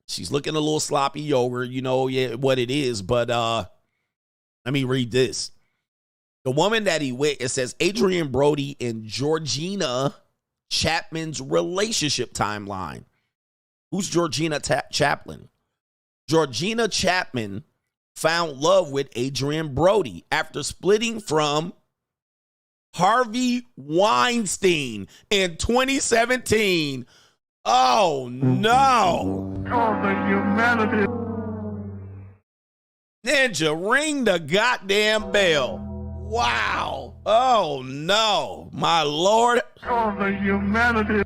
she's looking a little sloppy yogurt. You know what it is. But let me read this. The woman that he with, it says Adrien Brody and Georgina Chapman's relationship timeline. Who's Georgina Chapman? Georgina Chapman found love with Adrien Brody after splitting from Harvey Weinstein in 2017. Oh, no. Oh, the humanity. Ninja, ring the goddamn bell. Wow. Oh, no. My Lord. Oh, the humanity.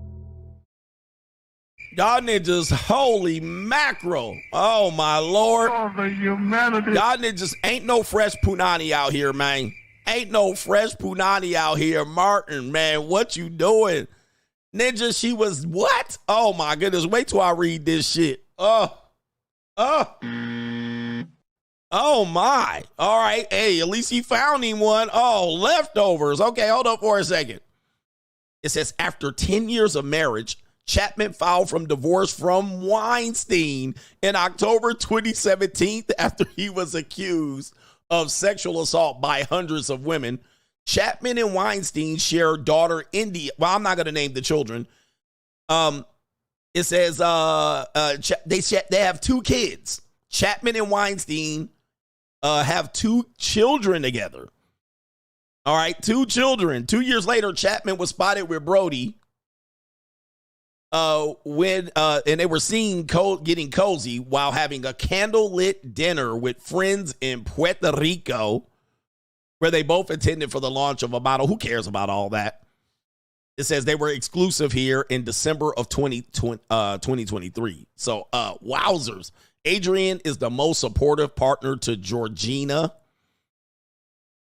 Y'all ninjas, holy mackerel. Oh, my Lord. Oh, the humanity. Y'all ninjas ain't no fresh Poonany out here, man. Ain't no fresh Poonany out here. Martin, man, what you doing? Ninja, she was what? Oh, my goodness. Wait till I read this shit. Oh, my. All right. Hey, at least he found him one. Oh, leftovers. Okay, hold up for a second. It says, after 10 years of marriage, Chapman filed for divorce from Weinstein in October 2017 after he was accused of sexual assault by hundreds of women. Chapman and Weinstein share daughter India. Well, I'm not going to name the children. It says they have 2 kids. Chapman and Weinstein have 2 children together. All right, 2 children. 2 years later, Chapman was spotted with Brody and they were seen getting cozy while having a candlelit dinner with friends in Puerto Rico, where they both attended for the launch of a model. Who cares about all that? It says they were exclusive here in December of 2023. So, wowzers. Adrien is the most supportive partner to Georgina.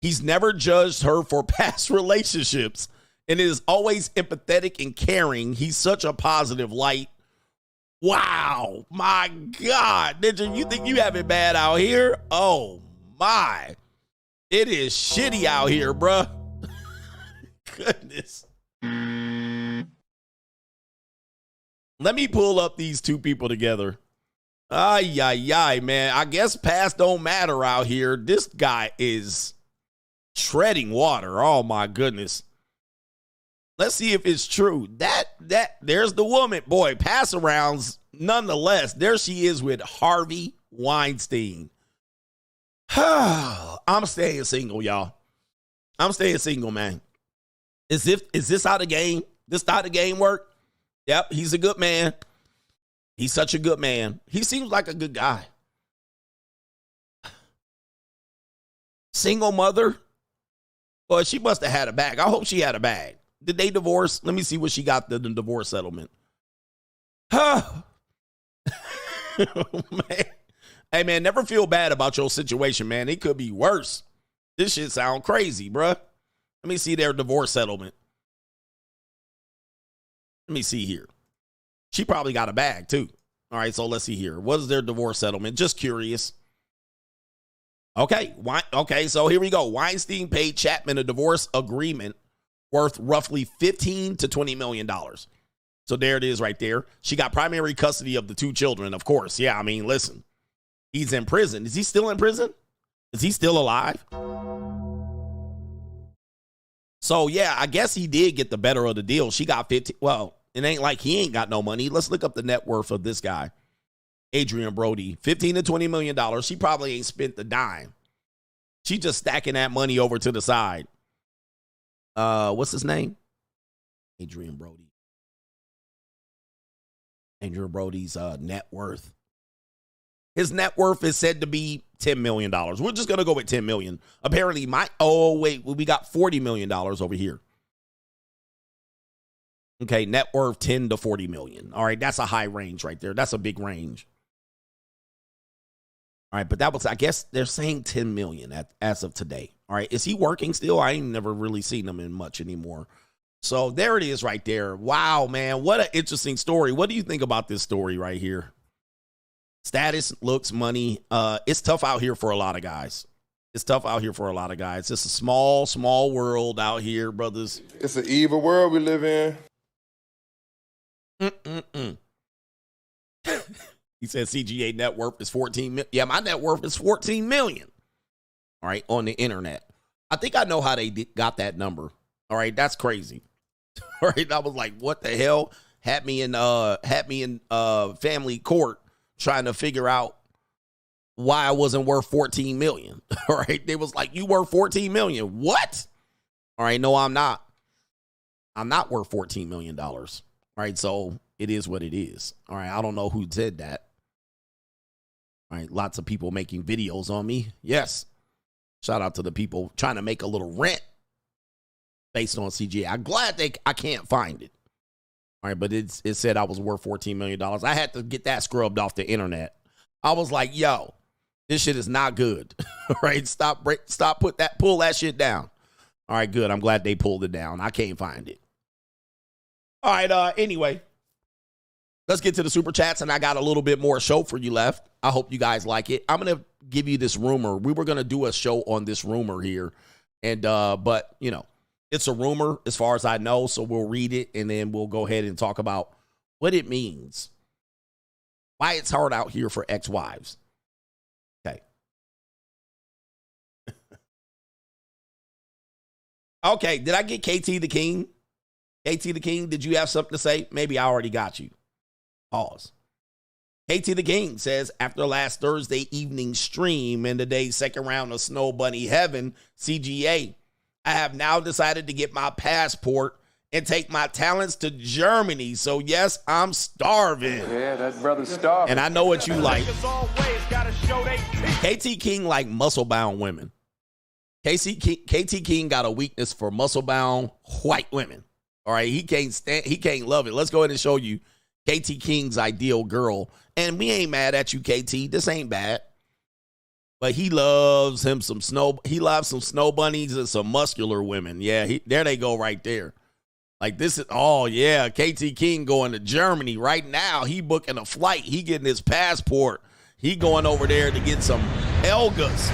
He's never judged her for past relationships and is always empathetic and caring. He's such a positive light. Wow. My God. Ninja, you think you have it bad out here? Oh, my. It is shitty out here, bruh. Goodness. Let me pull up these 2 people together. Ay, ay, ay, man. I guess past don't matter out here. This guy is treading water. Oh, my goodness. Let's see if it's true. There's the woman. Boy, pass arounds nonetheless. There she is with Harvey Weinstein. I'm staying single, y'all. I'm staying single, man. Is this how the game? This how the game work? Yep, he's a good man. He's such a good man. He seems like a good guy. Single mother? Well, she must have had a bag. I hope she had a bag. Did they divorce? Let me see what she got the divorce settlement. Man. Hey, man, never feel bad about your situation, man. It could be worse. This shit sound crazy, bruh. Let me see their divorce settlement. Let me see here. She probably got a bag, too. All right, so let's see here. What is their divorce settlement? Just curious. Okay, so here we go. Weinstein paid Chapman a divorce agreement worth roughly $15 to $20 million. So there it is right there. She got primary custody of the 2 children, of course. Yeah, I mean, listen. He's in prison. Is he still in prison? Is he still alive? So, yeah, I guess he did get the better of the deal. She got 15. Well, it ain't like he ain't got no money. Let's look up the net worth of this guy, Adrien Brody. $15 to $20 million. She probably ain't spent the dime. She just stacking that money over to the side. What's his name? Adrien Brody. Adrien Brody's net worth. His net worth is said to be $10 million. We're just going to go with $10 million. Apparently, we got $40 million over here. Okay, net worth 10 to 40 million. All right, that's a high range right there. That's a big range. All right, but that was, I guess they're saying 10 million as of today. All right, is he working still? I ain't never really seen him in much anymore. So there it is right there. Wow, man, what an interesting story. What do you think about this story right here? Status, looks, money. It's tough out here for a lot of guys. It's tough out here for a lot of guys. It's a small, small world out here, brothers. It's an evil world we live in. He said CGA net worth is 14 million. Yeah, my net worth is 14 million. All right, on the internet. I think I know how they got that number. All right, that's crazy. All right, I was like, what the hell? Had me in family court trying to figure out why I wasn't worth 14 million. All right, they was like, you worth 14 million. What? All right, no, I'm not. I'm not worth $14 million. All right, so it is what it is. All right, I don't know who said that. All right, lots of people making videos on me. Yes. Shout out to the people trying to make a little rent based on CGA. I'm glad I can't find it. All right, but it said I was worth $14 million. I had to get that scrubbed off the internet. I was like, yo, this shit is not good. All right, pull that shit down. All right, good. I'm glad they pulled it down. I can't find it. All right, anyway, let's get to the super chats, and I got a little bit more show for you left. I hope you guys like it. I'm going to give you this rumor. We were going to do a show on this rumor here, and but, you know, it's a rumor as far as I know, so we'll read it, and then we'll go ahead and talk about what it means, why it's hard out here for ex-wives. Okay. Okay, did I get KT the King? KT the King, did you have something to say? Maybe I already got you. Pause. KT the King says, after last Thursday evening stream and today's second round of Snow Bunny Heaven, CGA, I have now decided to get my passport and take my talents to Germany. So yes, I'm starving. Yeah, that brother's starving. And I know what you like. KT King like muscle-bound women. KT King got a weakness for muscle-bound white women. All right, he can't love it. Let's go ahead and show you KT King's ideal girl. And we ain't mad at you, KT. This ain't bad. But he loves some snow bunnies and some muscular women. Yeah, there they go right there. Like this is, oh yeah, KT King going to Germany right now. He booking a flight. He getting his passport. He going over there to get some Elgas.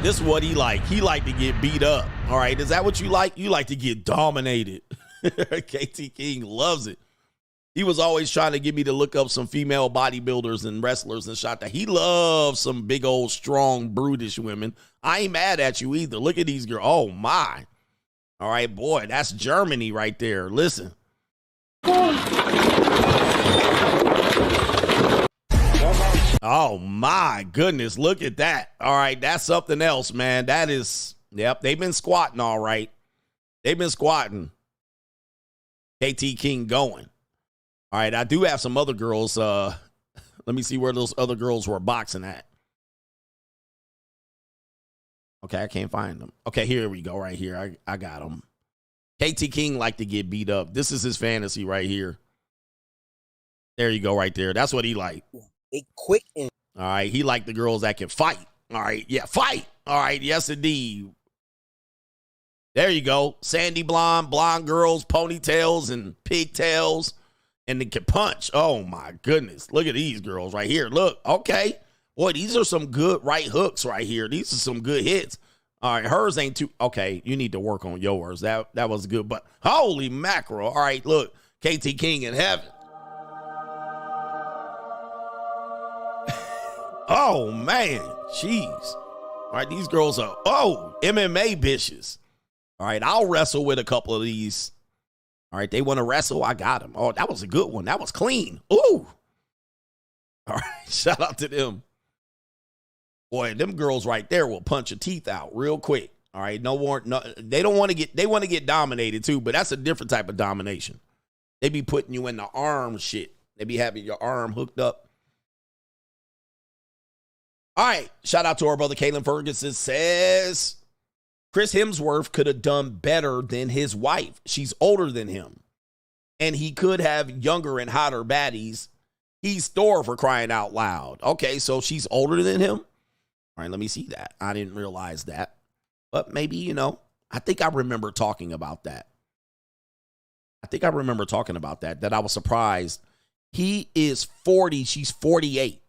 This is what he like. He like to get beat up. All right, is that what you like? You like to get dominated. KT King loves it. He was always trying to get me to look up some female bodybuilders and wrestlers and shot that. He loves some big old strong brutish women. I ain't mad at you either. Look at these girls. Oh my. All right, boy, that's Germany right there. Listen. Oh, my goodness. Look at that. All right, that's something else, man. That is, yep, they've been squatting all right. They've been squatting. KT King going. All right, I do have some other girls. Let me see where those other girls were boxing at. Okay, I can't find them. Okay, here we go right here. I got them. KT King like to get beat up. This is his fantasy right here. There you go right there. That's what he like. They quick and all right, he like the girls that can fight. All right, yeah, fight. All right, yes indeed. There you go. Sandy blonde girls, ponytails and pigtails, and they can punch. Oh my goodness. Look at these girls right here. Look, okay. Boy, these are some good right hooks right here. These are some good hits. All right, hers ain't too, okay, you need to work on yours. That was good, but holy mackerel. All right, look, KT King in heaven. Oh, man, jeez. All right, these girls are, MMA bitches. All right, I'll wrestle with a couple of these. All right, they want to wrestle, I got them. Oh, that was a good one. That was clean. Ooh. All right, shout out to them. Boy, them girls right there will punch your teeth out real quick. All right, no, they don't want to get, they want to get dominated too, but that's a different type of domination. They be putting you in the arm shit. They be having your arm hooked up. All right, shout out to our brother Kaylin Ferguson says, Chris Hemsworth could have done better than his wife. She's older than him. And he could have younger and hotter baddies. He's Thor for crying out loud. Okay, so she's older than him? All right, let me see that. I didn't realize that. But maybe, I think I remember talking about that. That I was surprised. He is 40. She's 48.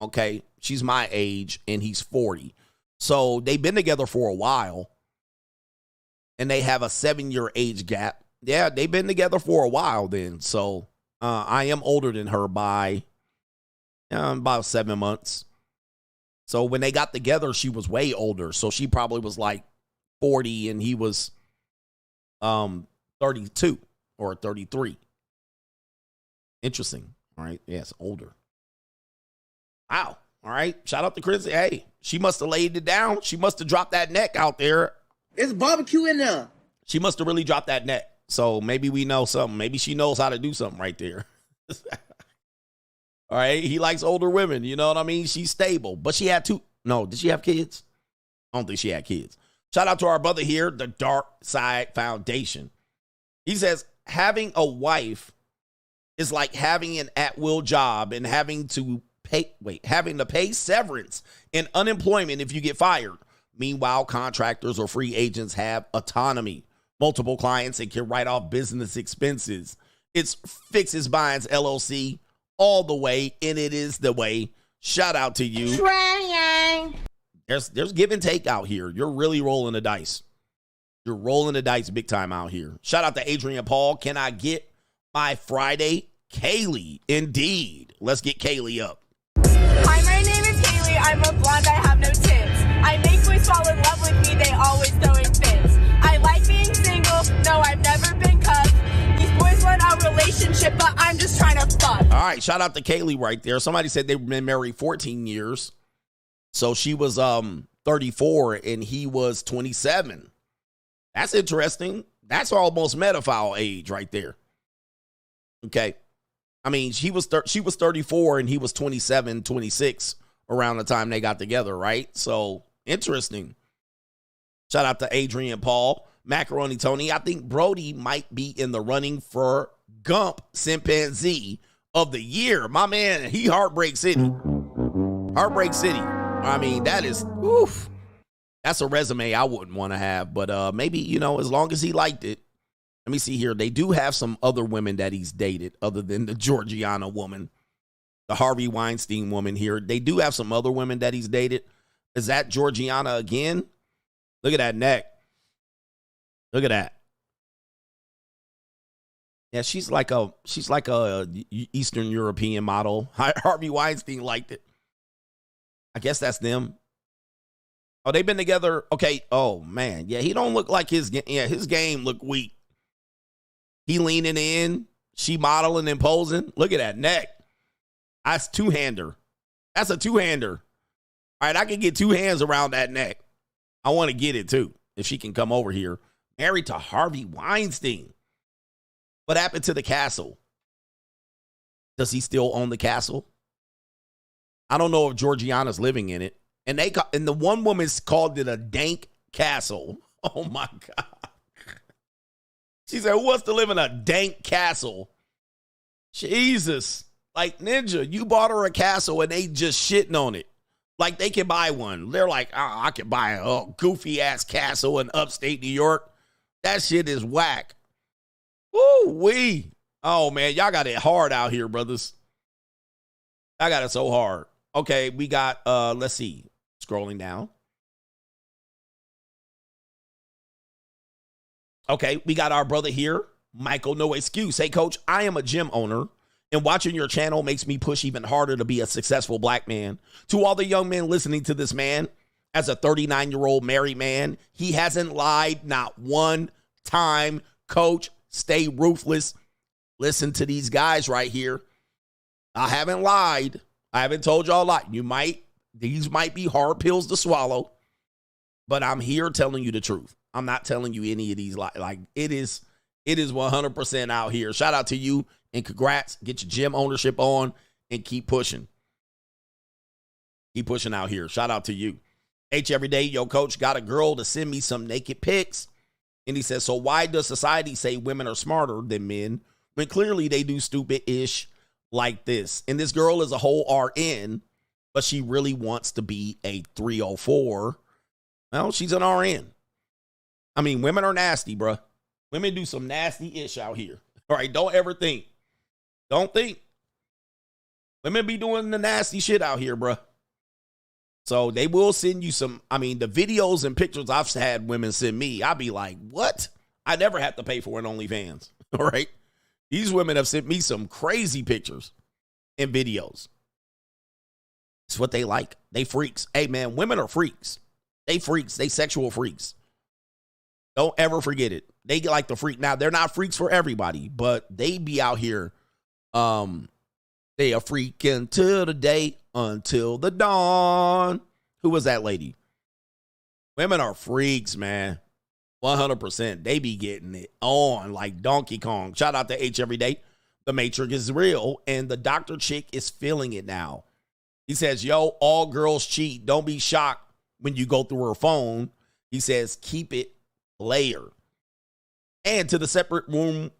Okay, she's my age, and he's 40. So they've been together for a while, and they have a 7-year age gap. Yeah, they've been together for a while then. So I am older than her by about 7 months. So when they got together, she was way older. So she probably was like 40 and he was 32 or 33. Interesting. All right. Yes, older. Wow. All right. Shout out to Chris. Hey, she must have laid it down. She must have dropped that neck out there. It's barbecue in there. She must have really dropped that neck. So maybe we know something. Maybe she knows how to do something right there. All right. He likes older women. You know what I mean? She's stable. But she had two. No, did she have kids? I don't think she had kids. Shout out to our brother here, the Dark Side Foundation. He says, having a wife is like having an at-will job and having to pay severance and unemployment if you get fired. Meanwhile, contractors or free agents have autonomy, multiple clients, and can write off business expenses. It's Fixes Binds LLC all the way, and it is the way. Shout out to you. Trying. There's give and take out here. You're really rolling the dice. You're rolling the dice big time out here. Shout out to Adrien Paul. Can I get my Friday? Kaylee, indeed. Let's get Kaylee up. Hi, my name is Kaylee. I'm a blonde. I have no tits. I make boys fall in love with me. They always throwing fits. I like being single. No, I've never been cuffed. These boys want a relationship. relationship, but I'm just trying to fuck. All right, shout out to Kaylee right there. Somebody said they've been married 14 years. So she was 34 and he was 27. That's interesting. That's almost metaphile age right there. Okay. I mean, she was 34 and he was 27, 26 around the time they got together, right? So interesting. Shout out to Adrien Paul. Macaroni Tony. I think Brody might be in the running for Gump Chimpanzee of the year. My man, he Heartbreak City. Heartbreak City. I mean, that is, oof. That's a resume I wouldn't want to have, but maybe, you know, as long as he liked it. Let me see here. They do have some other women that he's dated other than the Georgiana woman, the Harvey Weinstein woman here. They do have some other women that he's dated. Is that Georgiana again? Look at that neck. Look at that. Yeah, she's like a Eastern European model. Harvey Weinstein liked it. I guess that's them. Oh, they've been together. Okay. Oh man. Yeah, he don't look like his game look weak. He leaning in, she modeling and posing. Look at that neck. That's two-hander. That's a two-hander. All right, I can get two hands around that neck. I want to get it too. If she can come over here. Married to Harvey Weinstein. What happened to the castle? Does he still own the castle? I don't know if Georgiana's living in it. And the one woman's called it a dank castle. Oh my God. She said, who wants to live in a dank castle? Jesus. Like, Ninja, you bought her a castle and they just shitting on it. Like, they can buy one. They're like, oh, I can buy a goofy-ass castle in upstate New York. That shit is whack. Woo-wee. Oh, man, y'all got it hard out here, brothers. I got it so hard. Okay, we got, let's see. Scrolling down. Okay, we got our brother here, Michael No Excuse. Hey, coach, I am a gym owner, and watching your channel makes me push even harder to be a successful black man. To all the young men listening to this man, as a 39-year-old married man, he hasn't lied not one time. Coach, stay ruthless. Listen to these guys right here. I haven't lied. I haven't told y'all a lot. These might be hard pills to swallow, but I'm here telling you the truth. I'm not telling you any of these lies. Like, it is 100% out here. Shout out to you and congrats. Get your gym ownership on and keep pushing. Keep pushing out here. Shout out to you. H every day, yo, coach, got a girl to send me some naked pics. And he says, so why does society say women are smarter than men when clearly they do stupid-ish like this? And this girl is a whole RN, but she really wants to be a 304. Well, she's an RN. I mean, women are nasty, bruh. Women do some nasty-ish out here. All right, don't ever think. Don't think. Women be doing the nasty shit out here, bruh. So they will send you some, I mean, the videos and pictures I've had women send me, I'll be like, what? I never have to pay for an OnlyFans, all right? These women have sent me some crazy pictures and videos. It's what they like. They freaks. Hey, man, women are freaks. They freaks. They sexual freaks. Don't ever forget it. They like the freak. Now, they're not freaks for everybody, but they be out here. They are freaking till the day until the dawn. Who was that lady? Women are freaks, man. 100%. They be getting it on like Donkey Kong. Shout out to H every day. The Matrix is real, and the doctor chick is feeling it now. He says, yo, all girls cheat. Don't be shocked when you go through her phone. He says, keep it layer. And to the separate room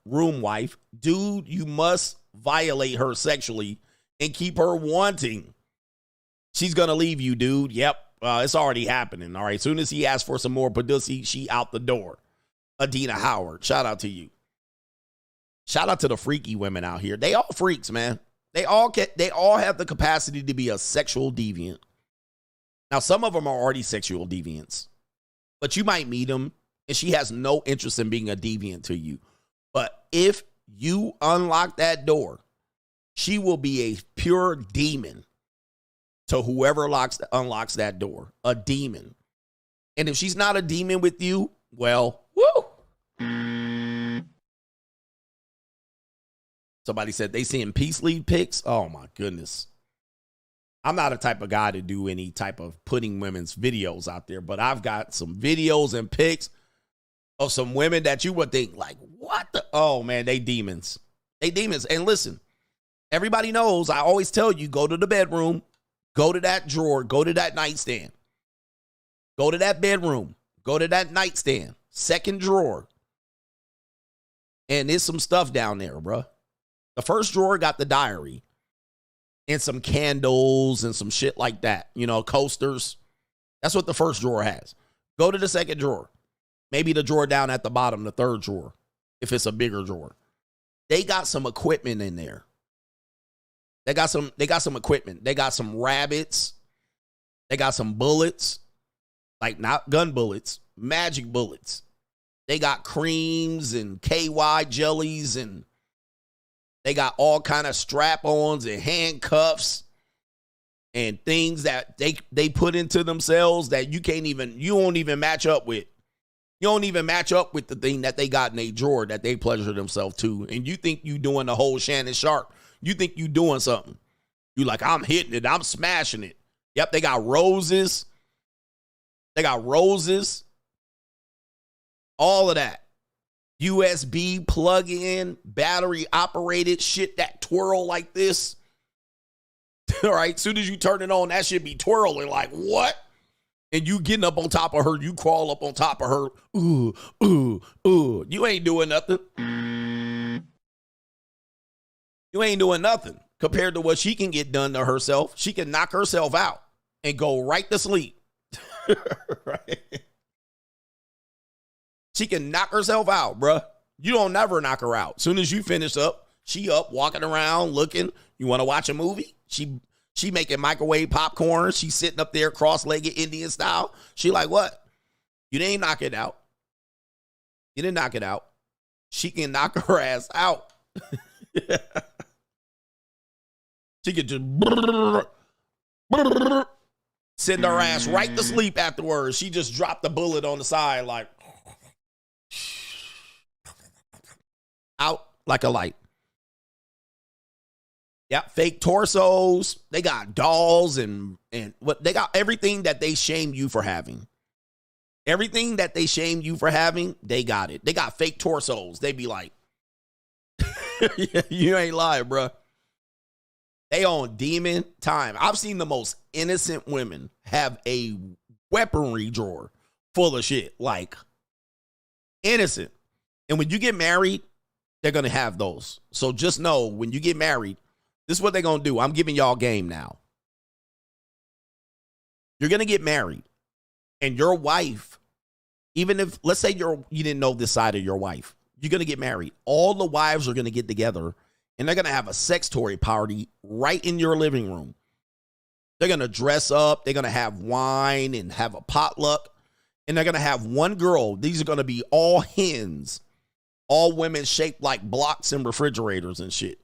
wife, dude, you must violate her sexually and keep her wanting. She's going to leave you, dude. Yep. It's already happening. All right. As soon as he asks for some more pussy, she out the door. Adina Howard. Shout out to you. Shout out to the freaky women out here. They all freaks, man. They all have the capacity to be a sexual deviant. Now, some of them are already sexual deviants, but you might meet them and she has no interest in being a deviant to you. But if you unlock that door, she will be a pure demon to whoever unlocks that door. A demon. And if she's not a demon with you, well, woo. Somebody said they seeing peace league pics. Oh my goodness. I'm not a type of guy to do any type of putting women's videos out there, but I've got some videos and pics of some women that you would think like, what the? Oh man, they demons. They demons. And listen, everybody knows, I always tell you, go to the bedroom, go to that drawer, go to that nightstand. Go to that bedroom, go to that nightstand, second drawer. And there's some stuff down there, bruh. The first drawer got the diary and some candles and some shit like that. You know, coasters. That's what the first drawer has. Go to the second drawer. Maybe the drawer down at the bottom, the third drawer, if it's a bigger drawer. They got some equipment in there. They got some equipment. They got some rabbits. They got some bullets. Like not gun bullets, magic bullets. They got creams and KY jellies, and they got all kind of strap-ons and handcuffs and things that they put into themselves that you won't even match up with. You don't even match up with the thing that they got in a drawer that they pleasure themselves to. And you think you doing the whole Shannon Sharp. You think you doing something. You like, I'm hitting it. I'm smashing it. Yep, they got roses. They got roses. All of that. USB plug-in, battery operated shit that twirl like this. All right, soon as you turn it on, that shit be twirling like, what? And you getting up on top of her, you crawl up on top of her. Ooh, ooh, ooh. You ain't doing nothing. You ain't doing nothing compared to what she can get done to herself. She can knock herself out and go right to sleep. Right? She can knock herself out, bruh. You don't never knock her out. Soon as you finish up, she up, walking around, looking. You want to watch a movie? She making microwave popcorn. She sitting up there cross-legged Indian style. She like, what? You didn't knock it out. You didn't knock it out. She can knock her ass out. She could just send her ass right to sleep afterwards. She just dropped the bullet on the side like out like a light. Yeah, fake torsos. They got dolls and what they got everything that they shame you for having. Everything that they shame you for having, they got it. They got fake torsos. They be like, you ain't lying, bro. They on demon time. I've seen the most innocent women have a weaponry drawer full of shit. Like, innocent. And when you get married, they're going to have those. So just know, when you get married, this is what they're going to do. I'm giving y'all game now. You're going to get married. And your wife, even if, let's say you didn't know this side of your wife, you're going to get married. All the wives are going to get together and they're going to have a sex toy party right in your living room. They're going to dress up. They're going to have wine and have a potluck. And they're going to have one girl. These are going to be all hens. All women shaped like blocks and refrigerators and shit.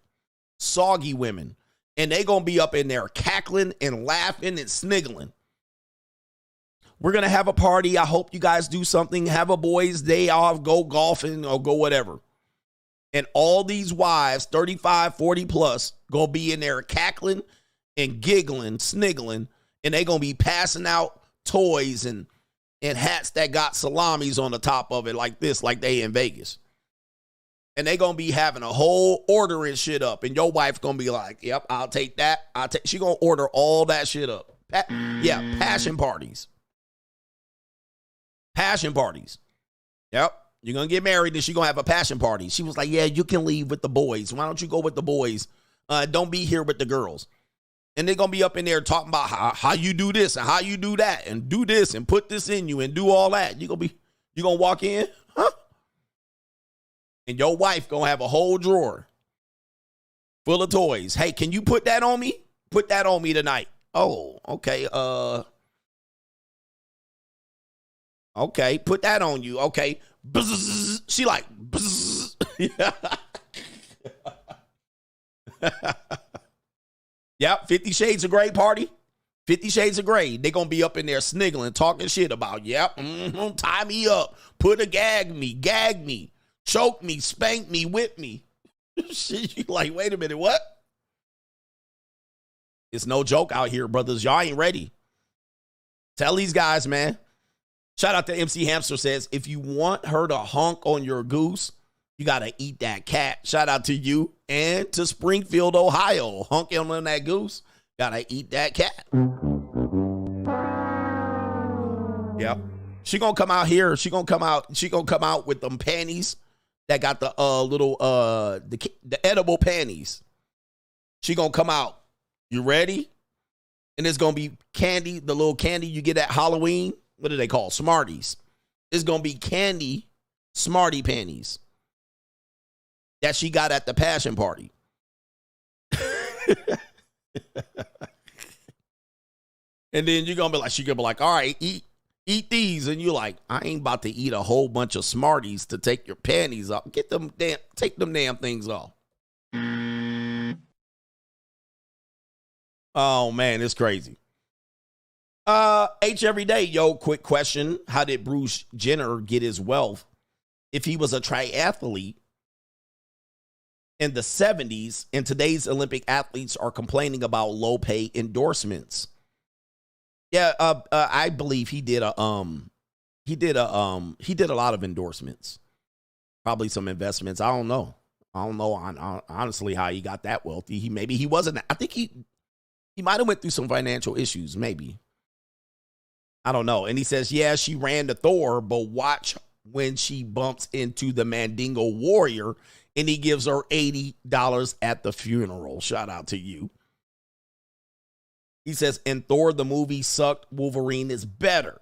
Soggy women. And they going to be up in there cackling and laughing and sniggling. We're going to have a party. I hope you guys do something. Have a boys' day off. Go golfing or go whatever. And all these wives, 35, 40 plus, going to be in there cackling and giggling, sniggling. And they going to be passing out toys and hats that got salamis on the top of it like this, like they in Vegas. And they going to be having a whole ordering shit up. And your wife going to be like, yep, I'll take that. She going to order all that shit up. Passion parties. Passion parties. Yep. You're going to get married and she's going to have a passion party. She was like, yeah, you can leave with the boys. Why don't you go with the boys? Don't be here with the girls. And they're going to be up in there talking about how you do this and how you do that and do this and put this in you and do all that. You going to walk in, huh? And your wife going to have a whole drawer full of toys. Hey, can you put that on me? Put that on me tonight. Oh, okay. Okay, put that on you. Okay. Bzzz. She like, bzzz. Yep, 50 Shades of Grey party. 50 Shades of Grey. They going to be up in there sniggling, talking shit about, yep, tie me up, gag me, choke me, spank me, whip me. Shit, you like, wait a minute, what? It's no joke out here, brothers. Y'all ain't ready. Tell these guys, man. Shout out to MC Hamster says, if you want her to honk on your goose, you got to eat that cat. Shout out to you and to Springfield, Ohio. Honking on that goose, got to eat that cat. Yep. She gonna come out here. She gonna come out with them panties that got the little the edible panties. She gonna come out. You ready? And it's gonna be candy, the little candy you get at Halloween. What do they call? Smarties. It's gonna be candy Smartie panties that she got at the passion party. And then you're gonna be like, she gonna be like, all right, eat these. And you're like, I ain't about to eat a whole bunch of Smarties to take your panties off. Take them damn things off. Oh man, it's crazy. H every day, yo, quick question. How did Bruce Jenner get his wealth? If he was a triathlete in the 70s, and today's Olympic athletes are complaining about low pay endorsements. Yeah, I believe he did a lot of endorsements. Probably some investments. I don't know honestly how he got that wealthy. He wasn't. I think he might have went through some financial issues, maybe. I don't know. And he says, yeah, she ran to Thor, but watch when she bumps into the Mandingo Warrior, and he gives her $80 at the funeral. Shout out to you. He says, in Thor, the movie sucked. Wolverine is better.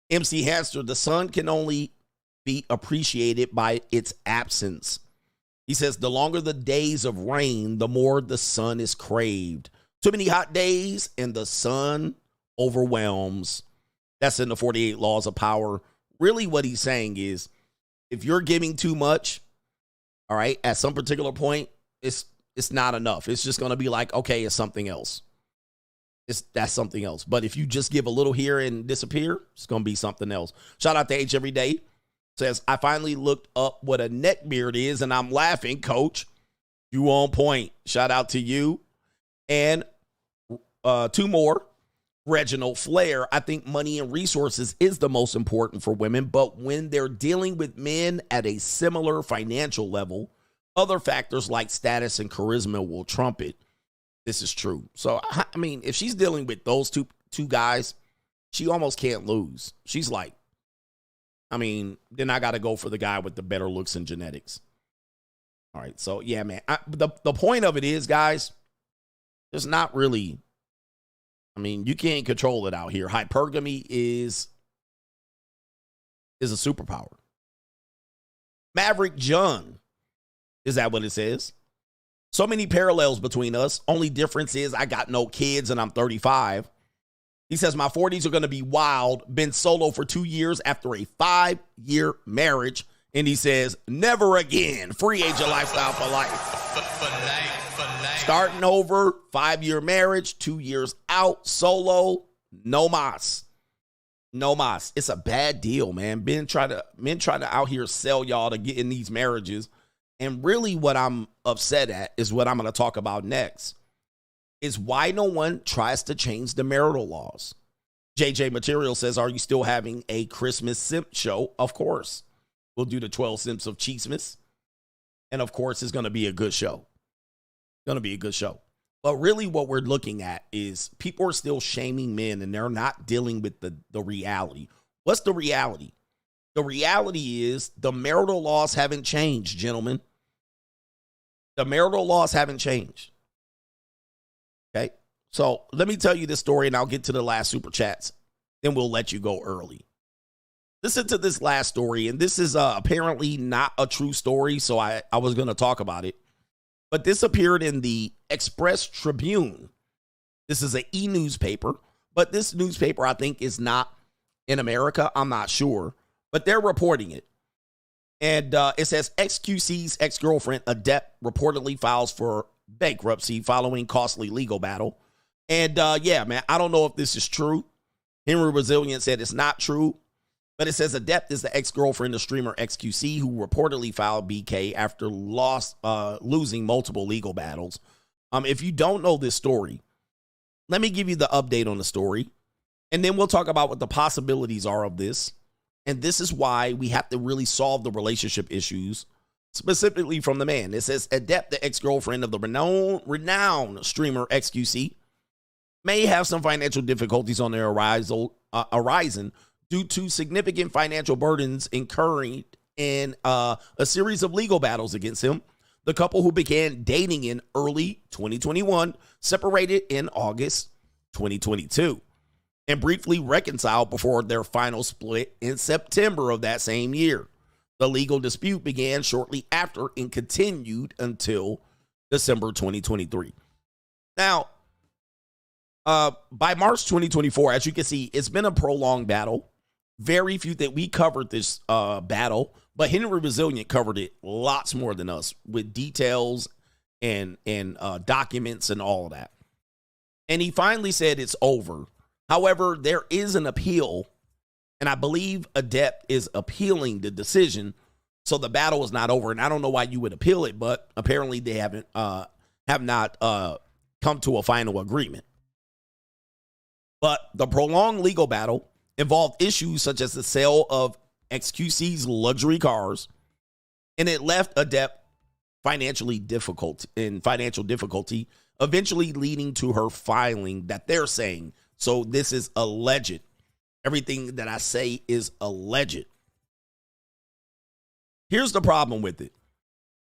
MC Hamster, the sun can only be appreciated by its absence. He says, the longer the days of rain, the more the sun is craved. Too many hot days and the sun overwhelms. That's in the 48 Laws of Power. Really what he's saying is, if you're giving too much, all right, at some particular point, it's not enough. It's just going to be like, okay, it's something else. That's something else. But if you just give a little here and disappear, it's going to be something else. Shout out to H every day. Says, I finally looked up what a neck beard is, and I'm laughing, coach. You on point. Shout out to you. And two more. Reginald Flair, I think money and resources is the most important for women, but when they're dealing with men at a similar financial level, other factors like status and charisma will trump it. This is true. So, I mean, if she's dealing with those two guys, she almost can't lose. She's like, I mean, then I got to go for the guy with the better looks and genetics. All right, so yeah, man. The point of it is, guys, there's not really, I mean, you can't control it out here. Hypergamy is a superpower. Maverick John, is that what it says? So many parallels between us. Only difference is I got no kids and I'm 35. He says, my 40s are going to be wild. Been solo for 2 years after a 5-year marriage. And he says, never again. Free agent lifestyle for life. Starting over, 5-year marriage, 2 years out, solo, no mas. No mas. It's a bad deal, man. Men try to out here sell y'all to get in these marriages. And really what I'm upset at is what I'm going to talk about next. Is why no one tries to change the marital laws. JJ Material says, are you still having a Christmas simp show? Of course. We'll do the 12 Simps of Cheesemas. And of course, it's going to be a good show. Going to be a good show. But really what we're looking at is people are still shaming men and they're not dealing with the reality. What's the reality? The reality is the marital laws haven't changed, gentlemen. The marital laws haven't changed. Okay? So let me tell you this story and I'll get to the last super chats. Then we'll let you go early. Listen to this last story. And this is apparently not a true story. So I was going to talk about it. But this appeared in the Express Tribune. This is an e-newspaper. But this newspaper, I think, is not in America. I'm not sure. But they're reporting it. And it says XQC's ex-girlfriend, Adept, reportedly files for bankruptcy following costly legal battle. And yeah, man, I don't know if this is true. Henry Resilient said it's not true. But it says Adept is the ex-girlfriend of streamer XQC who reportedly filed BK after losing multiple legal battles. If you don't know this story, let me give you the update on the story, and then we'll talk about what the possibilities are of this. And this is why we have to really solve the relationship issues, specifically from the man. It says Adept, the ex-girlfriend of the renowned streamer XQC, may have some financial difficulties on their horizon due to significant financial burdens incurring in a series of legal battles against him. The couple, who began dating in early 2021, separated in August 2022 and briefly reconciled before their final split in September of that same year. The legal dispute began shortly after and continued until December 2023. Now, by March 2024, as you can see, it's been a prolonged battle. Very few that we covered this battle, but Henry Resilient covered it lots more than us with details and documents and all of that. And he finally said it's over. However, there is an appeal, and I believe Adept is appealing the decision, so the battle is not over. And I don't know why you would appeal it, but apparently they have not come to a final agreement. But the prolonged legal battle involved issues such as the sale of XQC's luxury cars, and it left Adept financial difficulty, eventually leading to her filing that they're saying. So this is alleged. Everything that I say is alleged. Here's the problem with it.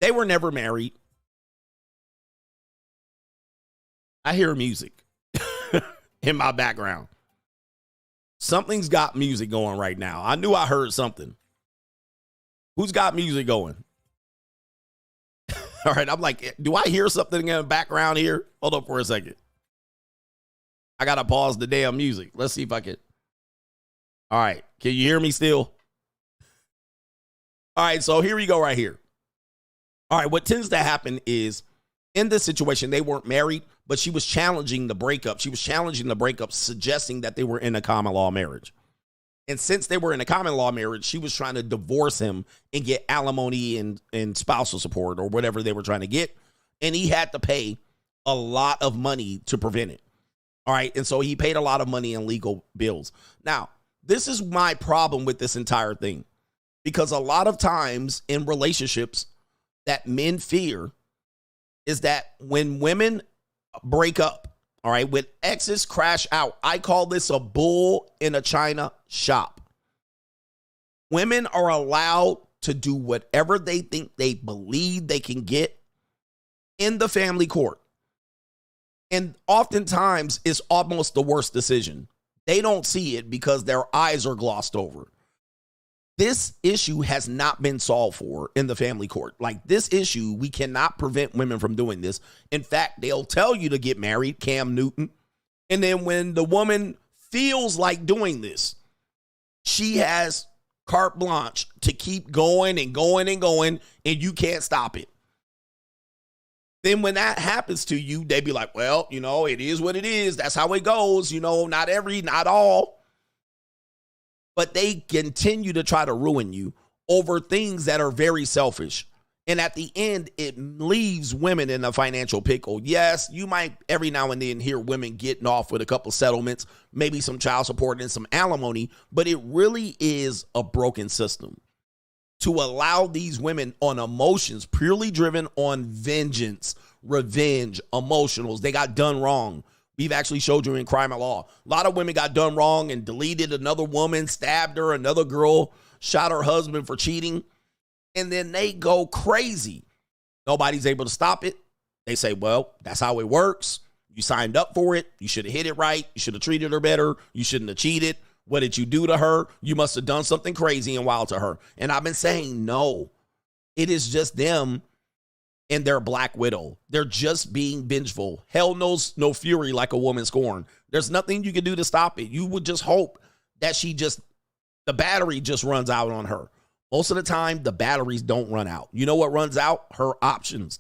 They were never married. I hear music in my background. Something's got music going right now. I knew I heard something. Who's got music going? All right, I'm like, do I hear something in the background here? Hold up for a second. I got to pause the damn music. Let's see if I can. All right, can you hear me still? All right, so here we go right here. All right, what tends to happen is in this situation, they weren't married, but she was challenging the breakup. She was challenging the breakup, suggesting that they were in a common law marriage. And since they were in a common law marriage, she was trying to divorce him and get alimony and spousal support or whatever they were trying to get. And he had to pay a lot of money to prevent it. All right. And so he paid a lot of money in legal bills. Now, this is my problem with this entire thing, because a lot of times in relationships that men fear is that when women break up, all right, when exes crash out, I call this a bull in a china shop. Women are allowed to do whatever they think they believe they can get in the family court. And oftentimes it's almost the worst decision. They don't see it because their eyes are glossed over. This issue has not been solved for in the family court. Like this issue, we cannot prevent women from doing this. In fact, they'll tell you to get married, Cam Newton. And then when the woman feels like doing this, she has carte blanche to keep going and going and going, and you can't stop it. Then when that happens to you, they be like, well, you know, it is what it is. That's how it goes. You know, not all. But they continue to try to ruin you over things that are very selfish. And at the end, it leaves women in a financial pickle. Yes, you might every now and then hear women getting off with a couple settlements, maybe some child support and some alimony, but it really is a broken system to allow these women on emotions, purely driven on vengeance, revenge, emotionals. They got done wrong. We've actually showed you in Crime and Law. A lot of women got done wrong and deleted another woman, stabbed her, another girl shot her husband for cheating, and then they go crazy. Nobody's able to stop it. They say, well, that's how it works. You signed up for it. You should have hit it right. You should have treated her better. You shouldn't have cheated. What did you do to her? You must have done something crazy and wild to her. And I've been saying, no, it is just them and their black widow. They're just being vengeful. Hell knows no fury like a woman scorned. There's nothing you can do to stop it. You would just hope that the battery just runs out on her. Most of the time, the batteries don't run out. You know what runs out? Her options.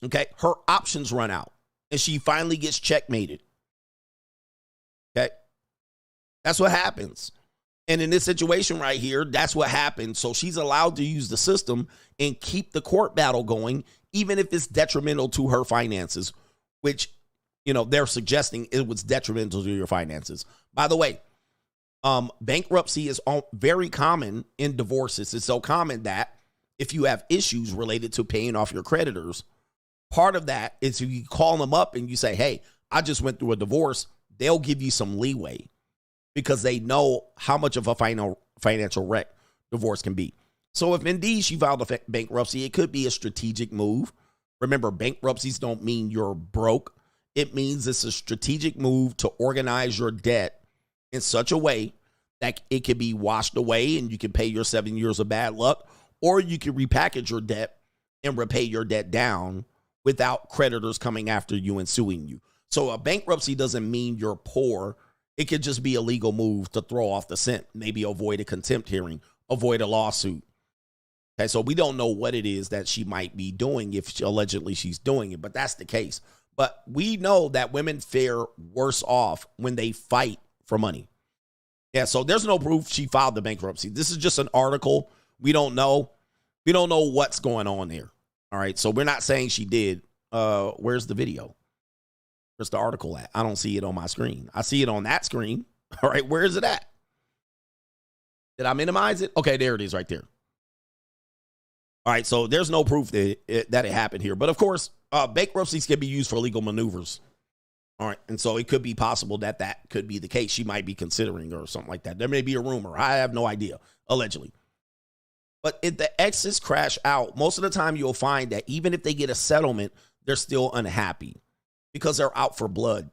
Okay? Her options run out. And she finally gets checkmated. Okay? That's what happens. And in this situation right here, that's what happened. So she's allowed to use the system and keep the court battle going, even if it's detrimental to her finances, which, they're suggesting it was detrimental to your finances. By the way, bankruptcy is very common in divorces. It's so common that if you have issues related to paying off your creditors, part of that is if you call them up and you say, hey, I just went through a divorce, they'll give you some leeway because they know how much of a financial wreck divorce can be. So if indeed she filed a bankruptcy, it could be a strategic move. Remember, bankruptcies don't mean you're broke. It means it's a strategic move to organize your debt in such a way that it can be washed away and you can pay your 7 years of bad luck, or you can repackage your debt and repay your debt down without creditors coming after you and suing you. So a bankruptcy doesn't mean you're poor. It could just be a legal move to throw off the scent, maybe avoid a contempt hearing, avoid a lawsuit. Okay, so we don't know what it is that she might be doing if allegedly she's doing it, but that's the case. But we know that women fare worse off when they fight for money. Yeah, so there's no proof she filed the bankruptcy. This is just an article. We don't know. We don't know what's going on there. All right, so we're not saying she did. Where's the video? Where's the article at? I don't see it on my screen. I see it on that screen. All right, where is it at? Did I minimize it? Okay, there it is right there. All right, so there's no proof that it happened here. But, of course, bankruptcies can be used for legal maneuvers. All right, and so it could be possible that that could be the case. She might be considering or something like that. There may be a rumor. I have no idea, allegedly. But if the exes crash out, most of the time you'll find that even if they get a settlement, they're still unhappy because they're out for blood.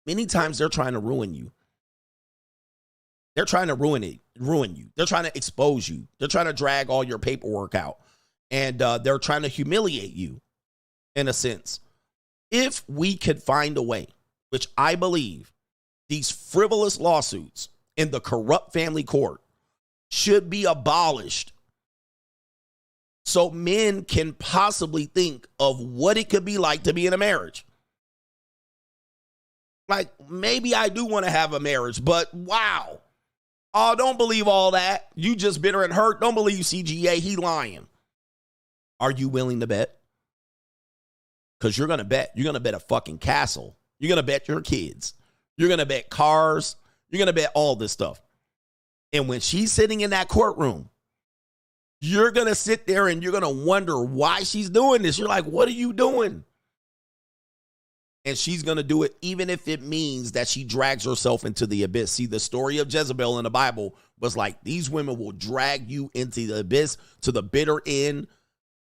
Many times they're trying to ruin you. They're trying to ruin you. They're trying to expose you. They're trying to drag all your paperwork out. And they're trying to humiliate you, in a sense. If we could find a way, which I believe these frivolous lawsuits in the corrupt family court should be abolished so men can possibly think of what it could be like to be in a marriage. Like, maybe I do want to have a marriage, but wow. Oh, don't believe all that. You just bitter and hurt. Don't believe CGA. He lying. Are you willing to bet? Because you're going to bet. You're going to bet a fucking castle. You're going to bet your kids. You're going to bet cars. You're going to bet all this stuff. And when she's sitting in that courtroom, you're going to sit there and you're going to wonder why she's doing this. You're like, what are you doing? And she's going to do it even if it means that she drags herself into the abyss. See, the story of Jezebel in the Bible was like, these women will drag you into the abyss to the bitter end,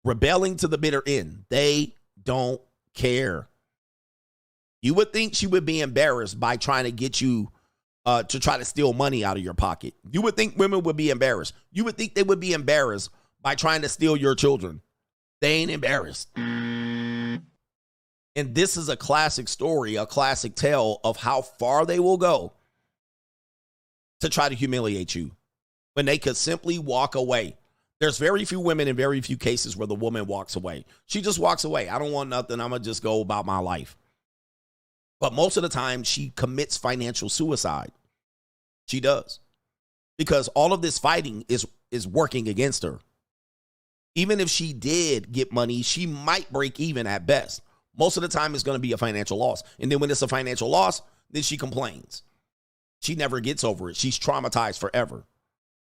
rebelling to the bitter end. They don't care. You would think she would be embarrassed by trying to get you to try to steal money out of your pocket. You would think women would be embarrassed. You would think they would be embarrassed by trying to steal your children. They ain't embarrassed. And this is a classic story, a classic tale of how far they will go to try to humiliate you when they could simply walk away. There's very few women in very few cases where the woman walks away. She just walks away. I don't want nothing. I'm going to just go about my life. But most of the time, she commits financial suicide. She does. Because all of this fighting is working against her. Even if she did get money, she might break even at best. Most of the time, it's going to be a financial loss. And then when it's a financial loss, then she complains. She never gets over it. She's traumatized forever.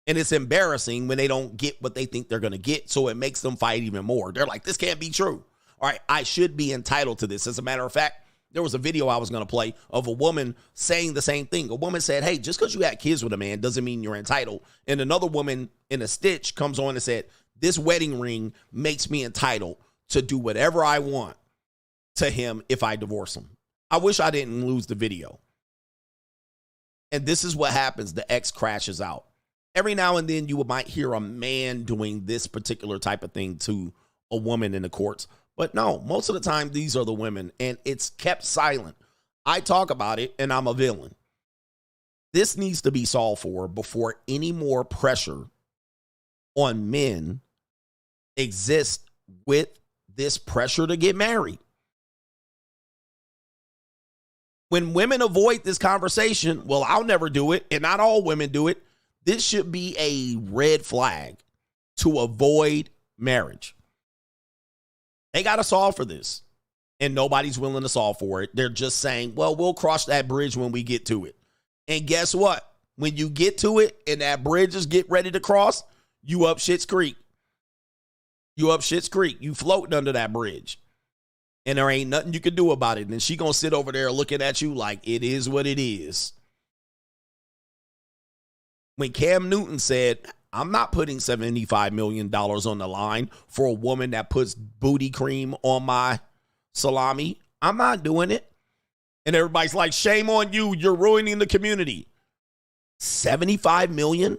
And it's embarrassing when they don't get what they think they're going to get. So it makes them fight even more. They're like, this can't be true. All right, I should be entitled to this. As a matter of fact, there was a video I was going to play of a woman saying the same thing. A woman said, hey, just because you had kids with a man doesn't mean you're entitled. And another woman in a stitch comes on and said, this wedding ring makes me entitled to do whatever I want to him if I divorce him. I wish I didn't lose the video. And this is what happens. The ex crashes out. Every now and then you might hear a man doing this particular type of thing to a woman in the courts. But no, most of the time, these are the women, and it's kept silent. I talk about it, and I'm a villain. This needs to be solved for before any more pressure on men exists with this pressure to get married. When women avoid this conversation, well, I'll never do it, and not all women do it, This should be a red flag to avoid marriage. They got to solve for this. And nobody's willing to solve for it. They're just saying, well, we'll cross that bridge when we get to it. And guess what? When you get to it and that bridge is get ready to cross, you up Schitt's Creek. You up Schitt's Creek. You floating under that bridge. And there ain't nothing you can do about it. And she going to sit over there looking at you like it is what it is. When Cam Newton said, I'm not putting $75 million on the line for a woman that puts booty cream on my salami, I'm not doing it. And everybody's like, shame on you. You're ruining the community. $75 million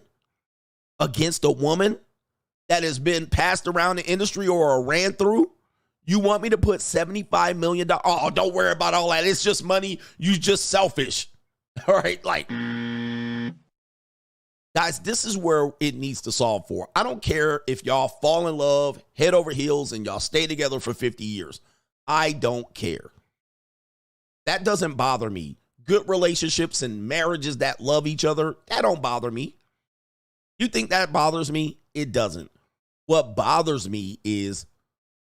against a woman that has been passed around the industry or ran through? You want me to put $75 million? Oh, don't worry about all that. It's just money. You just selfish. All right. Like, guys, this is where it needs to solve for. I don't care if y'all fall in love head over heels and y'all stay together for 50 years. I don't care. That doesn't bother me. Good relationships and marriages that love each other, that don't bother me. You think that bothers me? It doesn't. What bothers me is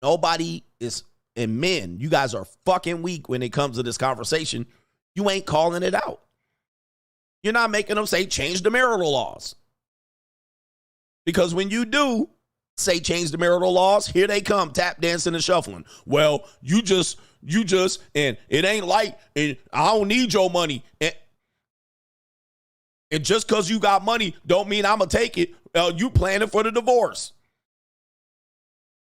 nobody is, and men, you guys are fucking weak when it comes to this conversation. You ain't calling it out. You're not making them say change the marital laws. Because when you do say change the marital laws, here they come, tap dancing and shuffling. Well, you just, and it ain't like, and I don't need your money. And just because you got money don't mean I'm going to take it. You planning for the divorce.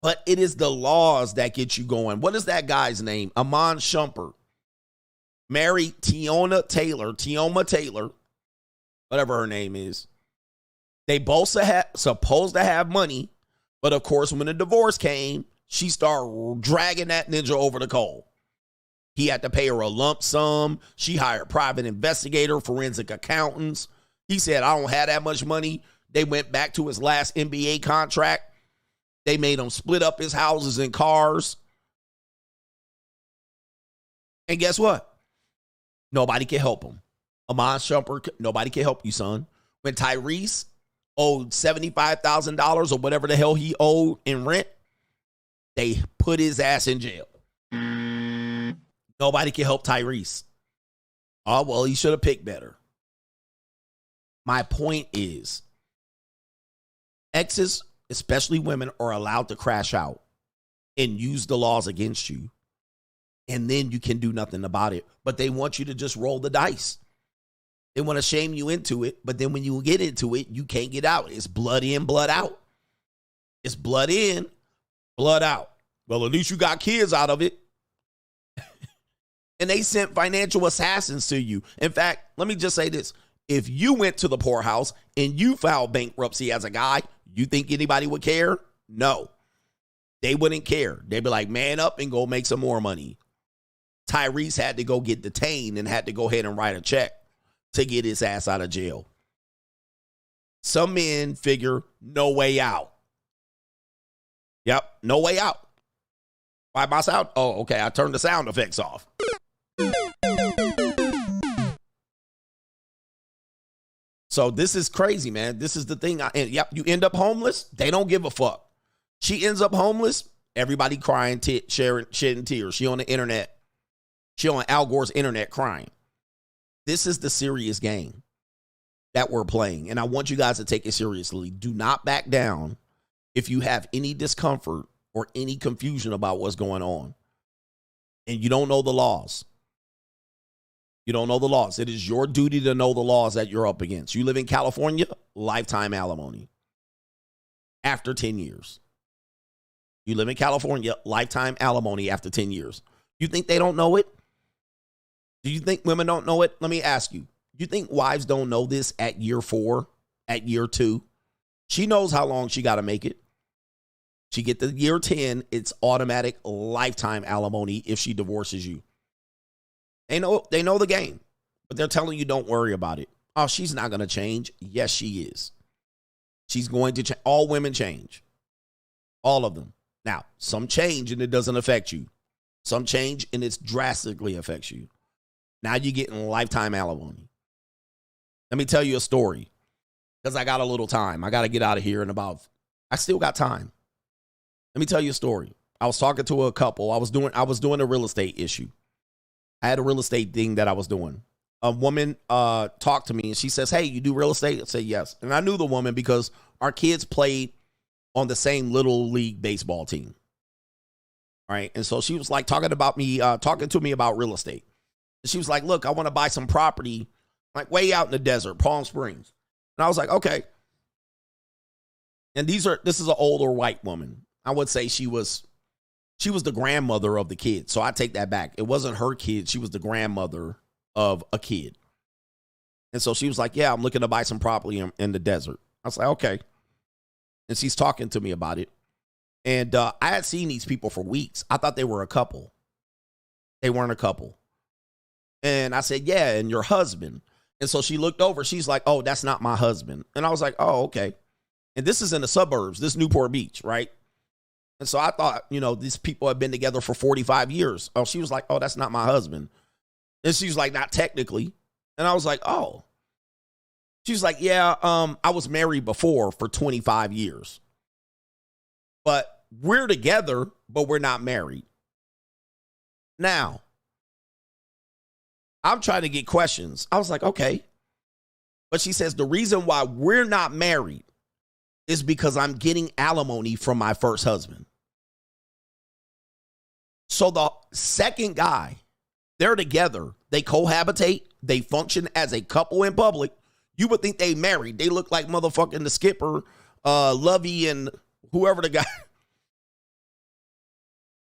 But it is the laws that get you going. What is that guy's name? Amon Shumpert. Married Tioma Taylor, whatever her name is. They both supposed to have money. But of course, when the divorce came, she started dragging that ninja over the coal. He had to pay her a lump sum. She hired private investigator, forensic accountants. He said, I don't have that much money. They went back to his last NBA contract. They made him split up his houses and cars. And guess what? Nobody can help him. Amon Shumpert, nobody can help you, son. When Tyrese owed $75,000 or whatever the hell he owed in rent, they put his ass in jail. Nobody can help Tyrese. Oh, well, he should have picked better. My point is, exes, especially women, are allowed to crash out and use the laws against you. And then you can do nothing about it. But they want you to just roll the dice. They want to shame you into it. But then when you get into it, you can't get out. It's blood in, blood out. It's blood in, blood out. Well, at least you got kids out of it. And they sent financial assassins to you. In fact, let me just say this. If you went to the poorhouse and you filed bankruptcy as a guy, you think anybody would care? No. They wouldn't care. They'd be like, man up and go make some more money. Tyrese had to go get detained and had to go ahead and write a check to get his ass out of jail. Some men figure no way out. Yep, no way out. Why my sound? Oh, okay, I turned the sound effects off. So this is crazy, man. This is the thing. Yep, you end up homeless. They don't give a fuck. She ends up homeless. Everybody crying, shedding tears. She on the internet. She on Al Gore's internet crying. This is the serious game that we're playing. And I want you guys to take it seriously. Do not back down if you have any discomfort or any confusion about what's going on. And you don't know the laws. You don't know the laws. It is your duty to know the laws that you're up against. You live in California, lifetime alimony. After 10 years. You live in California, lifetime alimony after 10 years. You think they don't know it? Do you think women don't know it? Let me ask you. You think wives don't know this at year 4, at year 2? She knows how long she got to make it. She get to year 10, it's automatic lifetime alimony if she divorces you. They know the game, but they're telling you don't worry about it. Oh, she's not going to change. Yes, she is. She's going to change. All women change. All of them. Now, some change and it doesn't affect you. Some change and it drastically affects you. Now you're getting lifetime alimony. Let me tell you a story. because I got a little time. I got to get out of here in about, I still got time. Let me tell you a story. I was talking to a couple. I was doing a real estate issue. I had a real estate thing that I was doing. A woman talked to me and she says, hey, you do real estate? I said, yes. And I knew the woman because our kids played on the same little league baseball team. All right. And so she was like talking to me about real estate. And she was like, look, I want to buy some property like way out in the desert, Palm Springs. And I was like, okay. And this is an older white woman. I would say she was the grandmother of the kid. So I take that back. It wasn't her kid. She was the grandmother of a kid. And so she was like, yeah, I'm looking to buy some property in the desert. I was like, okay. And she's talking to me about it. And I had seen these people for weeks. I thought they were a couple. They weren't a couple. And I said, yeah, and your husband. And so she looked over. She's like, oh, that's not my husband. And I was like, oh, okay. And this is in the suburbs, this Newport Beach, right? And so I thought, these people have been together for 45 years. Oh, she was like, oh, that's not my husband. And she was like, not technically. And I was like, oh. She was like, yeah, I was married before for 25 years. But we're together, but we're not married. Now, I'm trying to get questions. I was like, okay. But she says, the reason why we're not married is because I'm getting alimony from my first husband. So the second guy, they're together. They cohabitate. They function as a couple in public. You would think they married. They look like motherfucking the skipper, Lovey, and whoever the guy.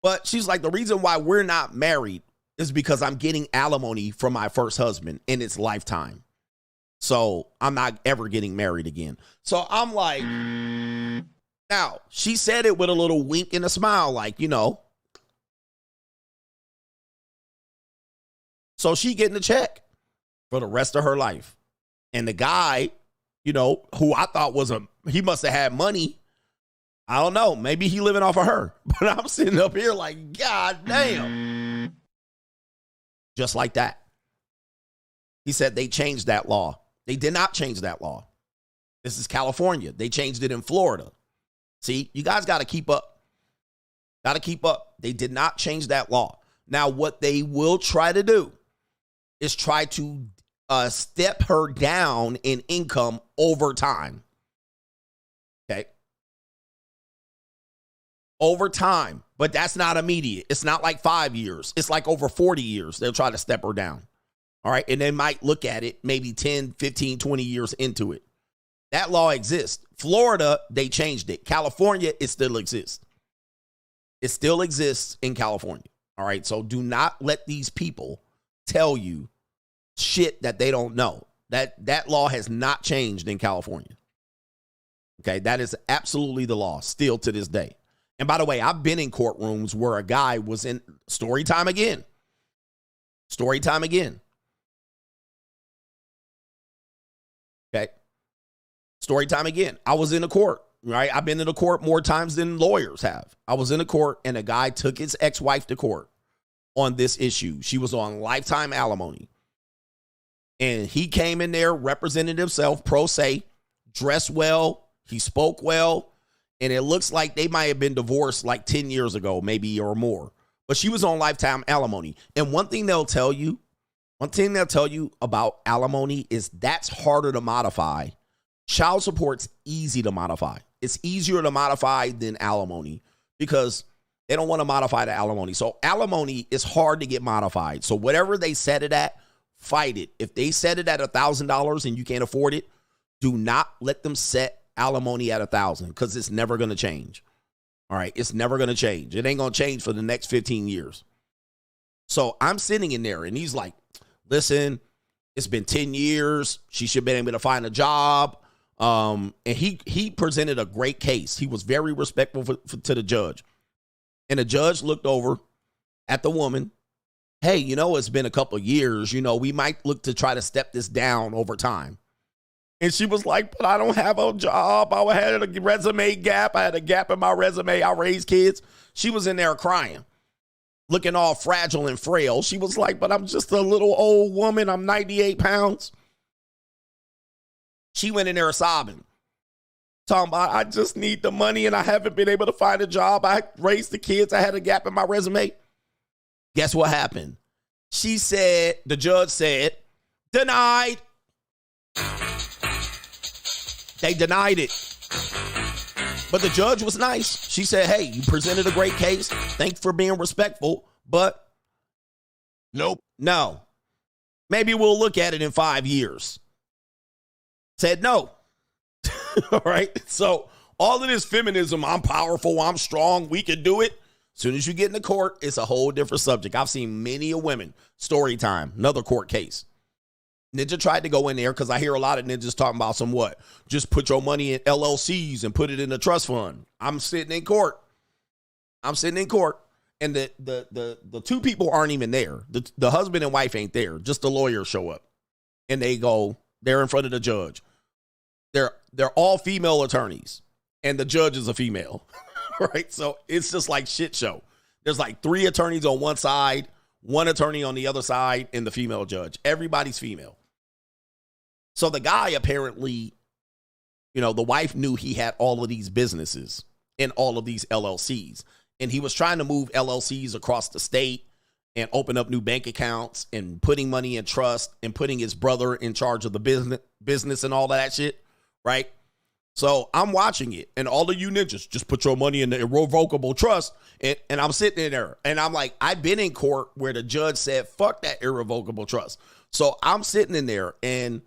But she's like, the reason why we're not married is because I'm getting alimony from my first husband in its lifetime. So I'm not ever getting married again. So I'm like, now she said it with a little wink and a smile, like, So she getting a check for the rest of her life. And the guy, who I thought he must have had money. I don't know. Maybe he living off of her. But I'm sitting up here like, God damn. Just like that. He said they changed that law. They did not change that law. This is California. They changed it in Florida. See, you guys got to keep up. Got to keep up. They did not change that law. Now, what they will try to do is try to step her down in income over time. Okay. Over time. But that's not immediate. It's not like 5 years. It's like over 40 years. They'll try to step her down. All right. And they might look at it maybe 10, 15, 20 years into it. That law exists. Florida, they changed it. California, it still exists. It still exists in California. All right. So do not let these people tell you shit that they don't know. That law has not changed in California. Okay. That is absolutely the law still to this day. And by the way, I've been in courtrooms where a guy was in Storytime again. Storytime again. Okay. Storytime again. I was in a court, right? I've been in a court more times than lawyers have. I was in a court and a guy took his ex-wife to court on this issue. She was on lifetime alimony. And he came in there, represented himself, pro se, dressed well. He spoke well. And it looks like they might have been divorced like 10 years ago, maybe or more. But she was on lifetime alimony. And one thing they'll tell you about alimony is that's harder to modify. Child support's easy to modify. It's easier to modify than alimony because they don't want to modify the alimony. So alimony is hard to get modified. So whatever they set it at, fight it. If they set it at $1,000 and you can't afford it, do not let them set alimony at $1,000 because it's never going to change. All right. It's never going to change. It ain't going to change for the next 15 years. So I'm sitting in there and he's like, listen, it's been 10 years. She should have been able to find a job. And he presented a great case. He was very respectful to the judge. And the judge looked over at the woman. Hey, it's been a couple of years. We might look to try to step this down over time. And she was like, but I don't have a job. I had a resume gap. I had a gap in my resume. I raised kids. She was in there crying, looking all fragile and frail. She was like, but I'm just a little old woman. I'm 98 pounds. She went in there sobbing. Talking about, I just need the money and I haven't been able to find a job. I raised the kids. I had a gap in my resume. Guess what happened? She said, the judge said, denied. They denied it. But the judge was nice. She said, hey, you presented a great case. Thanks for being respectful. But nope. No. Maybe we'll look at it in 5 years. Said no. All right. So all of this feminism, I'm powerful, I'm strong, we can do it. As soon as you get in the court, it's a whole different subject. I've seen many a women. Storytime, another court case. Ninja tried to go in there because I hear a lot of ninjas talking about some what? Just put your money in LLCs and put it in a trust fund. I'm sitting in court. And the two people aren't even there. The husband and wife ain't there. Just the lawyers show up. And they're in front of the judge. They're all female attorneys. And the judge is a female. Right? So it's just like shit show. There's like 3 attorneys on one side, 1 attorney on the other side, and the female judge. Everybody's female. So the guy apparently, the wife knew he had all of these businesses and all of these LLCs. And he was trying to move LLCs across the state and open up new bank accounts and putting money in trust and putting his brother in charge of the business and all that shit, right? So I'm watching it, and all of you ninjas, just put your money in the irrevocable trust, and I'm sitting in there, and I'm like, I've been in court where the judge said, fuck that irrevocable trust. So I'm sitting in there, and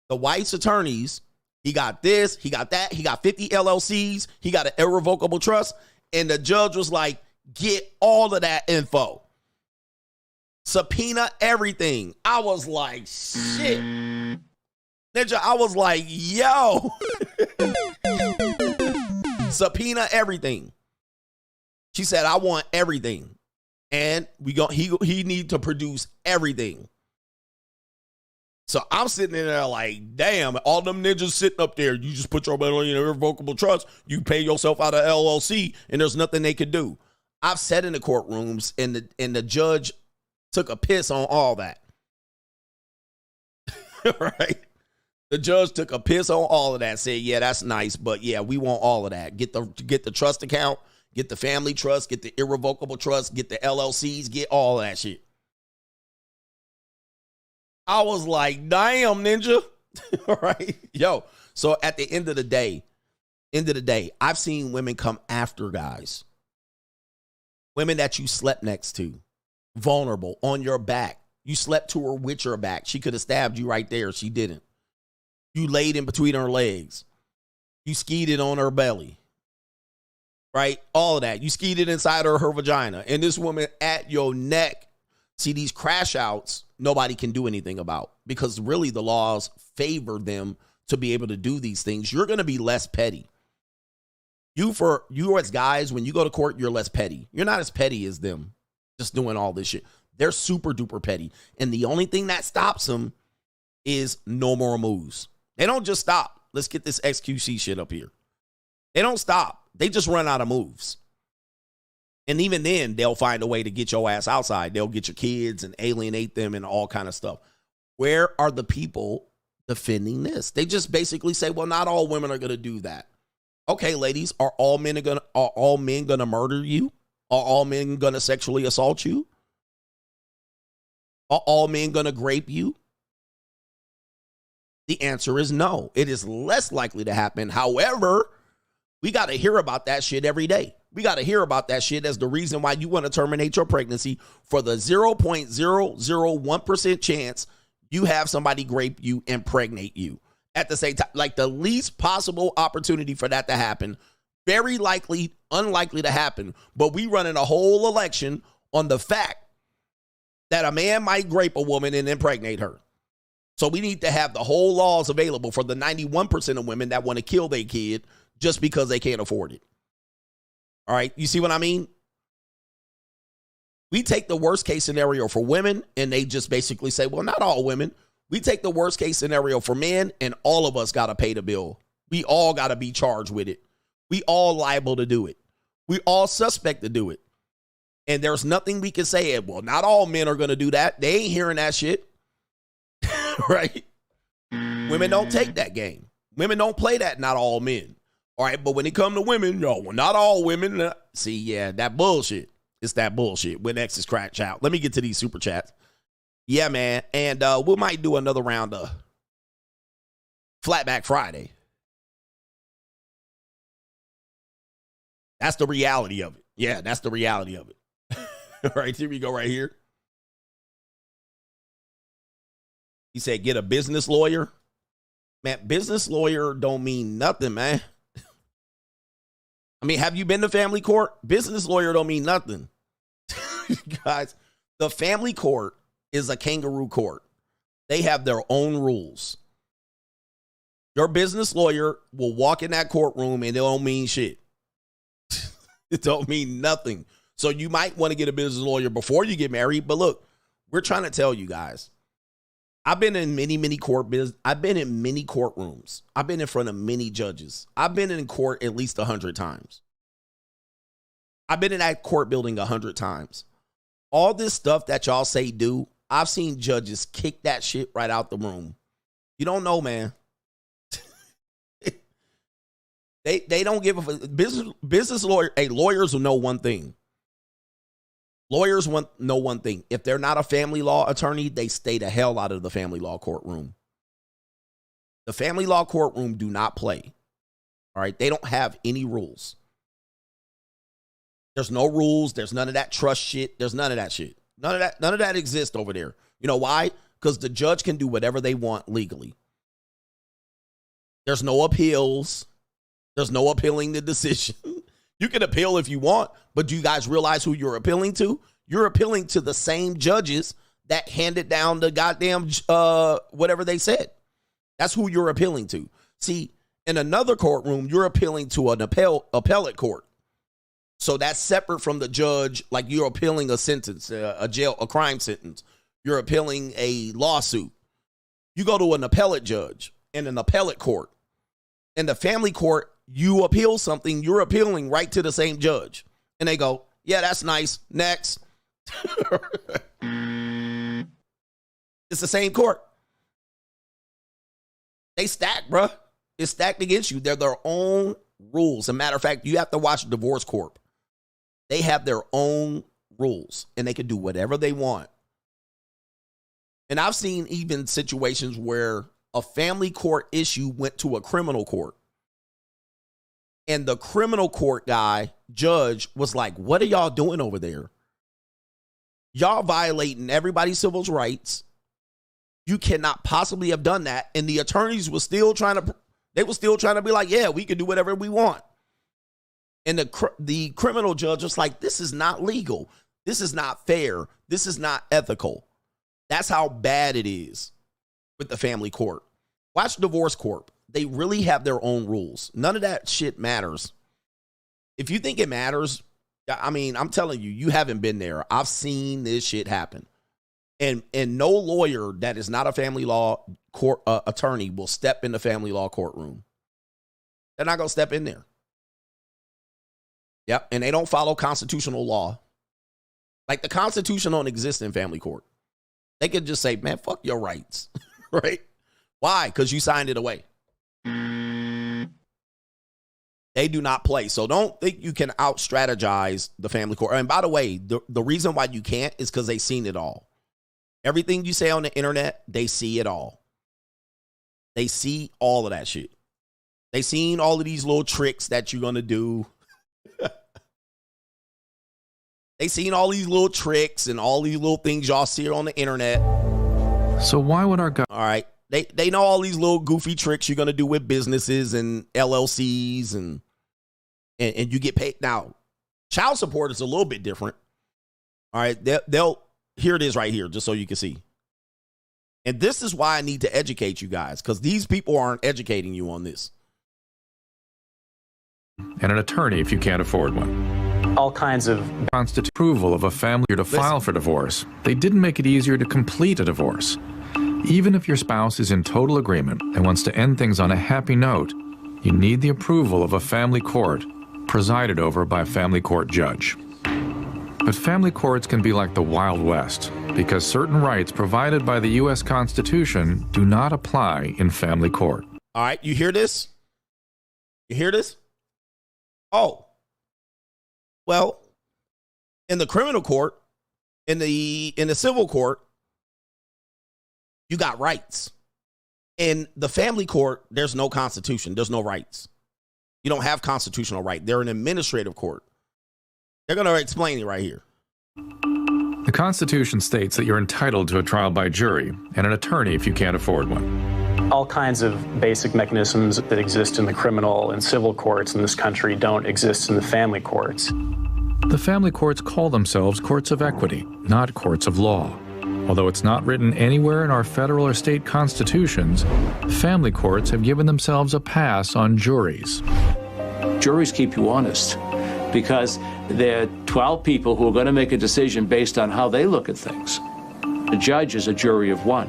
the wife's attorneys, he got this, he got that, he got 50 LLCs, he got an irrevocable trust, and the judge was like, get all of that info. Subpoena everything. I was like, shit. Ninja, I was like, yo. Subpoena everything. She said, I want everything. And he need to produce everything. So I'm sitting in there like, damn, all them ninjas sitting up there. You just put your money in an irrevocable trust. You pay yourself out of LLC, and there's nothing they can do. I've sat in the courtrooms, and the judge took a piss on all that. Right? The judge took a piss on all of that, said, yeah, that's nice, but yeah, we want all of that. Get the trust account, get the family trust, get the irrevocable trust, get the LLCs, get all that shit. I was like, damn, ninja. All right. Yo, so at the end of the day, I've seen women come after guys. Women that you slept next to, vulnerable, on your back. You slept to her with your back. She could have stabbed you right there. She didn't. You laid in between her legs. You skied it on her belly. Right? All of that. You skied it inside her vagina. And this woman at your neck. See, these crash outs, nobody can do anything about, because really the laws favor them to be able to do these things. You're going to be less petty. You as guys, when you go to court, you're less petty. You're not as petty as them just doing all this shit. They're super duper petty. And the only thing that stops them is no more moves. They don't just stop. Let's get this XQC shit up here. They don't stop. They just run out of moves. And even then, they'll find a way to get your ass outside. They'll get your kids and alienate them and all kind of stuff. Where are the people defending this? They just basically say, well, not all women are going to do that. Okay, ladies, are all men going to murder you? Are all men going to sexually assault you? Are all men going to grape you? The answer is no. It is less likely to happen. However, we got to hear about that shit every day. We got to hear about that shit as the reason why you want to terminate your pregnancy, for the 0.001% chance you have somebody grape you, impregnate you. At the same time, like the least possible opportunity for that to happen. Very likely, unlikely to happen. But we running a whole election on the fact that a man might grape a woman and impregnate her. So we need to have the whole laws available for the 91% of women that want to kill their kid just because they can't afford it. All right, you see what I mean? We take the worst case scenario for women, and they just basically say, well, not all women. We take the worst case scenario for men, and all of us got to pay the bill. We all got to be charged with it. We all liable to do it. We all suspect to do it. And there's nothing we can say, well, not all men are going to do that. They ain't hearing that shit. Right? Women don't take that game. Women don't play that, not all men. All right, but when it come to women, no, well, not all women. See, yeah, that bullshit. It's that bullshit when Exes crash out. Let me get to these super chats. Yeah, man. And we might do another round of Flatback Friday. That's the reality of it. Yeah, that's the reality of it. All right, here we go right here. He said, get a business lawyer. Man, business lawyer don't mean nothing, man. I mean, have you been to family court? Business lawyer don't mean nothing. Guys, the family court is a kangaroo court. They have their own rules. Your business lawyer will walk in that courtroom and it don't mean shit. It don't mean nothing. So you might want to get a business lawyer before you get married. But look, we're trying to tell you guys. I've been in many courtrooms. I've been in front of many judges. I've been in court at least 100 times. I've been in that court building 100 times. All this stuff that y'all say do, I've seen judges kick that shit right out the room. You don't know, man. They don't give a business lawyer. Hey, lawyers will know one thing. Lawyers know one thing. If they're not a family law attorney, they stay the hell out of the family law courtroom. The family law courtroom do not play. All right. They don't have any rules. There's no rules. There's none of that trust shit. There's none of that shit. None of that exists over there. You know why? Because the judge can do whatever they want legally. There's no appeals. There's no appealing the decision. You can appeal if you want, but do you guys realize who you're appealing to? You're appealing to the same judges that handed down the goddamn whatever they said. That's who you're appealing to. See, in another courtroom, you're appealing to an appellate court. So that's separate from the judge, like you're appealing a sentence, a crime sentence. You're appealing a lawsuit. You go to an appellate judge in an appellate court. In the family court, you appeal something, you're appealing right to the same judge. And they go, yeah, that's nice. Next. It's the same court. They stack, bruh. It's stacked against you. They're their own rules. As a matter of fact, you have to watch Divorce Corp. They have their own rules, and they can do whatever they want. And I've seen even situations where a family court issue went to a criminal court. And the criminal court judge was like, what are y'all doing over there? Y'all violating everybody's civil rights. You cannot possibly have done that. And the attorneys were still trying to be like, yeah, we can do whatever we want. And the criminal judge was like, this is not legal. This is not fair. This is not ethical. That's how bad it is with the family court. Watch Divorce Corp. They really have their own rules. None of that shit matters. If you think it matters, I mean, I'm telling you, you haven't been there. I've seen this shit happen. And no lawyer that is not a family law court attorney will step in the family law courtroom. They're not going to step in there. Yep. And they don't follow constitutional law. Like the Constitution don't exist in family court. They could just say, man, fuck your rights. Right? Why? Because you signed it away. They do not play. So don't think you can out-strategize the family court. And by the way, the reason why you can't is because they've seen it all. Everything you say on the internet, they see it all. They see all of that shit. They seen all of these little tricks that you're going to do. They seen all these little tricks and all these little things y'all see on the internet. So why would our government... All right. They know all these little goofy tricks you're going to do with businesses and LLCs and you get paid. Now, child support is a little bit different. All right. Here it is right here, just so you can see. And this is why I need to educate you guys, because these people aren't educating you on this. And an attorney if you can't afford one. All kinds of constitute approval of a family to file for divorce. They didn't make it easier to complete a divorce. Even if your spouse is in total agreement and wants to end things on a happy note, you need the approval of a family court presided over by a family court judge. But family courts can be like the Wild West because certain rights provided by the U.S. Constitution do not apply in family court. All right, you hear this? You hear this? Oh. Well, in the criminal court, in the civil court, you got rights. In the family court, there's no constitution. There's no rights. You don't have constitutional right. They're an administrative court. They're going to explain it right here. The Constitution states that you're entitled to a trial by jury and an attorney if you can't afford one. All kinds of basic mechanisms that exist in the criminal and civil courts in this country don't exist in the family courts. The family courts call themselves courts of equity, not courts of law. Although it's not written anywhere in our federal or state constitutions, family courts have given themselves a pass on juries. Juries keep you honest because they're 12 people who are going to make a decision based on how they look at things. The judge is a jury of one.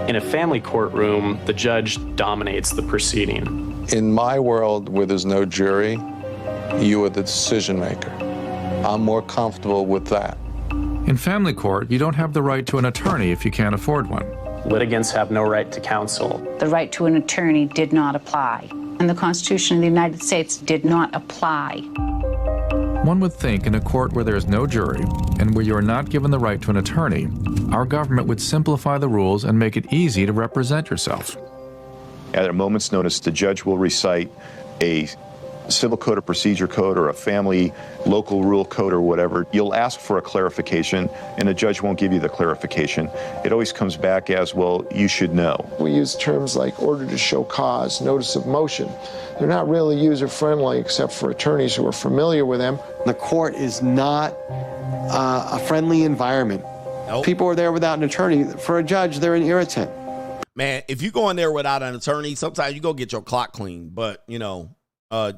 In a family courtroom, the judge dominates the proceeding. In my world where there's no jury, you are the decision maker. I'm more comfortable with that. In family court, you don't have the right to an attorney if you can't afford one. Litigants have no right to counsel. The right to an attorney did not apply, and the Constitution of the United States did not apply. One would think in a court where there is no jury and where you are not given the right to an attorney, our government would simplify the rules and make it easy to represent yourself. At a moment's notice, the judge will recite a civil code or procedure code or a family local rule code or whatever. You'll ask for a clarification and the judge won't give you the clarification. It always comes back as, well, you should know. We use terms like order to show cause, notice of motion. They're not really user-friendly except for attorneys who are familiar with them. The court is not a friendly environment. Nope. People are there without an attorney. For a judge, they're an irritant. Man, if you go in there without an attorney, sometimes you go get your clock cleaned, but, you know,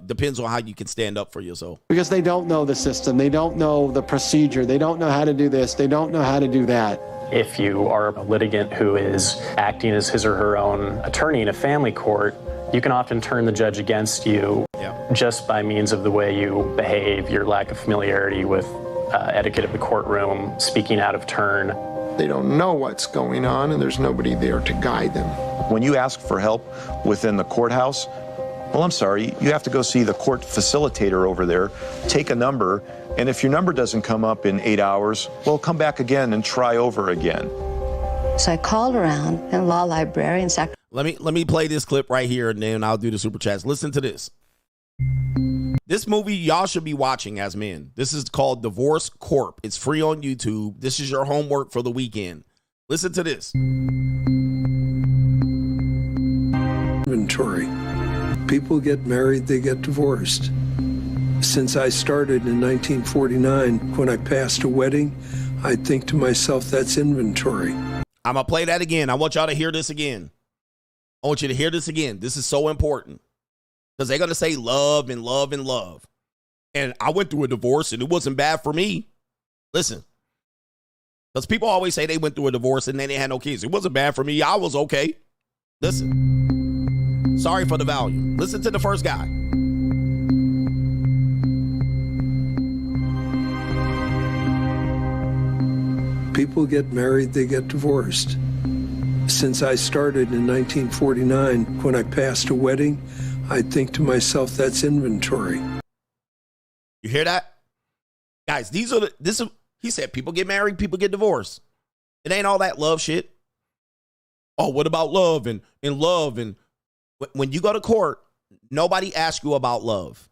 depends on how you can stand up for yourself. Because they don't know the system. They don't know the procedure. They don't know how to do this. They don't know how to do that. If you are a litigant who is acting as his or her own attorney in a family court, you can often turn the judge against you just by means of the way you behave, your lack of familiarity with etiquette of the courtroom, speaking out of turn. They don't know what's going on, and there's nobody there to guide them. When you ask for help within the courthouse, well, I'm sorry, you have to go see the court facilitator over there, take a number, and if your number doesn't come up in 8 hours, well, come back again and try over again. So I called around in law library and Let me play this clip right here, and then I'll do the super chats. Listen to this. This movie y'all should be watching as men. This is called Divorce Corp. It's free on YouTube. This is your homework for the weekend. Listen to this. Inventory. People get married, they get divorced. Since I started in 1949, when I passed a wedding, I think to myself, that's inventory. I'm going to play that again. I want y'all to hear this again. I want you to hear this again. This is so important. Because they're going to say love and love and love. And I went through a divorce and it wasn't bad for me. Listen. Because people always say they went through a divorce and then they had no kids. It wasn't bad for me. I was okay. Listen. Sorry for the volume. Listen to the first guy. People get married, they get divorced. Since I started in 1949, when I passed a wedding, I think to myself, that's inventory. You hear that? Guys, he said people get married, people get divorced. It ain't all that love shit. Oh, what about love and love? And when you go to court, nobody asks you about love.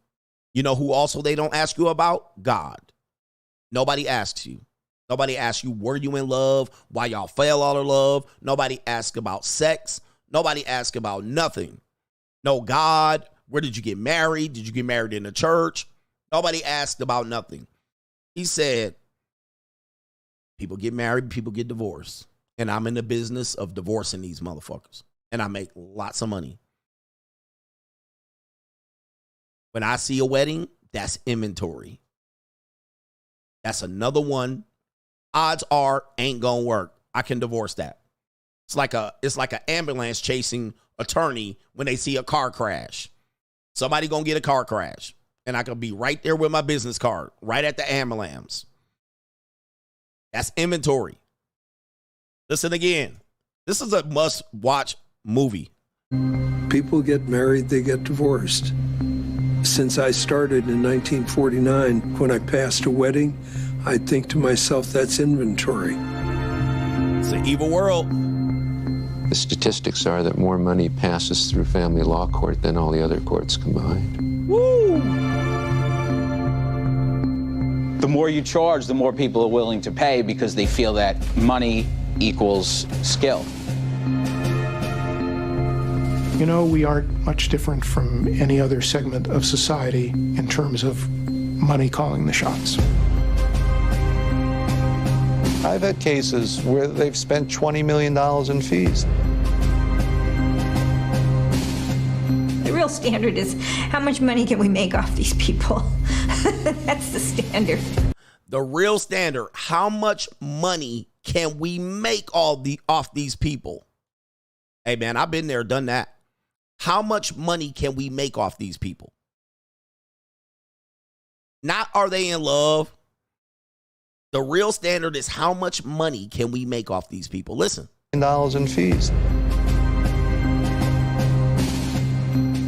You know who also they don't ask you about? God. Nobody asks you. Nobody asks you, were you in love? Why y'all fell out of love? Nobody asks about sex. Nobody asks about nothing. No God. Where did you get married? Did you get married in the church? Nobody asked about nothing. He said, people get married, people get divorced. And I'm in the business of divorcing these motherfuckers. And I make lots of money. When I see a wedding, that's inventory. That's another one. Odds are ain't gonna work. I can divorce that. It's like an ambulance chasing attorney when they see a car crash. Somebody gonna get a car crash. And I can be right there with my business card, right at the ambulance. That's inventory. Listen again. This is a must-watch movie. People get married, they get divorced. Since I started in 1949, when I passed a wedding, I think to myself, that's inventory. It's an evil world. The statistics are that more money passes through family law court than all the other courts combined. Woo! The more you charge, the more people are willing to pay because they feel that money equals skill. You know, we aren't much different from any other segment of society in terms of money calling the shots. I've had cases where they've spent $20 million in fees. The real standard is how much money can we make off these people? That's the standard. The real standard, how much money can we make off these people? Hey, man, I've been there, done that. How much money can we make off these people? Not are they in love. The real standard is how much money can we make off these people? Listen. $10 in fees.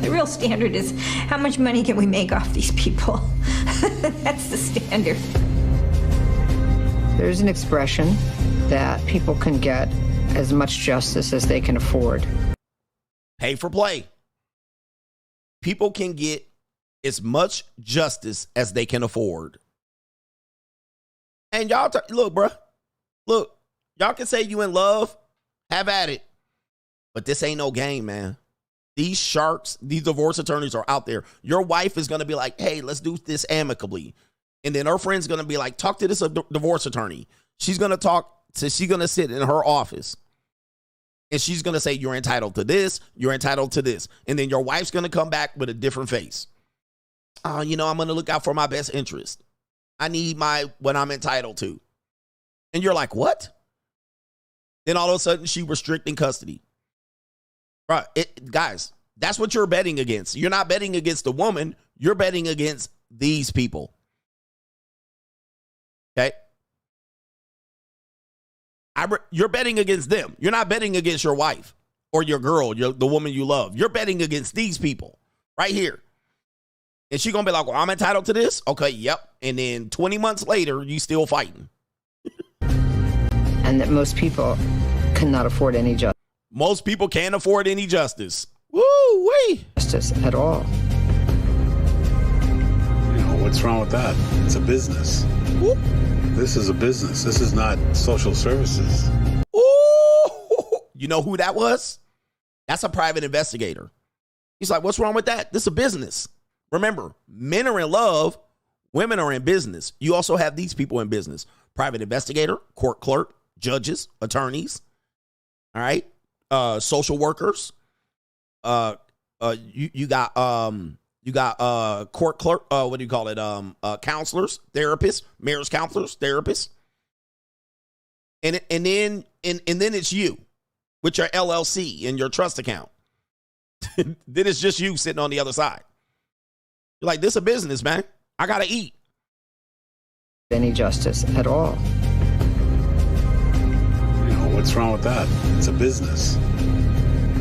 The real standard is how much money can we make off these people? That's the standard. There's an expression that people can get as much justice as they can afford. Pay for play. People can get as much justice as they can afford. And y'all, look, bro. Look, y'all can say you in love. Have at it. But this ain't no game, man. These sharks, these divorce attorneys are out there. Your wife is going to be like, hey, let's do this amicably. And then her friend's going to be like, talk to this divorce attorney. She's going to talk. So she's going to sit in her office. And she's going to say, you're entitled to this. You're entitled to this. And then your wife's going to come back with a different face. You know, I'm going to look out for my best interest. I need what I'm entitled to. And you're like, what? Then all of a sudden, she restricting custody. Right, guys, that's what you're betting against. You're not betting against the woman. You're betting against these people. Okay? You're betting against them. You're not betting against your wife or your girl, the woman you love. You're betting against these people right here. And she's going to be like, well, I'm entitled to this? Okay, yep. And then 20 months later, you still fighting. And that most people cannot afford any justice. Most people can't afford any justice. Woo-wee. Justice at all. You know, what's wrong with that? It's a business. Whoop. This is a business. This is not social services. Ooh. You know who that was? That's a private investigator. He's like, what's wrong with that? This is a business. Remember, men are in love. Women are in business. You also have these people in business. Private investigator, court clerk, judges, attorneys. All right. Social workers. You got court clerk. What do you call it? Counselors, therapists, marriage counselors, therapists. And then it's you with your LLC and your trust account. Then it's just you sitting on the other side. You're like, this is a business, man. I gotta eat. Any justice at all. You know, what's wrong with that? It's a business.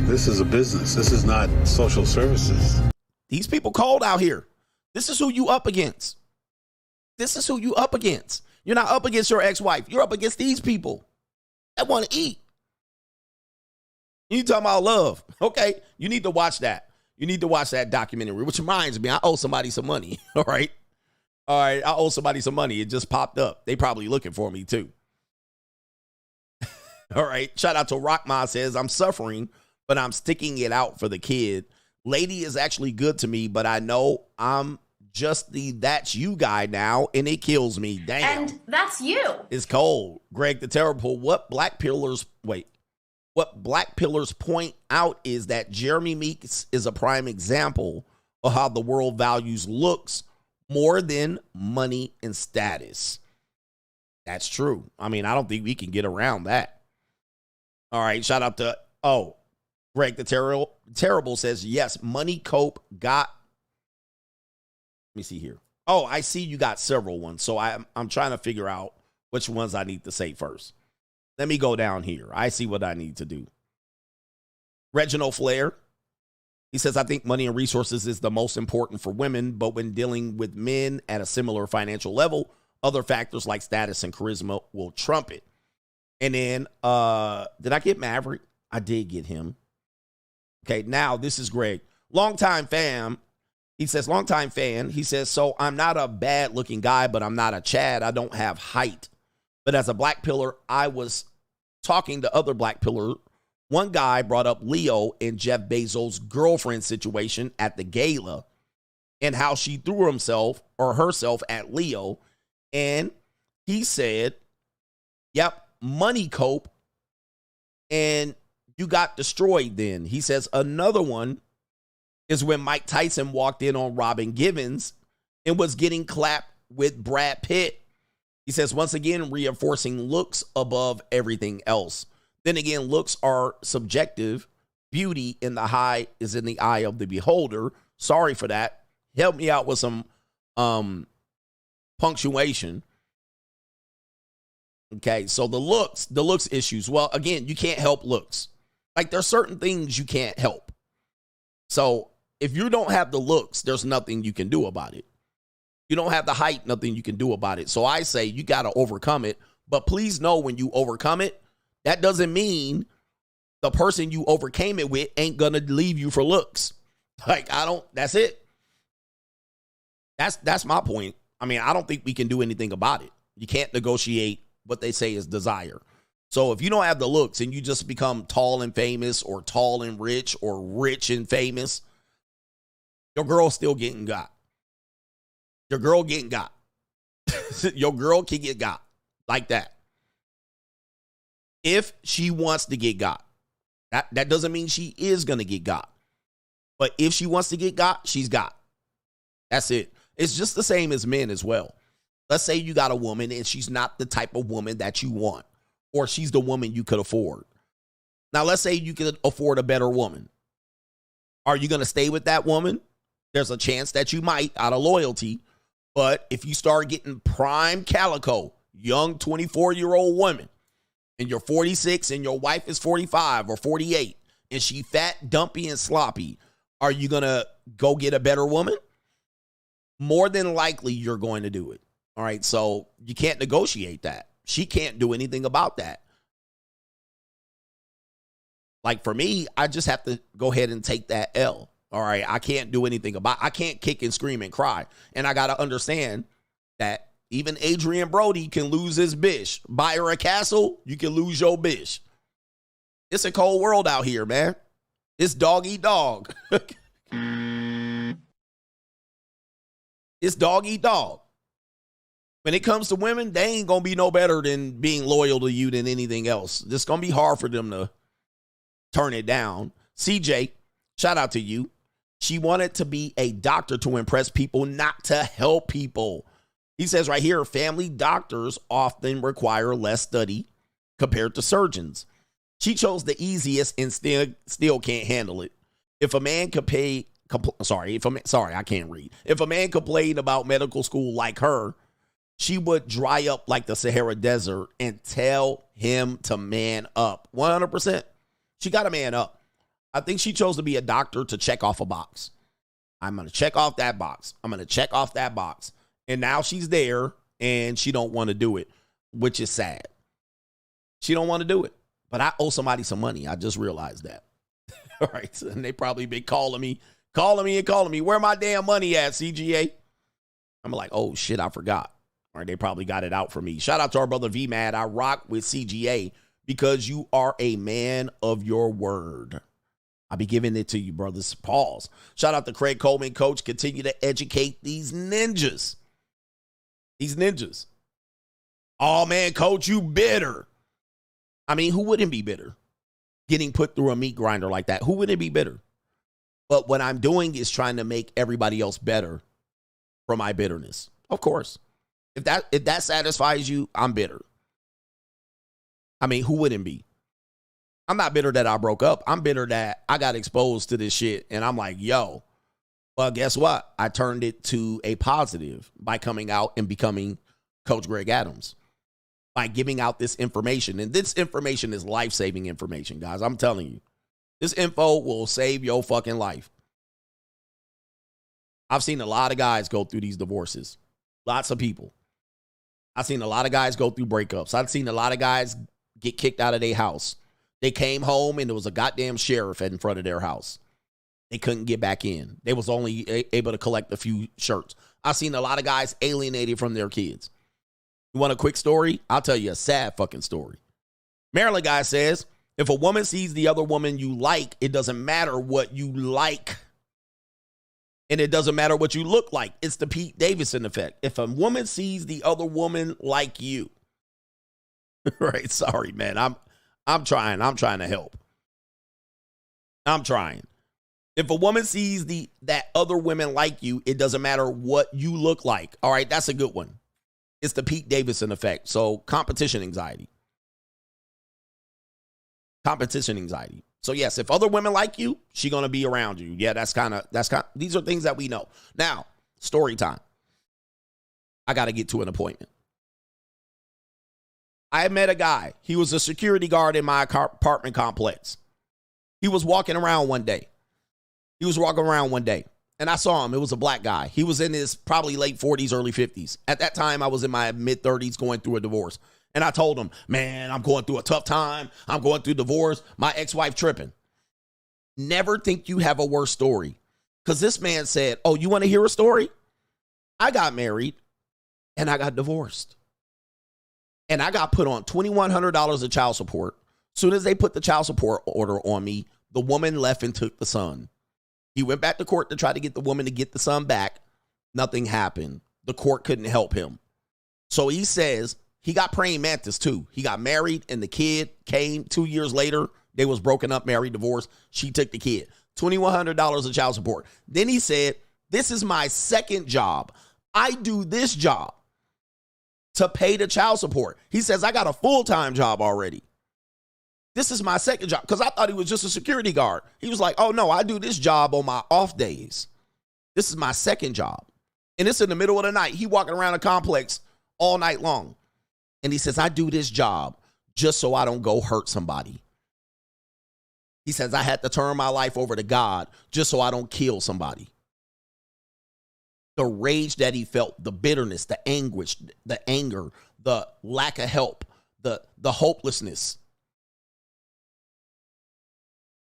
This is a business. This is not social services. These people cold out here. This is who you up against. This is who you up against. You're not up against your ex-wife. You're up against these people that want to eat. You talking about love. Okay, you need to watch that. You need to watch that documentary, which reminds me, I owe somebody some money. All right. I owe somebody some money. It just popped up. They probably looking for me too. All right. Shout out to Rockma says, I'm suffering, but I'm sticking it out for the kid. Lady is actually good to me, but I know I'm just the that's you guy now, and it kills me. Damn. And that's you. It's cold. Greg the Terrible. What Black Pillars point out is that Jeremy Meeks is a prime example of how the world values looks more than money and status. That's true. I mean, I don't think we can get around that. All right, shout out to, Greg the Terrible says, yes, Money Cope got, let me see here. Oh, I see you got several ones. So I'm trying to figure out which ones I need to say first. Let me go down here. I see what I need to do. Reginald Flair. He says, I think money and resources is the most important for women, but when dealing with men at a similar financial level, other factors like status and charisma will trump it. And then, did I get Maverick? I did get him. Okay, now this is Greg. Longtime fan. He says, longtime fan. He says, so I'm not a bad looking guy, but I'm not a Chad. I don't have height. But as a black pillar, I was talking to other black pillar. One guy brought up Leo and Jeff Bezos' girlfriend situation at the gala and how she threw himself or herself at Leo. And he said, yep, money cope. And you got destroyed then. He says another one is when Mike Tyson walked in on Robin Givens and was getting clapped with Brad Pitt. He says, once again, reinforcing looks above everything else. Then again, looks are subjective. Beauty in the eye is in the eye of the beholder. Sorry for that. Help me out with some punctuation. Okay, so the looks issues. Well, again, you can't help looks. Like, there's certain things you can't help. So if you don't have the looks, there's nothing you can do about it. You don't have the height, nothing you can do about it. So I say you got to overcome it. But please know when you overcome it, that doesn't mean the person you overcame it with ain't going to leave you for looks. Like, that's it. That's my point. I mean, I don't think we can do anything about it. You can't negotiate what they say is desire. So if you don't have the looks and you just become tall and famous or tall and rich or rich and famous, your girl's still getting got. Your girl getting got. Your girl can get got like that. If she wants to get got. That doesn't mean she is going to get got. But if she wants to get got, she's got. That's it. It's just the same as men as well. Let's say you got a woman and she's not the type of woman that you want. Or she's the woman you could afford. Now, let's say you could afford a better woman. Are you going to stay with that woman? There's a chance that you might out of loyalty. But if you start getting prime calico, young 24-year-old woman, and you're 46 and your wife is 45 or 48, and she fat, dumpy, and sloppy, are you going to go get a better woman? More than likely, you're going to do it. All right, so you can't negotiate that. She can't do anything about that. Like for me, I just have to go ahead and take that L. All right, I can't do anything about it. I can't kick and scream and cry. And I got to understand that even Adrien Brody can lose his bitch. Buy her a castle, you can lose your bitch. It's a cold world out here, man. It's dog eat dog. It's dog eat dog. When it comes to women, they ain't going to be no better than being loyal to you than anything else. It's going to be hard for them to turn it down. CJ, shout out to you. She wanted to be a doctor to impress people, not to help people. He says right here, family doctors often require less study compared to surgeons. She chose the easiest and still can't handle it. If a man could pay, I can't read. If a man complained about medical school like her, she would dry up like the Sahara Desert and tell him to man up. 100%. She got to man up. I think she chose to be a doctor to check off a box. I'm going to check off that box. I'm going to check off that box. And now she's there and she don't want to do it, which is sad. She don't want to do it. But I owe somebody some money. I just realized that. All right. And they probably been calling me. Where my damn money at, CGA? I'm like, oh, shit, I forgot. All right, they probably got it out for me. Shout out to our brother V-Mad. I rock with CGA because you are a man of your word. I'll be giving it to you, brothers. Pause. Shout out to Craig Coleman. Coach, continue to educate these ninjas. Oh, man, Coach, you bitter. I mean, who wouldn't be bitter? Getting put through a meat grinder like that. Who wouldn't be bitter? But what I'm doing is trying to make everybody else better for my bitterness. Of course. If that satisfies you, I'm bitter. I mean, who wouldn't be? I'm not bitter that I broke up. I'm bitter that I got exposed to this shit. And I'm like, yo, well, guess what? I turned it to a positive by coming out and becoming Coach Greg Adams. By giving out this information. And this information is life-saving information, guys. I'm telling you. This info will save your fucking life. I've seen a lot of guys go through these divorces. Lots of people. I've seen a lot of guys go through breakups. I've seen a lot of guys get kicked out of their house. They came home and there was a goddamn sheriff in front of their house. They couldn't get back in. They was only able to collect a few shirts. I've seen a lot of guys alienated from their kids. You want a quick story? I'll tell you a sad fucking story. Maryland guy says, if a woman sees the other woman you like, it doesn't matter what you like. And it doesn't matter what you look like. It's the Pete Davidson effect. If a woman sees the other woman like you. Right? Sorry, man. I'm trying to help. I'm trying. If a woman sees that other women like you, it doesn't matter what you look like. All right, that's a good one. It's the Pete Davidson effect. So competition anxiety. Competition anxiety. So yes, if other women like you, she's going to be around you. Yeah, these are things that we know. Now, story time. I got to get to an appointment. I met a guy. He was a security guard in my apartment complex. He was walking around one day. And I saw him. It was a black guy. He was in his probably late 40s, early 50s. At that time, I was in my mid 30s going through a divorce. And I told him, man, I'm going through a tough time. I'm going through divorce. My ex-wife tripping. Never think you have a worse story. Because this man said, oh, you want to hear a story? I got married and I got divorced. And I got put on $2,100 of child support. Soon as they put the child support order on me, the woman left and took the son. He went back to court to try to get the woman to get the son back. Nothing happened. The court couldn't help him. So he says he got praying mantis too. He got married and the kid came 2 years later. They was broken up, married, divorced. She took the kid. $2,100 of child support. Then he said, this is my second job. I do this job to pay the child support. He says, I got a full-time job already. This is my second job, because I thought he was just a security guard. He was like, oh, no, I do this job on my off days. This is my second job. And it's in the middle of the night. He walking around the complex all night long. And he says, I do this job just so I don't go hurt somebody. He says, I had to turn my life over to God just so I don't kill somebody. The rage that he felt, the bitterness, the anguish, the anger, the lack of help, the hopelessness.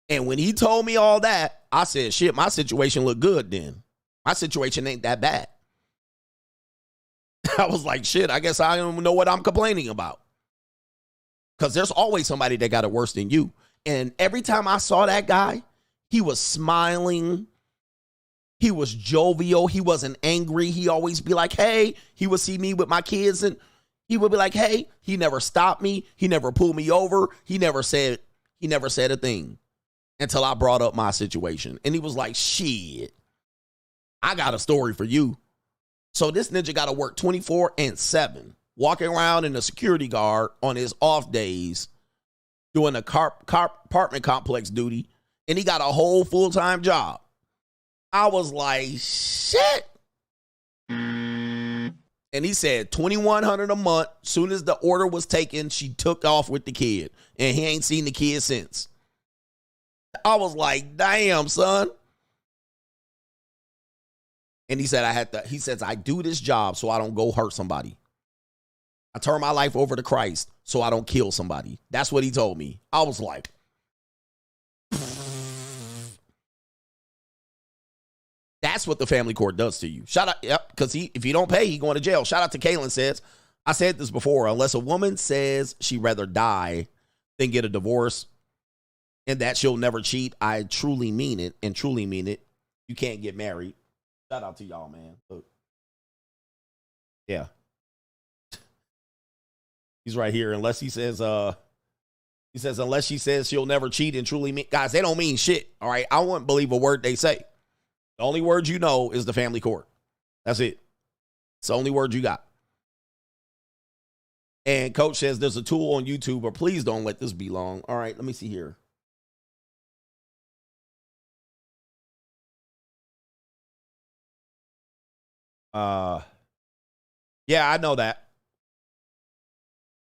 And when he told me all that, I said, shit, my situation looked good then. My situation ain't that bad. I was like, shit, I guess I don't know what I'm complaining about. Because there's always somebody that got it worse than you. And every time I saw that guy, he was smiling. He was jovial. He wasn't angry. He always be like, hey. He would see me with my kids and he would be like, hey. He never stopped me. He never pulled me over. He never said a thing. Until I brought up my situation. And he was like, shit, I got a story for you. So this ninja got to work 24/7, walking around in a security guard on his off days, doing a apartment complex duty, and he got a whole full-time job. I was like, shit. And he said $2,100 a month. Soon as the order was taken, she took off with the kid, and he ain't seen the kid since. I was like, damn, son. And he said, he says, I do this job so I don't go hurt somebody. I turn my life over to Christ so I don't kill somebody. That's what he told me. I was like, that's what the family court does to you. Shout out, yep, because if you don't pay, he going to jail. Shout out to Kaylin says, I said this before, unless a woman says she'd rather die than get a divorce, and that she'll never cheat, I truly mean it, and truly mean it. You can't get married. Shout out to y'all, man. Look. Yeah. He's right here. Unless he says, unless she says she'll never cheat and truly mean, guys, they don't mean shit. All right. I wouldn't believe a word they say. The only word you know is the family court. That's it. It's the only word you got. And Coach says there's a tool on YouTube, but please don't let this be long. All right. Let me see here. Yeah, I know that.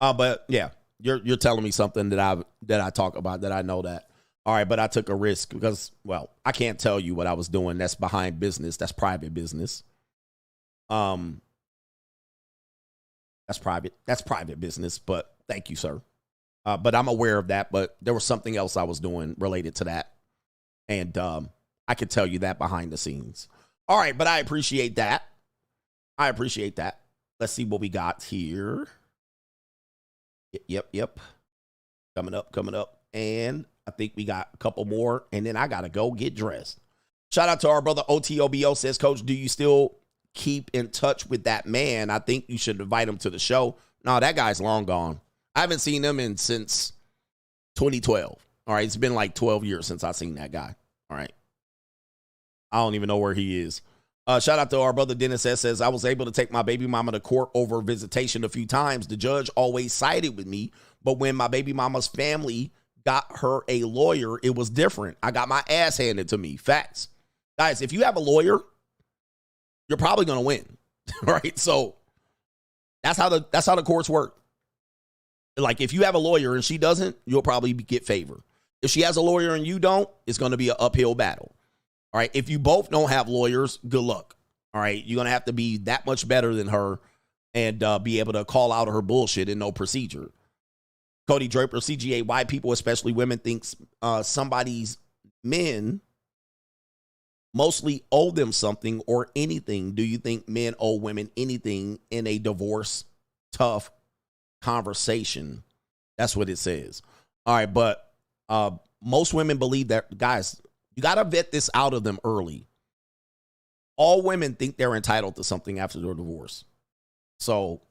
But yeah, you're telling me something that I talk about that I know that. All right, but I took a risk because, well, I can't tell you what I was doing. That's behind business. That's private business. That's private business, but thank you, sir. But I'm aware of that, but there was something else I was doing related to that. And I could tell you that behind the scenes. All right, but I appreciate that. Let's see what we got here. Yep. Coming up. And I think we got a couple more, and then I got to go get dressed. Shout out to our brother OTOBO says, Coach, do you still keep in touch with that man? I think you should invite him to the show. No, that guy's long gone. I haven't seen him since 2012. All right, it's been like 12 years since I've seen that guy. All right. I don't even know where he is. Shout out to our brother Dennis S. says, I was able to take my baby mama to court over visitation a few times. The judge always sided with me, but when my baby mama's family got her a lawyer, it was different. I got my ass handed to me. Facts. Guys, if you have a lawyer, you're probably going to win. All right? So that's how the courts work. Like, if you have a lawyer and she doesn't, you'll probably get favor. If she has a lawyer and you don't, it's going to be an uphill battle. All right. If you both don't have lawyers, good luck. All right. You're going to have to be that much better than her and be able to call out her bullshit and no procedure. Cody Draper, CGA, why people, especially women, thinks somebody's men mostly owe them something or anything. Do you think men owe women anything in a divorce tough conversation? That's what it says. All right. But most women believe that, guys, you got to vet this out of them early. All women think they're entitled to something after their divorce. So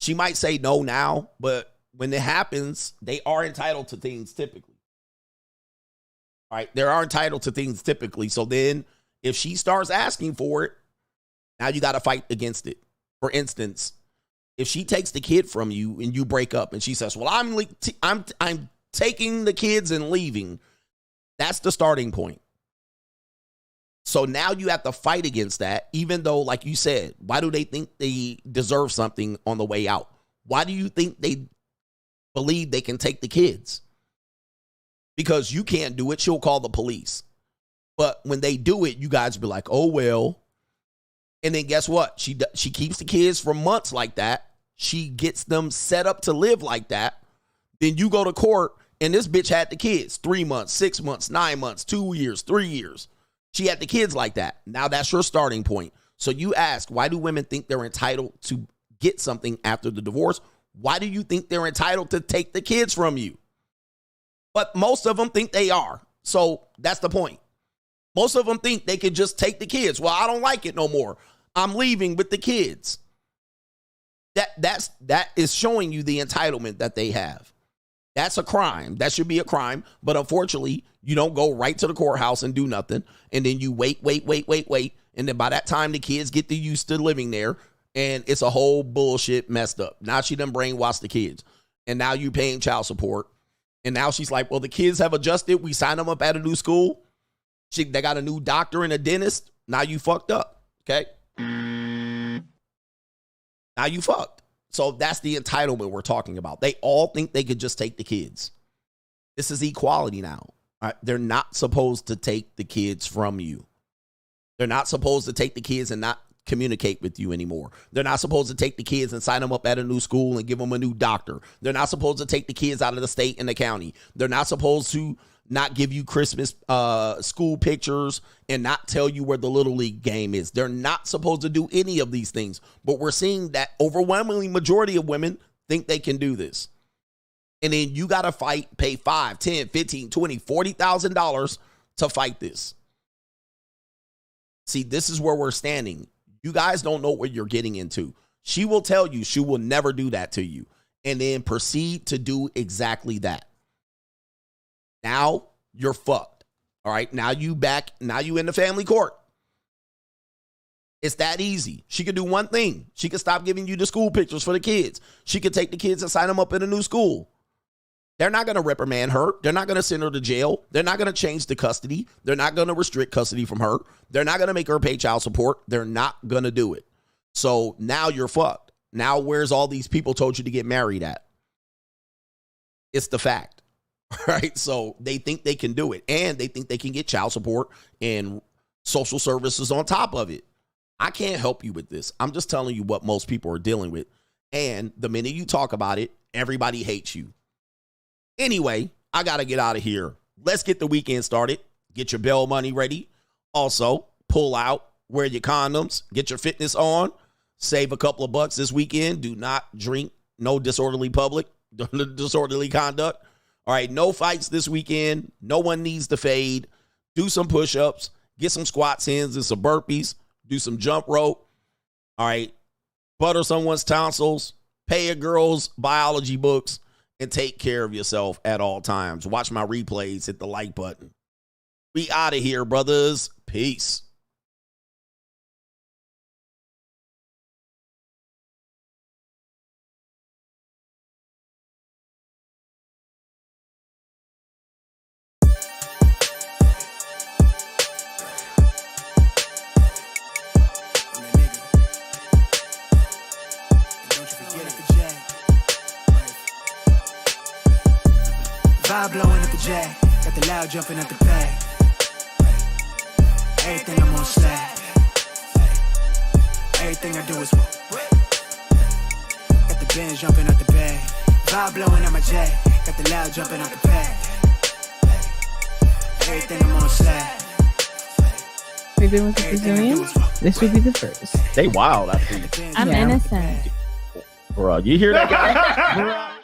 she might say no now, but when it happens, they are entitled to things typically. All right. They are entitled to things typically. So then if she starts asking for it, now you got to fight against it. For instance, if she takes the kid from you and you break up and she says, well, I'm taking the kids and leaving. That's the starting point. So now you have to fight against that, even though, like you said, why do they think they deserve something on the way out? Why do you think they believe they can take the kids? Because you can't do it. She'll call the police. But when they do it, you guys be like, oh, well. And then guess what? She keeps the kids for months like that. She gets them set up to live like that. Then you go to court. And this bitch had the kids 3 months, 6 months, 9 months, 2 years, 3 years. She had the kids like that. Now that's your starting point. So you ask, why do women think they're entitled to get something after the divorce? Why do you think they're entitled to take the kids from you? But most of them think they are. So that's the point. Most of them think they can just take the kids. Well, I don't like it no more. I'm leaving with the kids. That is showing you the entitlement that they have. That's a crime. That should be a crime. But unfortunately, you don't go right to the courthouse and do nothing. And then you wait. And then by that time, the kids get used to living there. And it's a whole bullshit messed up. Now she done brainwashed the kids. And now you paying child support. And now she's like, well, the kids have adjusted. We signed them up at a new school. They got a new doctor and a dentist. Now you fucked up. Okay? Now you fucked. So that's the entitlement we're talking about. They all think they could just take the kids. This is equality now. All right? They're not supposed to take the kids from you. They're not supposed to take the kids and not communicate with you anymore. They're not supposed to take the kids and sign them up at a new school and give them a new doctor. They're not supposed to take the kids out of the state and the county. They're not supposed to not give you Christmas school pictures and not tell you where the Little League game is. They're not supposed to do any of these things. But we're seeing that overwhelmingly majority of women think they can do this. And then you got to pay $5, $10, $15, $20, $40,000 to fight this. See, this is where we're standing. You guys don't know what you're getting into. She will tell you she will never do that to you and then proceed to do exactly that. Now you're fucked. All right. Now you in the family court. It's that easy. She could do one thing. She could stop giving you the school pictures for the kids. She could take the kids and sign them up in a new school. They're not going to reprimand her. They're not going to send her to jail. They're not going to change the custody. They're not going to restrict custody from her. They're not going to make her pay child support. They're not going to do it. So now you're fucked. Now where's all these people told you to get married at? It's the fact. Right? So they think they can do it. And they think they can get child support and social services on top of it. I can't help you with this. I'm just telling you what most people are dealing with. And the minute you talk about it, everybody hates you. Anyway, I got to get out of here. Let's get the weekend started. Get your bail money ready. Also, pull out, wear your condoms, get your fitness on, save a couple of bucks this weekend. Do not drink, no disorderly disorderly conduct. All right, no fights this weekend. No one needs to fade. Do some push-ups, get some squats in and some burpees, do some jump rope. All right, butter someone's tonsils, pay a girl's biology books, and take care of yourself at all times. Watch my replays, hit the like button. We out of here, brothers. Peace. Vibe blowing at the jack, got the loud jumping at the bag. Everything I'm on slack. Everything I do is got the bands jumping at the bag. Vibe blowing at my jack, got the loud jumping at the bag. Everything I'm on slack. We've been with the Brazilians. This would be the first. They wild. I think. I'm innocent. Bro, you hear that guy?